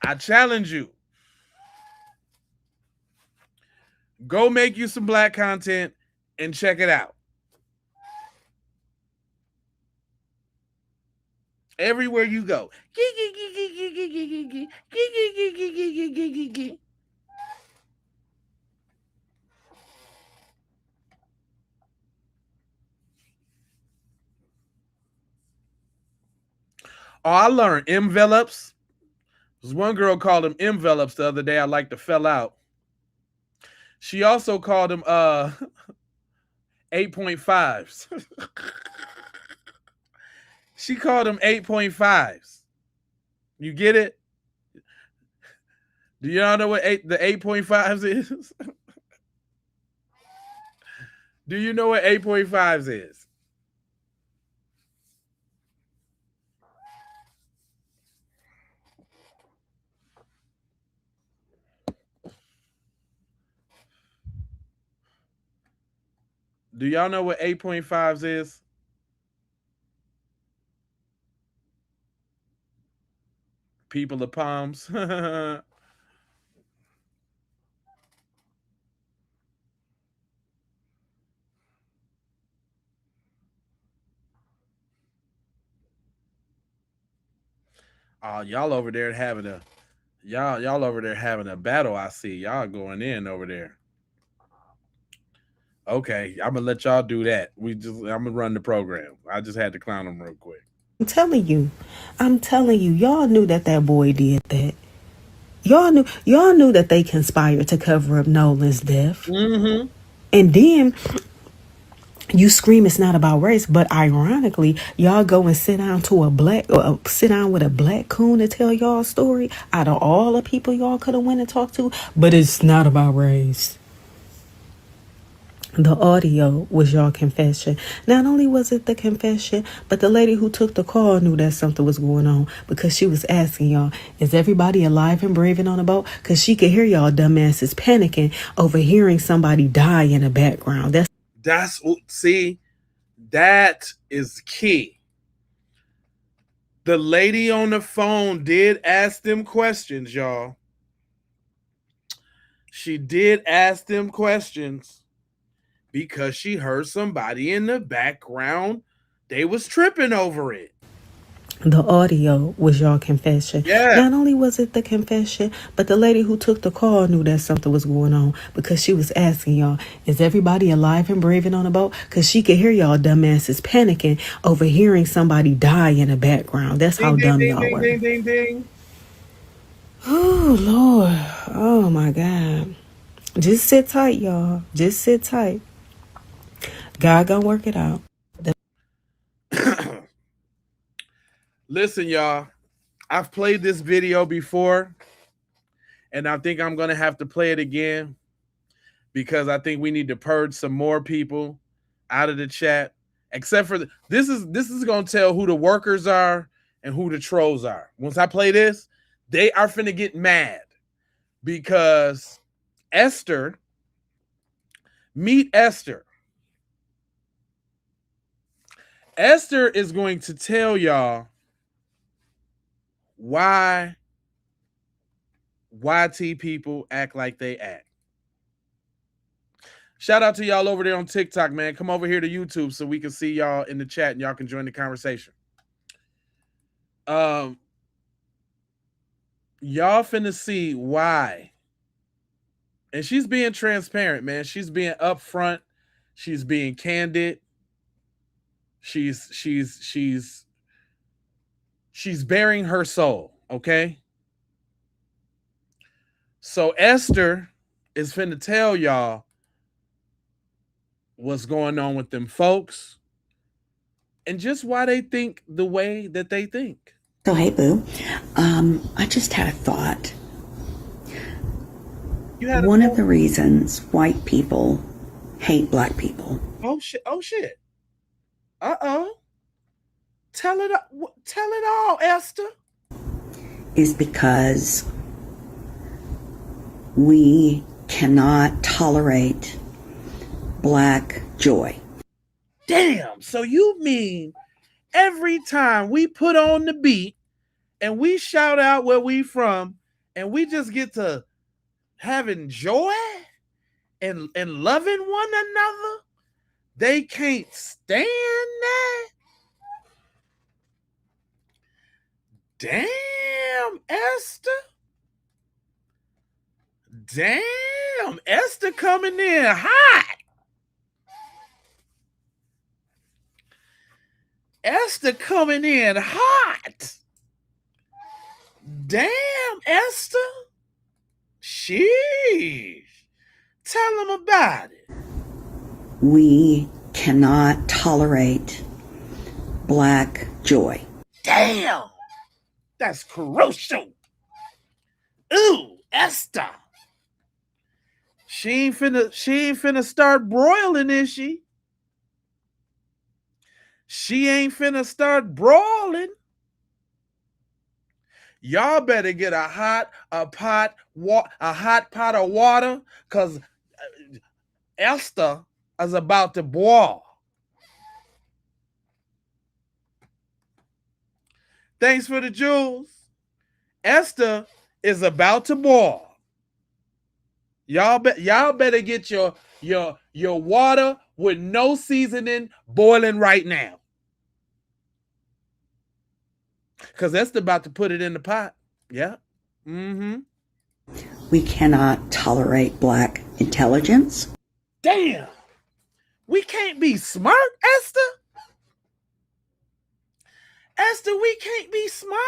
I challenge you. Go make you some black content and check it out. Everywhere you go. Oh, I learned envelopes. There's one girl called them envelopes the other day. I like to fell out. She also called them 8.5s. She called them 8.5s. You get it? Do y'all know what the 8.5s is? Do you know what 8.5s is? Do y'all know what 8.5s is? People of palms. Oh, y'all over there having a y'all over there having a battle. I see y'all going in over there. Okay, I'm gonna let y'all do that. I'm gonna run the program. I just had to clown them real quick. I'm telling you, y'all knew that boy did that. Y'all knew that they conspired to cover up Nolan's death. Mm-hmm. And then you scream it's not about race, but ironically, y'all go and sit down with a black coon to tell y'all a story out of all the people y'all could have went and talked to, but it's not about race. The audio was y'all confession. Not only was it the confession, but the lady who took the call knew that something was going on because she was asking y'all, is everybody alive and breathing on a boat? Because she could hear y'all dumbasses panicking over hearing somebody die in the background. That is key. The lady on the phone did ask them questions, y'all. She did ask them questions because she heard somebody in the background. They was tripping over it. The audio was y'all confession. Yeah. Not only was it the confession, but the lady who took the call knew that something was going on because she was asking y'all, is everybody alive and breathing on a boat? Because she could hear y'all dumbasses panicking over hearing somebody die in the background. That's how dumb y'all were. Ding, ding, ding. Oh, Lord. Oh, my God. Just sit tight, y'all. Just sit tight. God gonna work it out. Listen, y'all, I've played this video before, and I think I'm going to have to play it again because I think we need to purge some more people out of the chat, except for this is going to tell who the workers are and who the trolls are. Once I play this, they are finna get mad because meet Esther. Esther is going to tell y'all why YT people act like they act. Shout out to y'all over there on TikTok, man. Come over here to YouTube so we can see y'all in the chat and y'all can join the conversation. Y'all finna see why. And she's being transparent, man. She's being upfront. She's being candid. She's bearing her soul, okay? So Esther is finna tell y'all what's going on with them folks and just why they think the way that they think. So, hey, boo. I just had a thought. One of the reasons white people hate black people. Oh, shit. Uh-oh. Tell it all, Esther. Is because we cannot tolerate black joy. Damn. So you mean every time we put on the beat and we shout out where we from and we just get to having joy and loving one another, they can't stand that? Damn, Esther. Damn, Esther coming in hot. Esther coming in hot. Damn, Esther. Sheesh. Tell them about it. We cannot tolerate black joy. Damn. That's crucial. Ooh, Esther. She ain't finna start broiling, is she? She ain't finna start brawling. Y'all better get a hot pot of water, because Esther is about to boil. Thanks for the jewels. Esther is about to boil. Y'all better get your water with no seasoning boiling right now. Because Esther about to put it in the pot. Yeah. Mm-hmm. We cannot tolerate black intelligence. Damn. We can't be smart, Esther? Esther, we can't be smart?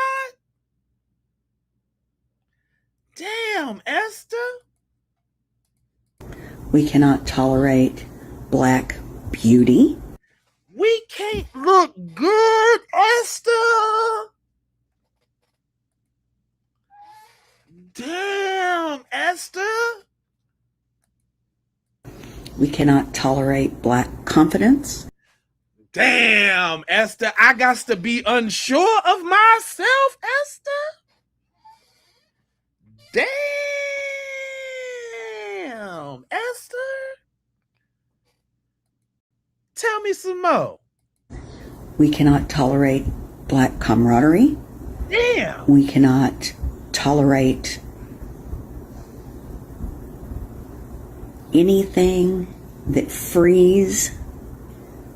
Damn, Esther. We cannot tolerate black beauty. We can't look good, Esther. Damn, Esther. We cannot tolerate black confidence. Damn, Esther. I got to be unsure of myself, Esther. Damn, Esther. Tell me some more. We cannot tolerate black camaraderie. Damn. We cannot tolerate anything that frees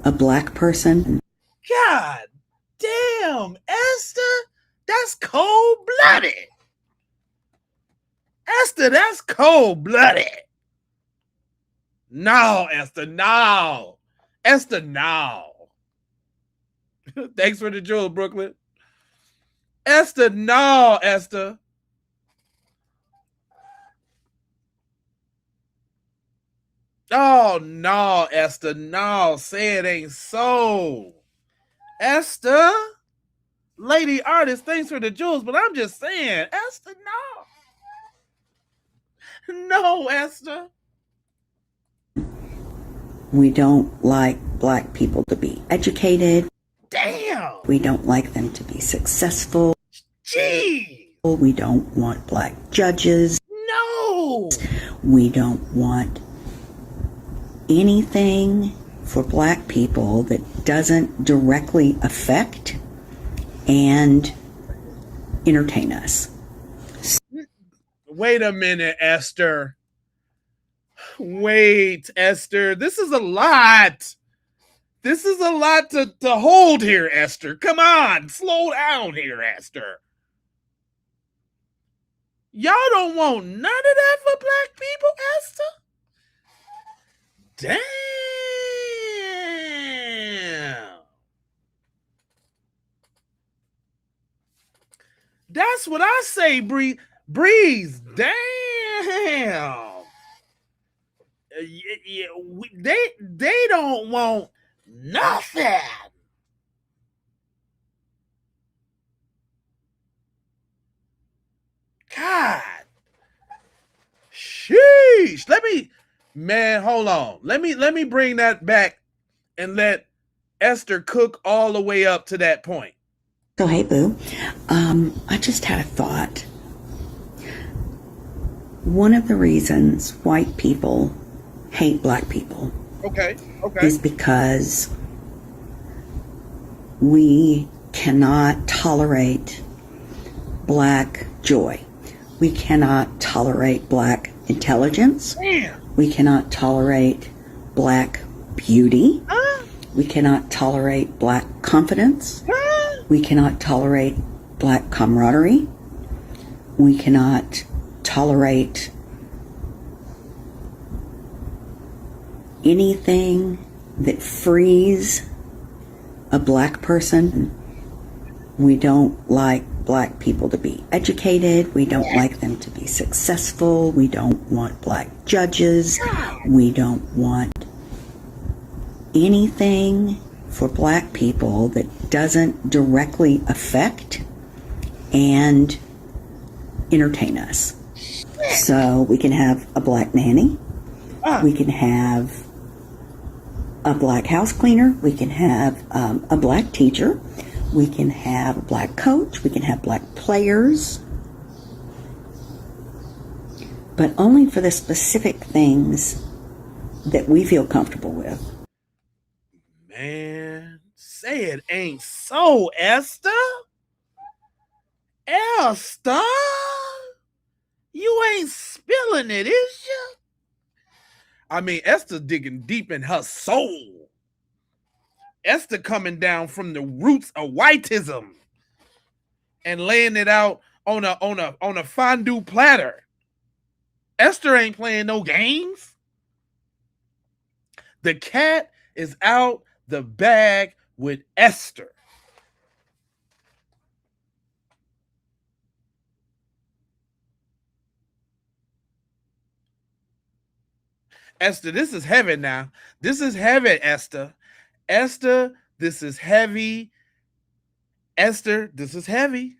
a black person. God damn, Esther. That's cold-blooded. Esther, that's cold-blooded. No, Esther, no. Esther, no. Thanks for the jewel, Brooklyn. Esther, no, Esther. Oh, no, Esther, no. Say it ain't so. Esther, lady artist, thanks for the jewels, but I'm just saying, Esther, no. No, Esther. We don't like black people to be educated. Damn. We don't like them to be successful. Gee. We don't want black judges. No. We don't want anything for black people that doesn't directly affect and entertain us. Wait a minute, Esther. Wait, Esther. This is a lot. This is a lot to hold here, Esther. Come on, slow down here, Esther. Y'all don't want none of that for black people, Esther? Damn. That's what I say, Breeze. Damn. They don't want nothing. God. Sheesh. Hold on. Let me bring that back and let Esther cook all the way up to that point. So, hey, boo. I just had a thought. One of the reasons white people hate black people is because we cannot tolerate black joy. We cannot tolerate black intelligence. Damn. We cannot tolerate black beauty. We cannot tolerate black confidence. We cannot tolerate black camaraderie. We cannot tolerate anything that frees a black person. We don't like black people to be educated. We don't like them to be successful. We don't want black judges. We don't want anything for black people that doesn't directly affect and entertain us. So we can have a black nanny. We can have a black house cleaner. We can have a black teacher. We can have a black coach. We can have black players. But only for the specific things that we feel comfortable with. Man, say it ain't so, Esther. Esther, you ain't spilling it, is you? I mean, Esther digging deep in her soul. Esther coming down from the roots of whiteism and laying it out on a fondue platter. Esther ain't playing no games. The cat is out the bag with Esther. Esther, this is heavy now. This is heavy, Esther. Esther, this is heavy. Esther, this is heavy.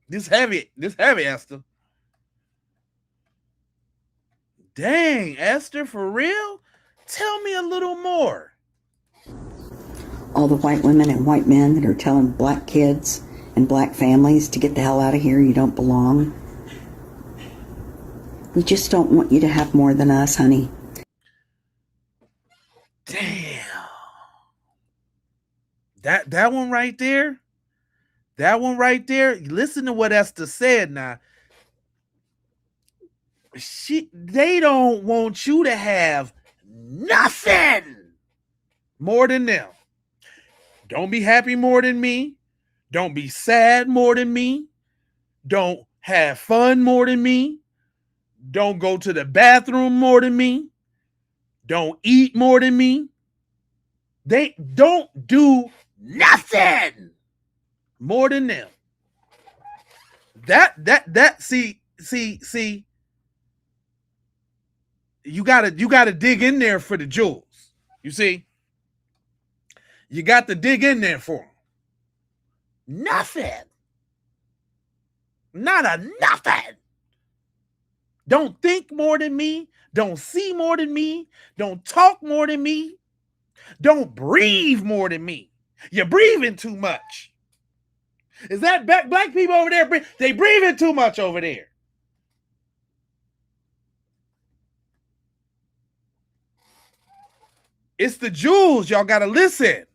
This heavy, Esther. Dang, Esther, for real? Tell me a little more. All the white women and white men that are telling black kids and black families to get the hell out of here, you don't belong. We just don't want you to have more than us, honey. Damn. That one right there. That one right there. Listen to what Esther said now. They don't want you to have nothing more than them. Don't be happy more than me. Don't be sad more than me. Don't have fun more than me. Don't go to the bathroom more than me. Don't eat more than me. They don't do nothing more than them. See, you gotta dig in there for the jewels. You see, you got to dig in there for them. Nothing. Not a nothing. Don't think more than me. Don't see more than me. Don't talk more than me. Don't breathe more than me. You're breathing too much. Is that black people over there? They breathing too much over there. It's the jewels. Y'all got to listen.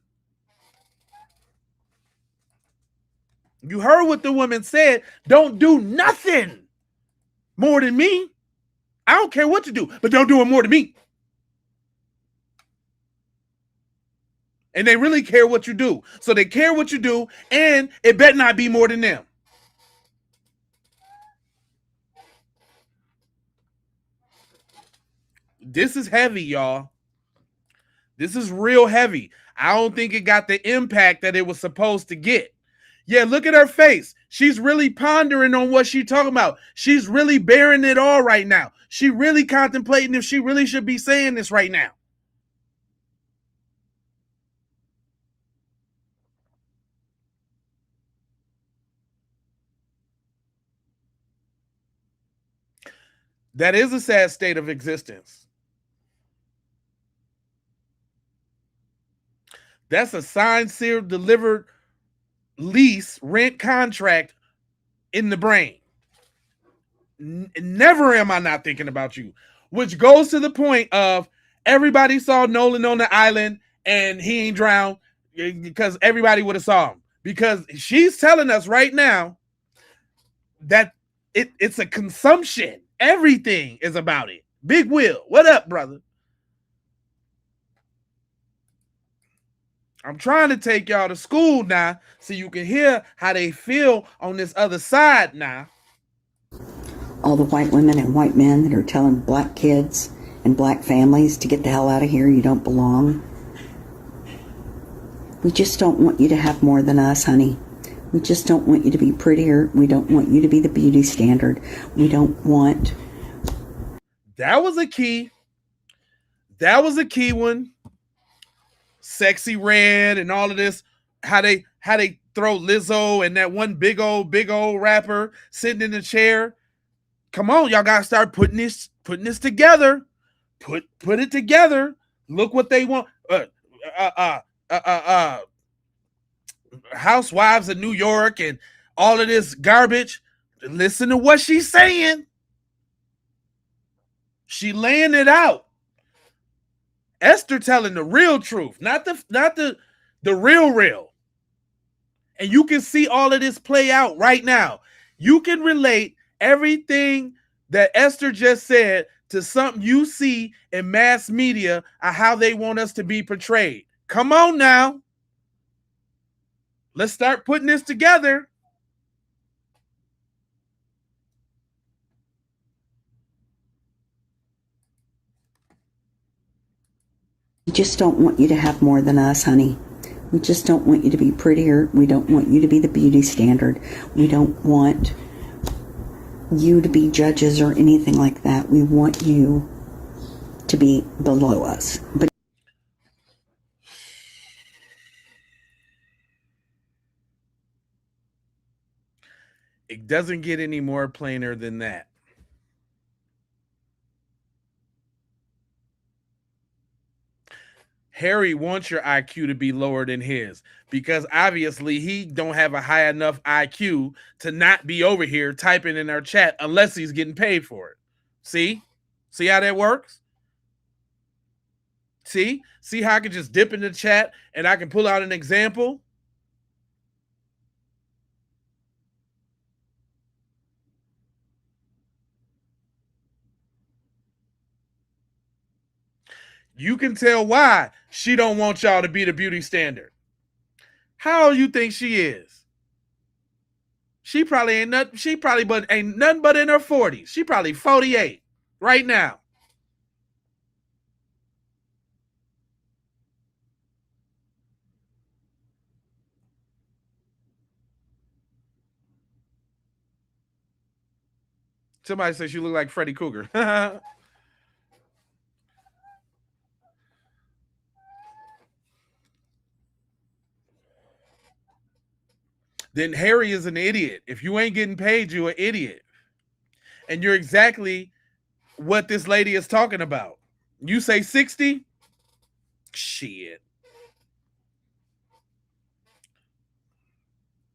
You heard what the woman said. Don't do nothing more than me. I don't care what you do, but don't do it more than me. And they really care what you do. So they care what you do, and it better not be more than them. This is heavy, y'all. This is real heavy. I don't think it got the impact that it was supposed to get. Yeah, look at her face. She's really pondering on what she's talking about. She's really bearing it all right now. She really contemplating if she really should be saying this right now. That is a sad state of existence. That's a signed, sealed, delivered lease, rent contract in the brain. Never am I not thinking about you. Which goes to the point of everybody saw Nolan on the island and he ain't drowned because everybody would have saw him. Because she's telling us right now that it's a consumption. Everything is about it. Big Will, what up, brother? I'm trying to take y'all to school now so you can hear how they feel on this other side now. All the white women and white men that are telling black kids and black families to get the hell out of here, you don't belong. We just don't want you to have more than us, honey. We just don't want you to be prettier. We don't want you to be the beauty standard. We don't want... That was a key. That was a key one. Sexy Red and all of this. How they throw Lizzo and that one big old rapper sitting in the chair. Come on, y'all gotta start putting this together. Put it together. Look what they want. Housewives of New York and all of this garbage. Listen to what she's saying. She laying it out. Esther telling the real truth, not the real. And you can see all of this play out right now. You can relate everything that Esther just said to something you see in mass media of how they want us to be portrayed. Come on now. Let's start putting this together. We just don't want you to have more than us, honey. We just don't want you to be prettier. We don't want you to be the beauty standard. We don't want you to be judges or anything like that. We want you to be below us. But it doesn't get any more plainer than that. Harry wants your IQ to be lower than his because obviously he don't have a high enough IQ to not be over here typing in our chat unless he's getting paid for it. See how that works? See how I can just dip in the chat and I can pull out an example. You can tell why she don't want y'all to be the beauty standard. How old you think she is? She probably ain't nothing but in her 40s. She probably 48 right now. Somebody says you look like Freddy Krueger. Then Harry is an idiot. If you ain't getting paid, you're an idiot. And you're exactly what this lady is talking about. You say 60? Shit.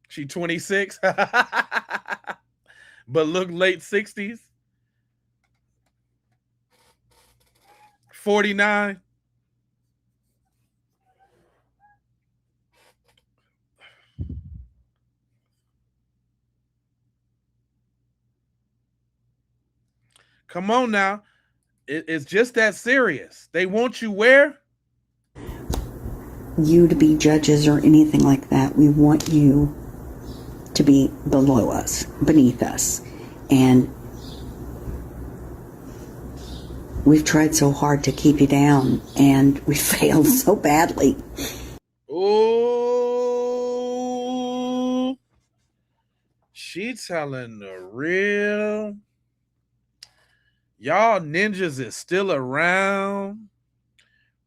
She 26? But look late 60s? 49? Come on now. It's just that serious. They want you where? You to be judges or anything like that. We want you to be below us, beneath us. And we've tried so hard to keep you down, and we failed so badly. Oh, she telling the real. Y'all ninjas is still around.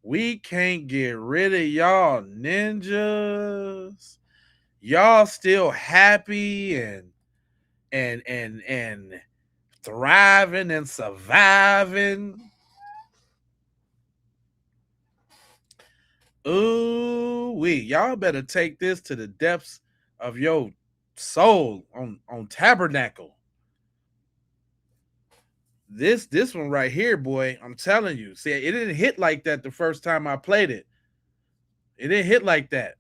We can't get rid of y'all ninjas. Y'all still happy and thriving and surviving. Ooh, y'all better take this to the depths of your soul on Tabernacle. This one right here, boy, I'm telling you. See, it didn't hit like that the first time I played it. It didn't hit like that.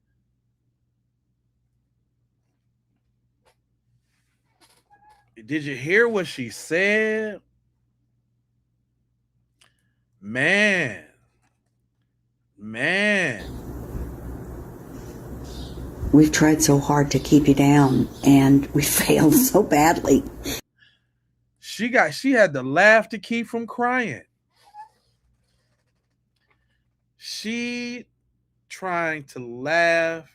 Did you hear what she said? Man. We've tried so hard to keep you down, and we failed so badly. She had to laugh to keep from crying. She trying to laugh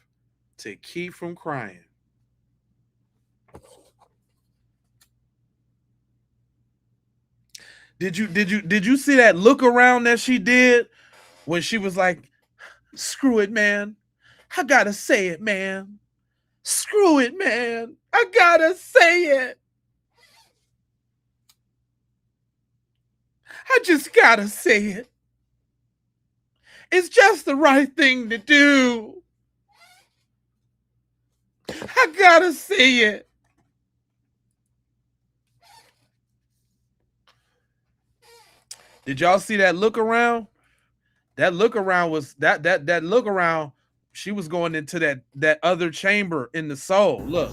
to keep from crying. Did you see that look around that she did when she was like, screw it, man. I gotta say it, man. Screw it, man. I gotta say it. I just gotta say it. It's just the right thing to do. I gotta say it. Did y'all see that look around? That look around was that look around. She was going into that other chamber in the soul. Look,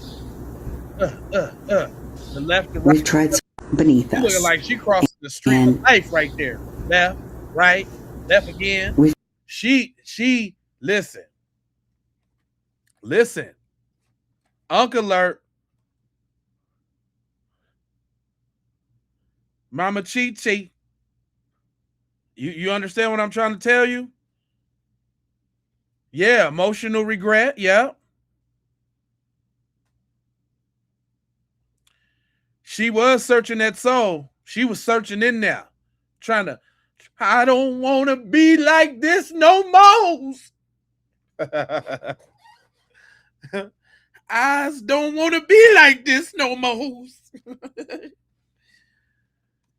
the left and right. We've tried beneath us. Looking like she crossed the street of life right there. Left, right, left again. She listen. Uncle alert. Mama Chi. You understand what I'm trying to tell you? Yeah, emotional regret. Yeah. She was searching that soul. She was searching in there, trying to, I don't want to be like this no more. I don't want to be like this no more.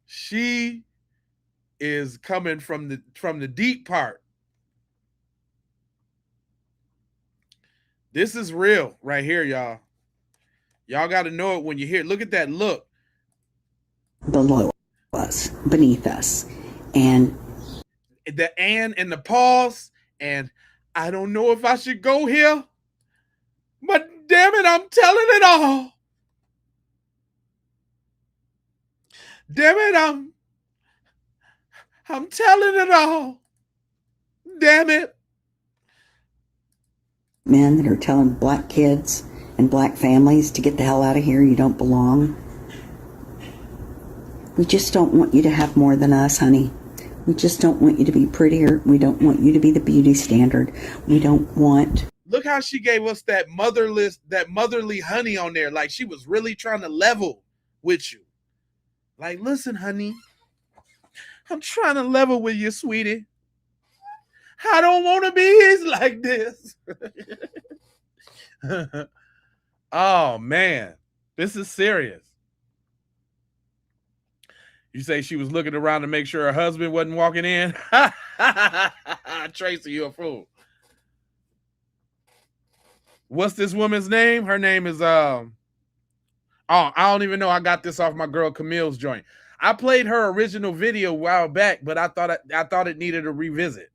She is coming from the deep part. This is real right here, y'all. Y'all got to know it when you hear it. Look at that look. Below us, beneath us. And the and the pause, and I don't know if I should go here, but damn it, I'm telling it all. Damn it, I'm telling it all. Damn it. Men that are telling black kids and black families to get the hell out of here, you don't belong. We just don't want you to have more than us, honey. We just don't want you to be prettier. We don't want you to be the beauty standard. We don't want... Look how she gave us that motherly honey on there. Like she was really trying to level with you. Like, listen, honey, I'm trying to level with you, sweetie. I don't want to be like this. Oh, man. This is serious. You say she was looking around to make sure her husband wasn't walking in? Tracy, you a fool. What's this woman's name? Her name is oh, I don't even know. I got this off my girl Camille's joint. I played her original video a while back, but I thought it needed a revisit.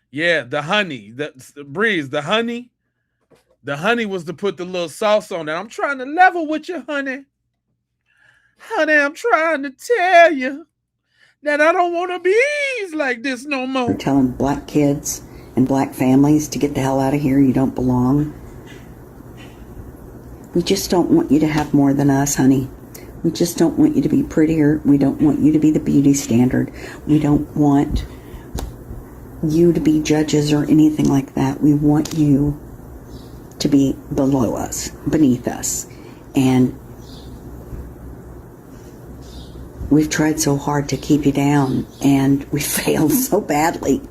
Yeah, the honey, the Breeze, the honey. The honey was to put the little sauce on it. I'm trying to level with you, honey. Honey, I'm trying to tell you that I don't want to be like this no more. You're telling black kids and black families to get the hell out of here. You don't belong. We just don't want you to have more than us, honey. We just don't want you to be prettier. We don't want you to be the beauty standard. We don't want you to be judges or anything like that. We want you to be below us, beneath us. And we've tried so hard to keep you down, and we failed so badly.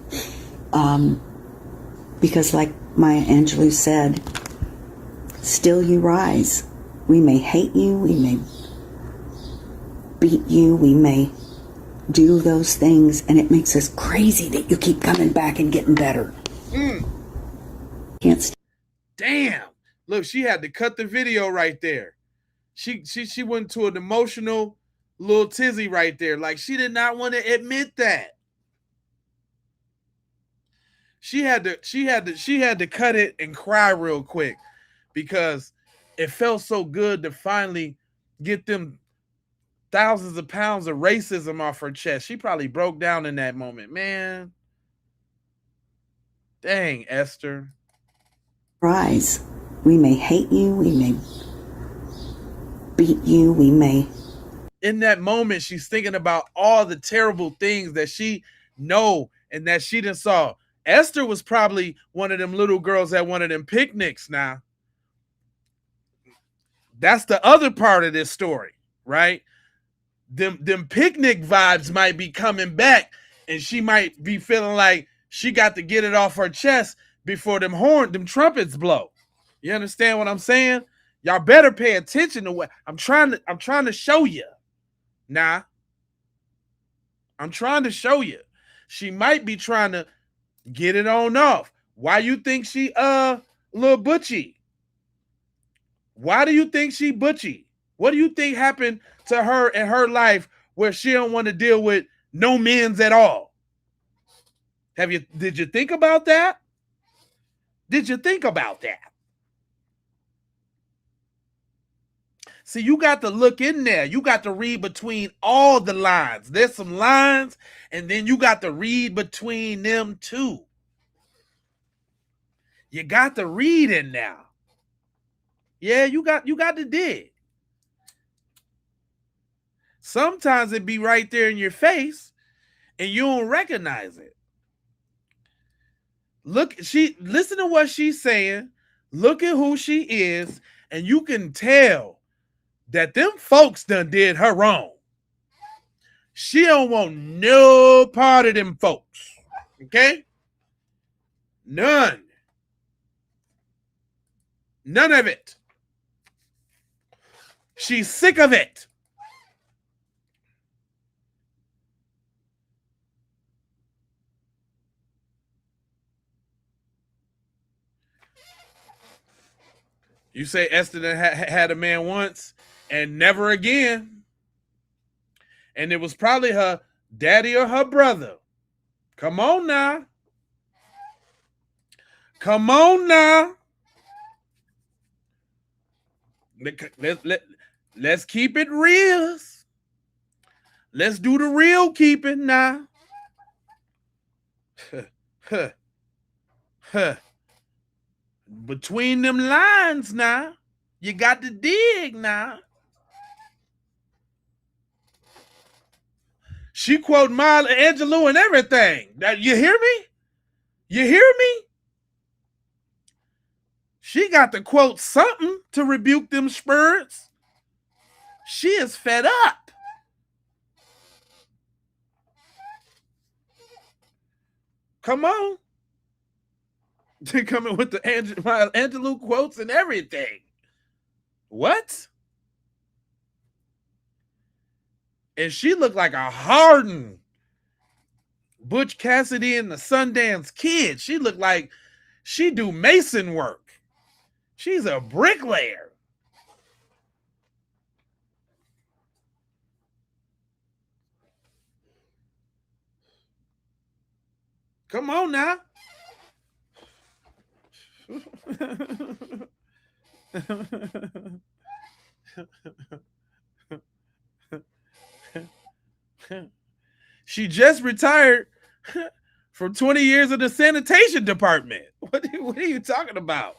Because like Maya Angelou said, still you rise. We may hate you, we may beat you, we may do those things, and it makes us crazy that you keep coming back and getting better. Can't Damn. Look, she had to cut the video right there. She went to an emotional little tizzy right there. Like she did not want to admit that. She had to cut it and cry real quick because it felt so good to finally get them thousands of pounds of racism off her chest. She probably broke down in that moment, man. Dang, Esther. Rise. We may hate you, we may beat you, we may... In that moment, she's thinking about all the terrible things that she know and that she done saw. Esther was probably one of them little girls at one of them picnics now. That's the other part of this story, right? Them picnic vibes might be coming back, and she might be feeling like she got to get it off her chest before them trumpets blow. You understand what I'm saying? Y'all better pay attention to what I'm trying to show you. Nah. I'm trying to show you. She might be trying to get it on off. Why you think she little butchy? Why do you think she butchy? What do you think happened to her in her life where she don't want to deal with no men's at all? Did you think about that? Did you think about that? See, you got to look in there. You got to read between all the lines. There's some lines, and then you got to read between them too. You got to read in there. Yeah, you got to dig. Sometimes it be right there in your face, and you don't recognize it. Listen to what she's saying. Look at who she is, and you can tell that them folks done did her wrong. She don't want no part of them folks. Okay? None. None of it. She's sick of it. You say Esther had a man once and never again. And it was probably her daddy or her brother. Come on now. Come on now. Let's keep it real. Let's do the real keeping now. Between them lines now. You got to dig now. She quote Maya Angelou and everything. You hear me? You hear me? She got to quote something to rebuke them spirits. She is fed up. Come on. They coming with the Maya Angelou quotes and everything. What? And she looked like a hardened Butch Cassidy and the Sundance Kid. She looked like she do mason work. She's a bricklayer. Come on now. She just retired from 20 years in the sanitation department. What are you talking about?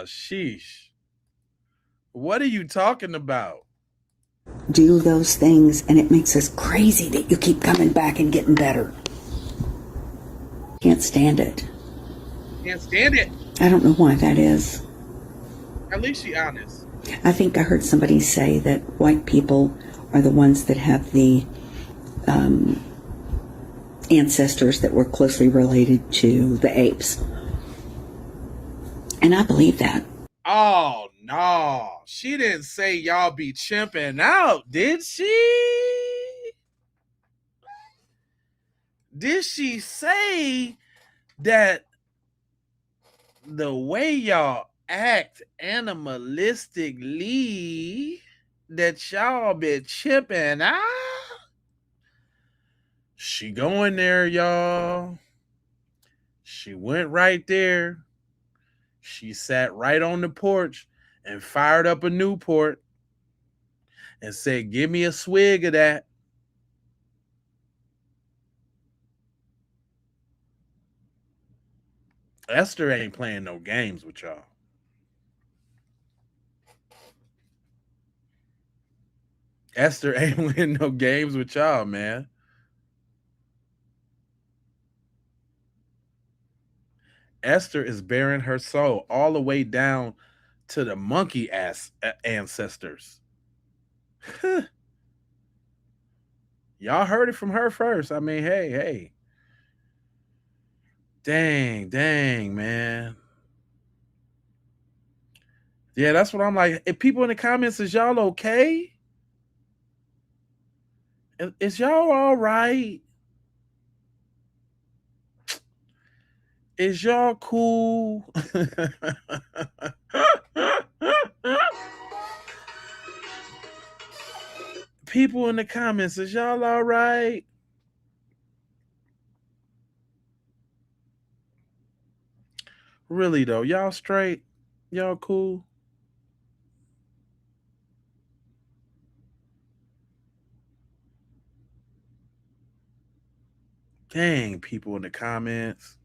Sheesh. What are you talking about? Do those things, and it makes us crazy that you keep coming back and getting better. Can't stand it. Can't stand it. I don't know why that is. At least she's honest. I think I heard somebody say that white people are the ones that have the ancestors that were closely related to the apes. And I believe that. Oh, no. She didn't say y'all be chimping out, did she? Did she say that the way y'all act animalistically, that y'all be chipping out? She going there, y'all. She went right there. She sat right on the porch and fired up a Newport and said, give me a swig of that. Esther ain't playing no games with y'all. Esther ain't winning no games with y'all, man. Esther is bearing her soul all the way down to the monkey ass ancestors. Y'all heard it from her first. I mean, hey. Dang, man. Yeah, that's what I'm like. If people in the comments, is y'all okay? Is y'all all right? Is y'all cool? People in the comments, is y'all all right? Really though, y'all straight? Y'all cool? Dang, people in the comments.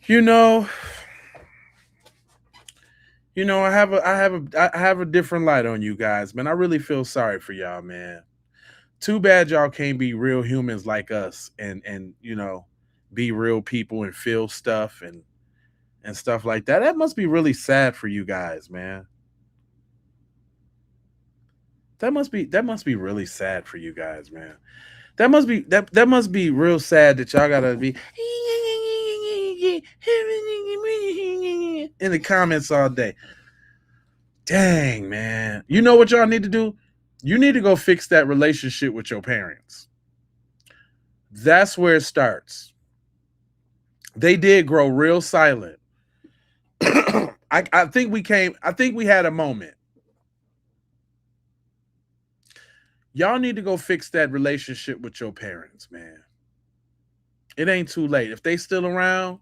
You know, You know, I have a different light on you guys, man. I really feel sorry for y'all, man. Too bad y'all can't be real humans like us and you know, be real people and feel stuff and stuff like that. That must be really sad for you guys, man. That must be really sad for you guys, man. That must be real sad that y'all gotta be in the comments all day. Dang, man. You know what y'all need to do? You need to go fix that relationship with your parents. That's where it starts. They did grow real silent. I think we had a moment. Y'all need to go fix that relationship with your parents, man. It ain't too late. If they still around,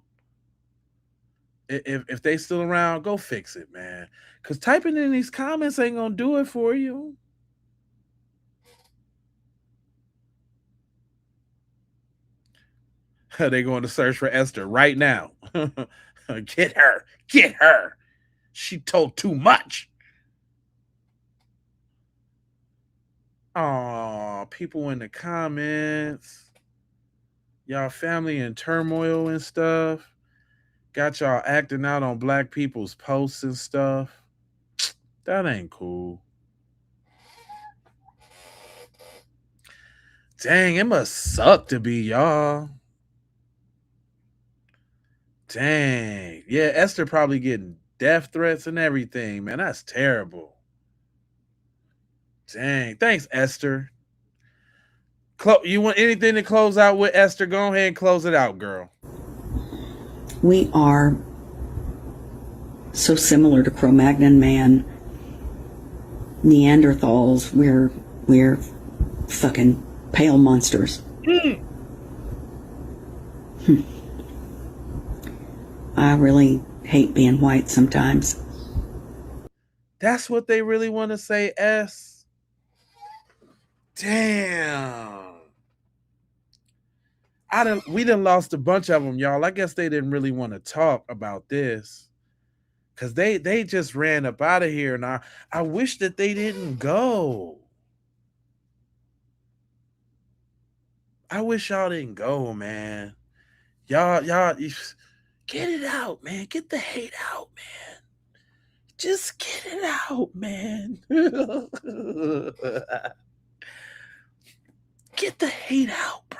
if they still around, go fix it, man. Because typing in these comments ain't gonna do it for you. They going to search for Esther right now. Get her. Get her. She told too much. Oh, people in the comments. Y'all family in turmoil and stuff. Got y'all acting out on black people's posts and stuff. That ain't cool. Dang, it must suck to be y'all. Dang. Yeah, Esther probably getting death threats and everything, man. That's terrible. Dang. Thanks, Esther. You want anything to close out with, Esther? Go ahead and close it out, girl. We are so similar to Cro-Magnon man, Neanderthals. We're fucking pale monsters. I really hate being white sometimes. That's what they really want to say, S. Damn. We done lost a bunch of them, y'all. I guess they didn't really want to talk about this. Because they just ran up out of here. And I wish that they didn't go. I wish y'all didn't go, man. Y'all, get it out, man. Get the hate out, man. Just get it out, man. Get the hate out, bro.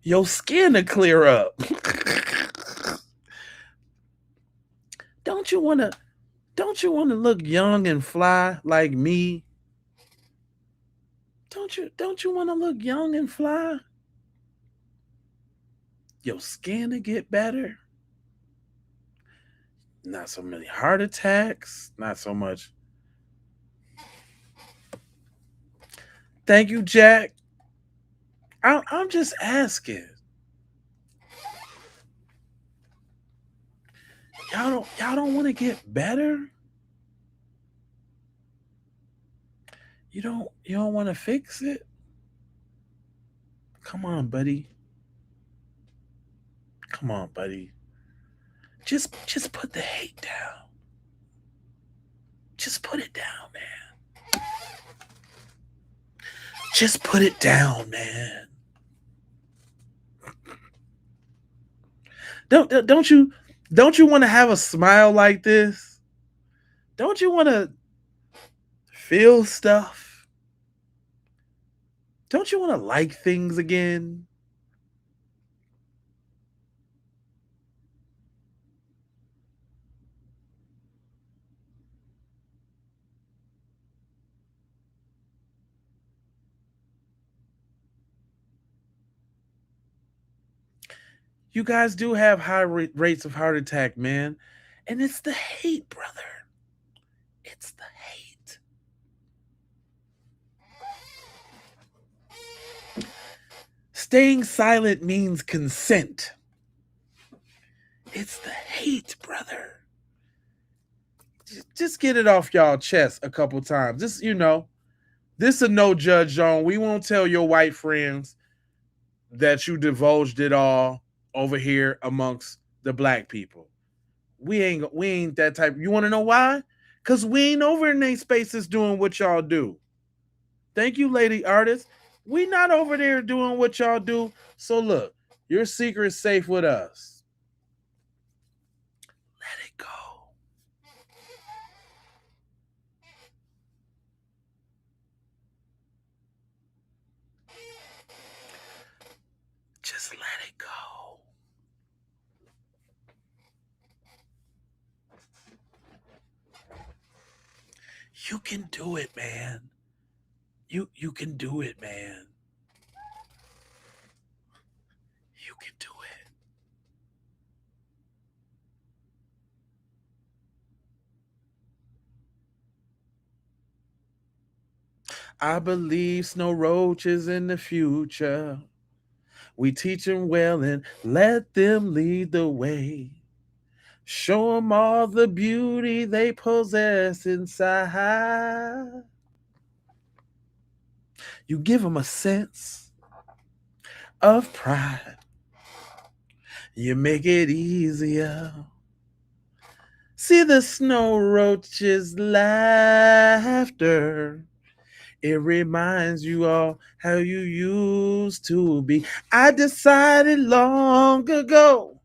Your skin to clear up. Don't you wanna look young and fly like me? Don't you wanna look young and fly? Your skin to get better. Not so many heart attacks. Not so much. Thank you, Jack. I'm just asking. Y'all don't want to get better? You don't want to fix it? Come on, buddy. Come on, buddy. Just put the hate down. Just put it down, man. Just put it down, man. Don't you want to have a smile like this? Don't you want to feel stuff? Don't you want to like things again? You guys do have high rates of heart attack, man. And it's the hate, brother. It's the hate. Staying silent means consent. It's the hate, brother. Just get it off y'all chest a couple times. This, this a no judge zone. We won't tell your white friends that you divulged it all over here amongst the black people. We ain't that type. You want to know why? Because we ain't over in their spaces doing what y'all do. Thank you, lady artists. We not over there doing what y'all do. So look, your secret's safe with us. Let it go. Just let it go. You can do it, man. You can do it, man. You can do it. I believe Snow Roach is in the future. We teach them well and let them lead the way. Show them all the beauty they possess inside. You give them a sense of pride. You make it easier. See the Snow Roach's laughter. It reminds you all how you used to be. I decided long ago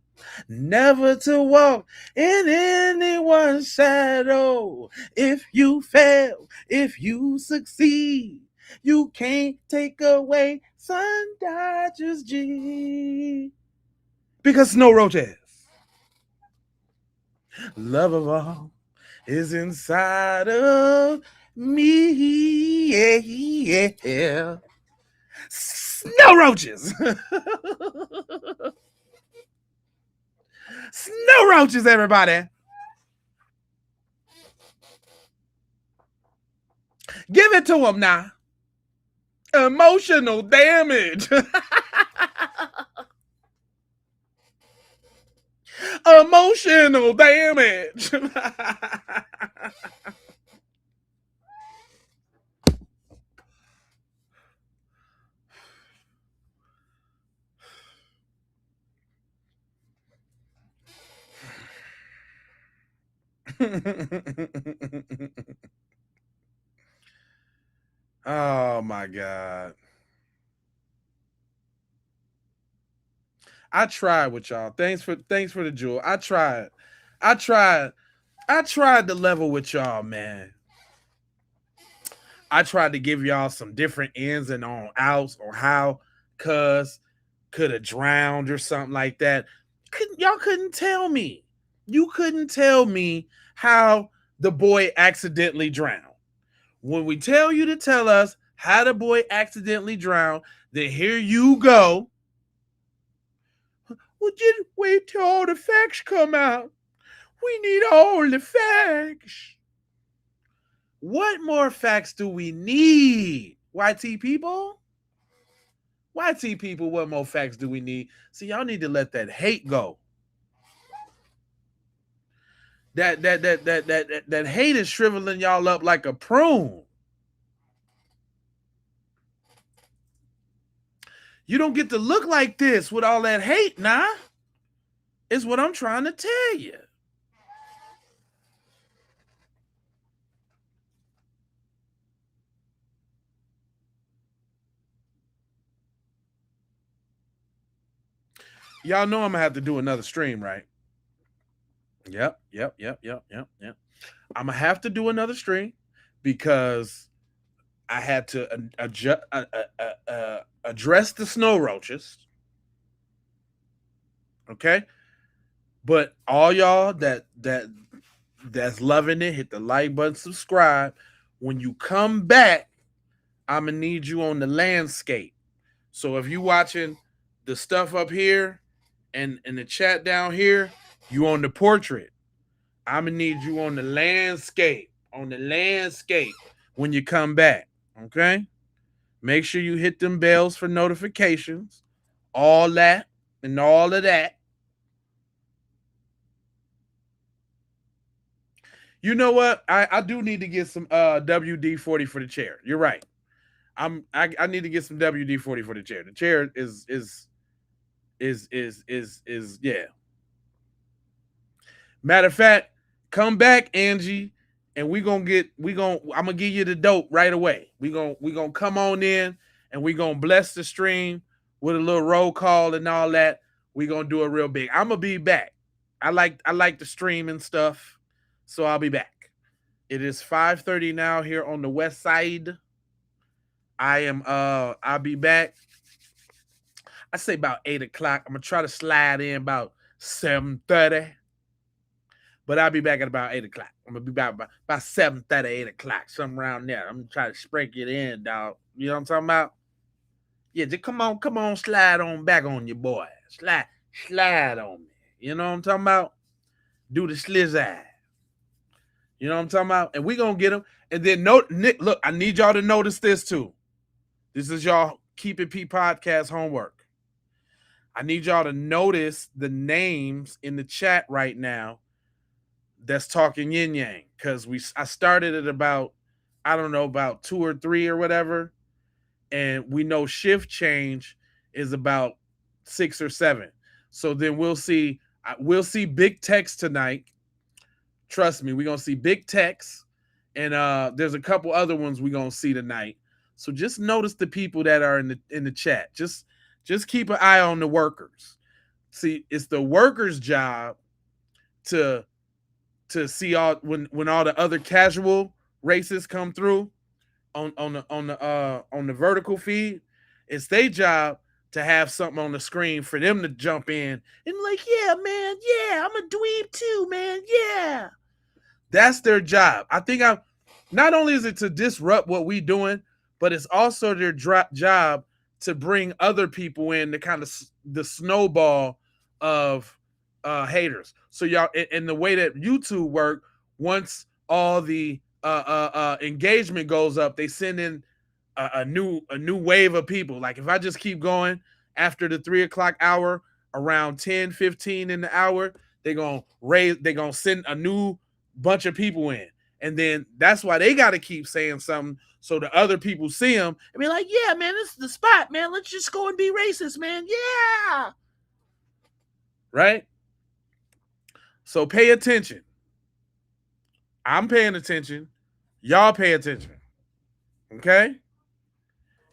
never to walk in anyone's shadow. If you fail, if you succeed, you can't take away Sun Dodgers G. Because Snow Roach is. Love of all is inside of me. Yeah. Snow roaches. Snow roaches, everybody. Give it to them now. Emotional damage. Emotional damage. Oh my God. I tried with y'all. Thanks for the jewel. I tried to level with y'all, man. I tried to give y'all some different ins and on outs or how cuz could have drowned or something like that. Y'all couldn't tell me. You couldn't tell me how the boy accidentally drowned. When we tell you to tell us how the boy accidentally drowned, then here you go. Well, just wait till all the facts come out. We need all the facts. What more facts do we need? YT people? YT people, what more facts do we need? See, y'all need to let that hate go. That hate is shriveling y'all up like a prune. You don't get to look like this with all that hate, nah. Is what I'm trying to tell you. Y'all know I'm gonna have to do another stream, right? Yep. I'm gonna have to do another stream because I had to address the snow roaches. Okay, but all y'all that's loving it, hit the like button, subscribe. When you come back, I'm gonna need you on the landscape. So if you watching the stuff up here and in the chat down here, you on the portrait. I'm gonna need you on the landscape. On the landscape when you come back. Okay? Make sure you hit them bells for notifications. All that and all of that. You know what? I do need to get some WD-40 for the chair. You're right. I need to get some WD-40 for the chair. The chair is yeah. Matter of fact, come back, Angie, and I'm gonna give you the dope right away. We gonna come on in and we gonna bless the stream with a little roll call and all that. We gonna do it real big. I'm gonna be back. I like the stream and stuff, so I'll be back. It is 5:30 now here on the west side. I'll be back. I say about 8 o'clock. I'm gonna try to slide in about 7:30. But I'll be back at about 8 o'clock. I'm gonna be back about 7:30, 8 o'clock, something around there. I'm gonna try to sprinkle it in, dog. You know what I'm talking about? Yeah, just come on, slide on back on your boy. Slide on me. You know what I'm talking about? Do the slizzy. You know what I'm talking about? And we gonna get them. And then Nick, look, I need y'all to notice this too. This is y'all Keep It P podcast homework. I need y'all to notice the names in the chat right now that's talking yin yang, because I started at about, I don't know, about 2 or 3 or whatever, and we know shift change is about 6 or 7. So then we'll see big text tonight. Trust me, we're gonna see big text, and there's a couple other ones we're gonna see tonight. So just notice the people that are in the chat. Just keep an eye on the workers. See, it's the workers' job to see all when all the other casual races come through on the vertical feed. It's their job to have something on the screen for them to jump in and like, yeah, man, yeah, I'm a dweeb too, man, yeah. That's their job. I think not only is it to disrupt what we doing, but it's also their job to bring other people in to kind of the snowball of haters. So y'all, and the way that YouTube work, once all the engagement goes up, they send in a new wave of people. Like if I just keep going after the 3 o'clock hour, around 10:15 in the hour, they're gonna send a new bunch of people in. And then that's why they got to keep saying something so the other people see them and be like, yeah, man, this is the spot, man. Let's just go and be racist, man. Yeah. Right? So pay attention. I'm paying attention. Y'all pay attention. Okay?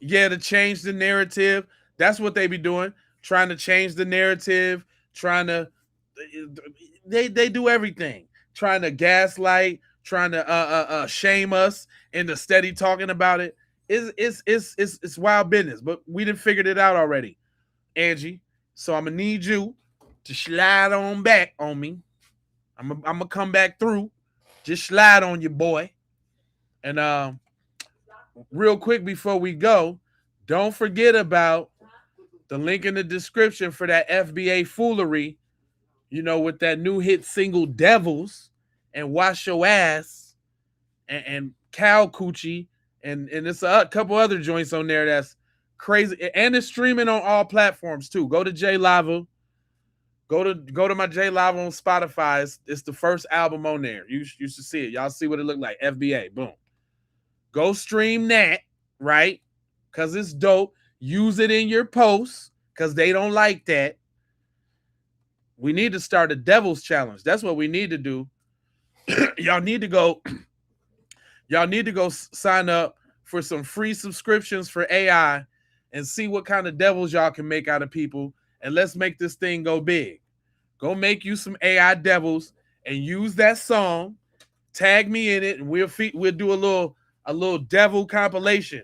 Yeah, to change the narrative. That's what they be doing. Trying to change the narrative. They do everything. Trying to gaslight. Trying to shame us into steady talking about it. It's wild business. But we done figured it out already, Angie. So I'm going to need you to slide on back on me. I'm gonna come back through. Just slide on your boy. And real quick before we go, don't forget about the link in the description for that FBA Foolery, with that new hit single Devils and Wash Your Ass and Cow Coochie and it's a couple other joints on there that's crazy. And it's streaming on all platforms too. Go to J Lava. Go to my J Live on Spotify. It's the first album on there. You should see it. Y'all see what it looked like. FBA. Boom. Go stream that, right? Because it's dope. Use it in your posts because they don't like that. We need to start a Devil's Challenge. That's what we need to do. Y'all need to go sign up for some free subscriptions for AI and see what kind of devils y'all can make out of people. And let's make this thing go big. Go make you some AI devils and use that song. Tag me in it, and we'll do a little devil compilation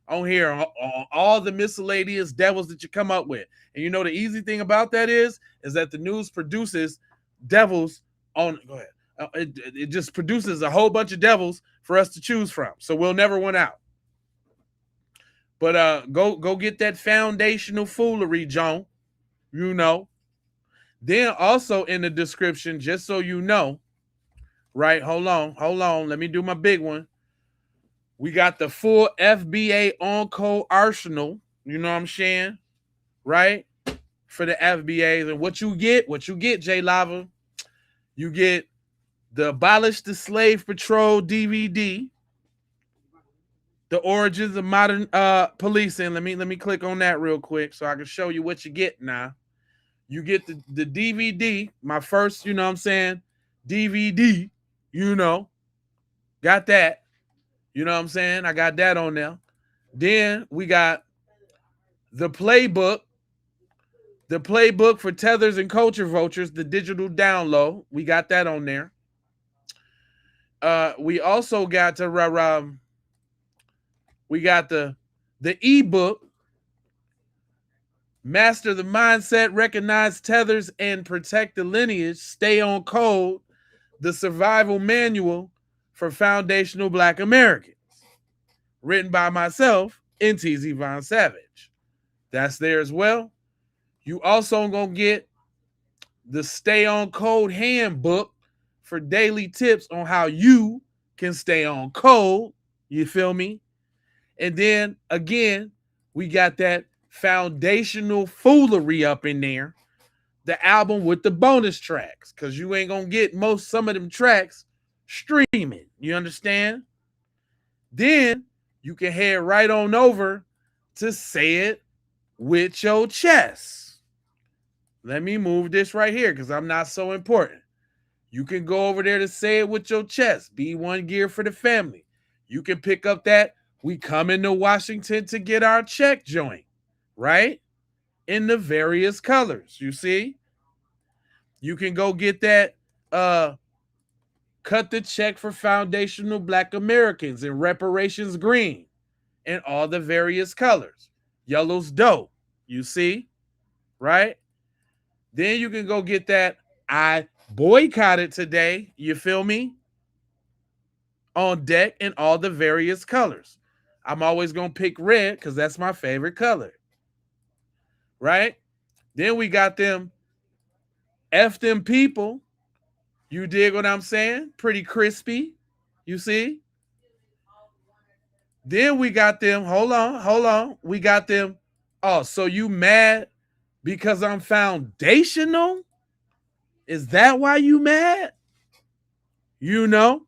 on here on all the miscellaneous devils that you come up with. And the easy thing about that is that the news produces devils on. Go ahead. It just produces a whole bunch of devils for us to choose from, so we'll never win out. But go get that foundational foolery, John. Then also in the description, just so you know, right? Hold on. Let me do my big one. We got the full FBA on-code arsenal. You know what I'm saying? Right? For the FBAs. And what you get, J Lava, you get the Abolish the Slave Patrol DVD, the Origins of Modern Policing. Let me click on that real quick so I can show you what you get now. You get the DVD, my first, DVD, you know. Got that. You know what I'm saying? I got that on there. Then we got the Playbook. The Playbook for Tethers and Culture Vultures, the digital download. We got that on there. We also got to we got the ebook, Master the Mindset, Recognize Tethers, and Protect the Lineage, Stay on Code, the Survival Manual for Foundational Black Americans, written by myself, NTZ Von Savage. That's there as well. You also gonna get the Stay on Code Handbook for daily tips on how you can stay on code. You feel me? And then again, we got that foundational foolery up in there, the album with the bonus tracks, because you ain't gonna get some of them tracks streaming. You understand? Then you can head right on over to Say It With Your Chest. Let me move this right here because I'm not so important. You can go over there to Say It With Your Chest. Be one gear for the family. You can pick up that We Coming to Washington to Get Our Check joint, right? In the various colors, you see? You can go get that Cut the Check for Foundational Black Americans in Reparations Green in all the various colors. Yellow's dope, you see? Right? Then you can go get that I Boycotted Today, you feel me? On deck in all the various colors. I'm always going to pick red because that's my favorite color. Right? Then we got them F them people. You dig what I'm saying? Pretty crispy. You see? Then we got them, hold on. We got them, oh, so you mad because I'm foundational? Is that why you mad? You know?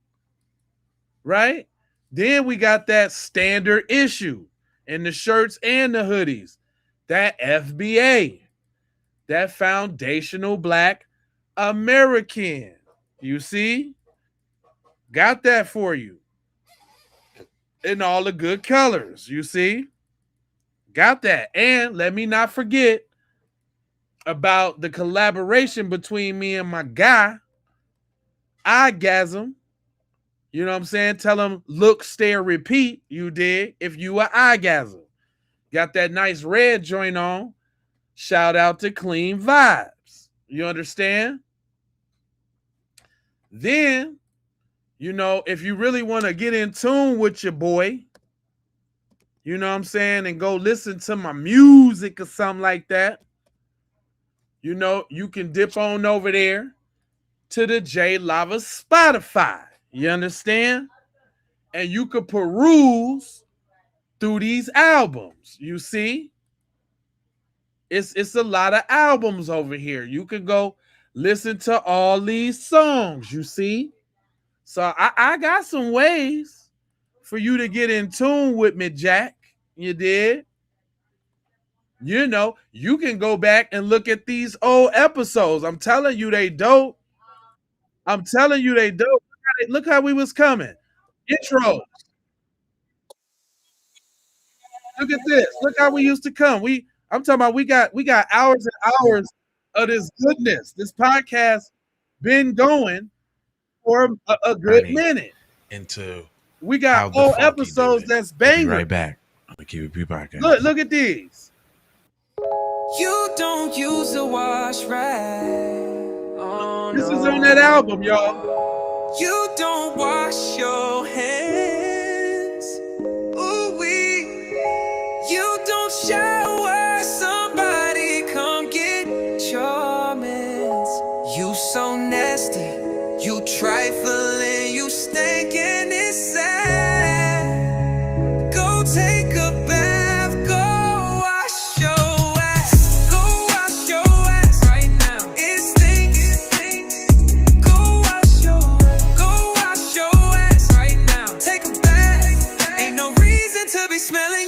Right? Then we got that standard issue in the shirts and the hoodies. That FBA. That Foundational Black American. You see? Got that for you. In all the good colors. You see? Got that. And let me not forget about the collaboration between me and my guy, Igasm. You know what I'm saying? Tell him, look, stare, repeat. You dig? If you are Igasm. Got that nice red joint on. Shout out to Clean Vibes. You understand? Then, you know, if you really want to get in tune with your boy, you know what I'm saying, and go listen to my music or something like that, you know, you can dip on over there to the J Lava Spotify. You understand? And you could peruse through these albums. You see? It's a lot of albums over here. You can go listen to all these songs, you see? So I got some ways for you to get in tune with me, Jack. You did? You know, you can go back and look at these old episodes. I'm telling you, they dope. I'm telling you, they dope. Look how we was coming. Intro. Look at this. Look how we used to come. I'm talking about we got hours and hours of this goodness. This podcast been going for a good minute. We got old episodes that's banging. Right back. I'm gonna keep it back. Look at these. You don't use a wash rag. Oh, this is on that album, y'all. You don't wash your hands. Ooh wee. You don't shower. Somebody come get your mans. You so nasty. You trifling. You stinking. It's sad. Go take a bath. Go wash your ass. Go wash your ass right now. It stinks. Go wash your ass right now. Take a bath. Ain't no reason to be smelling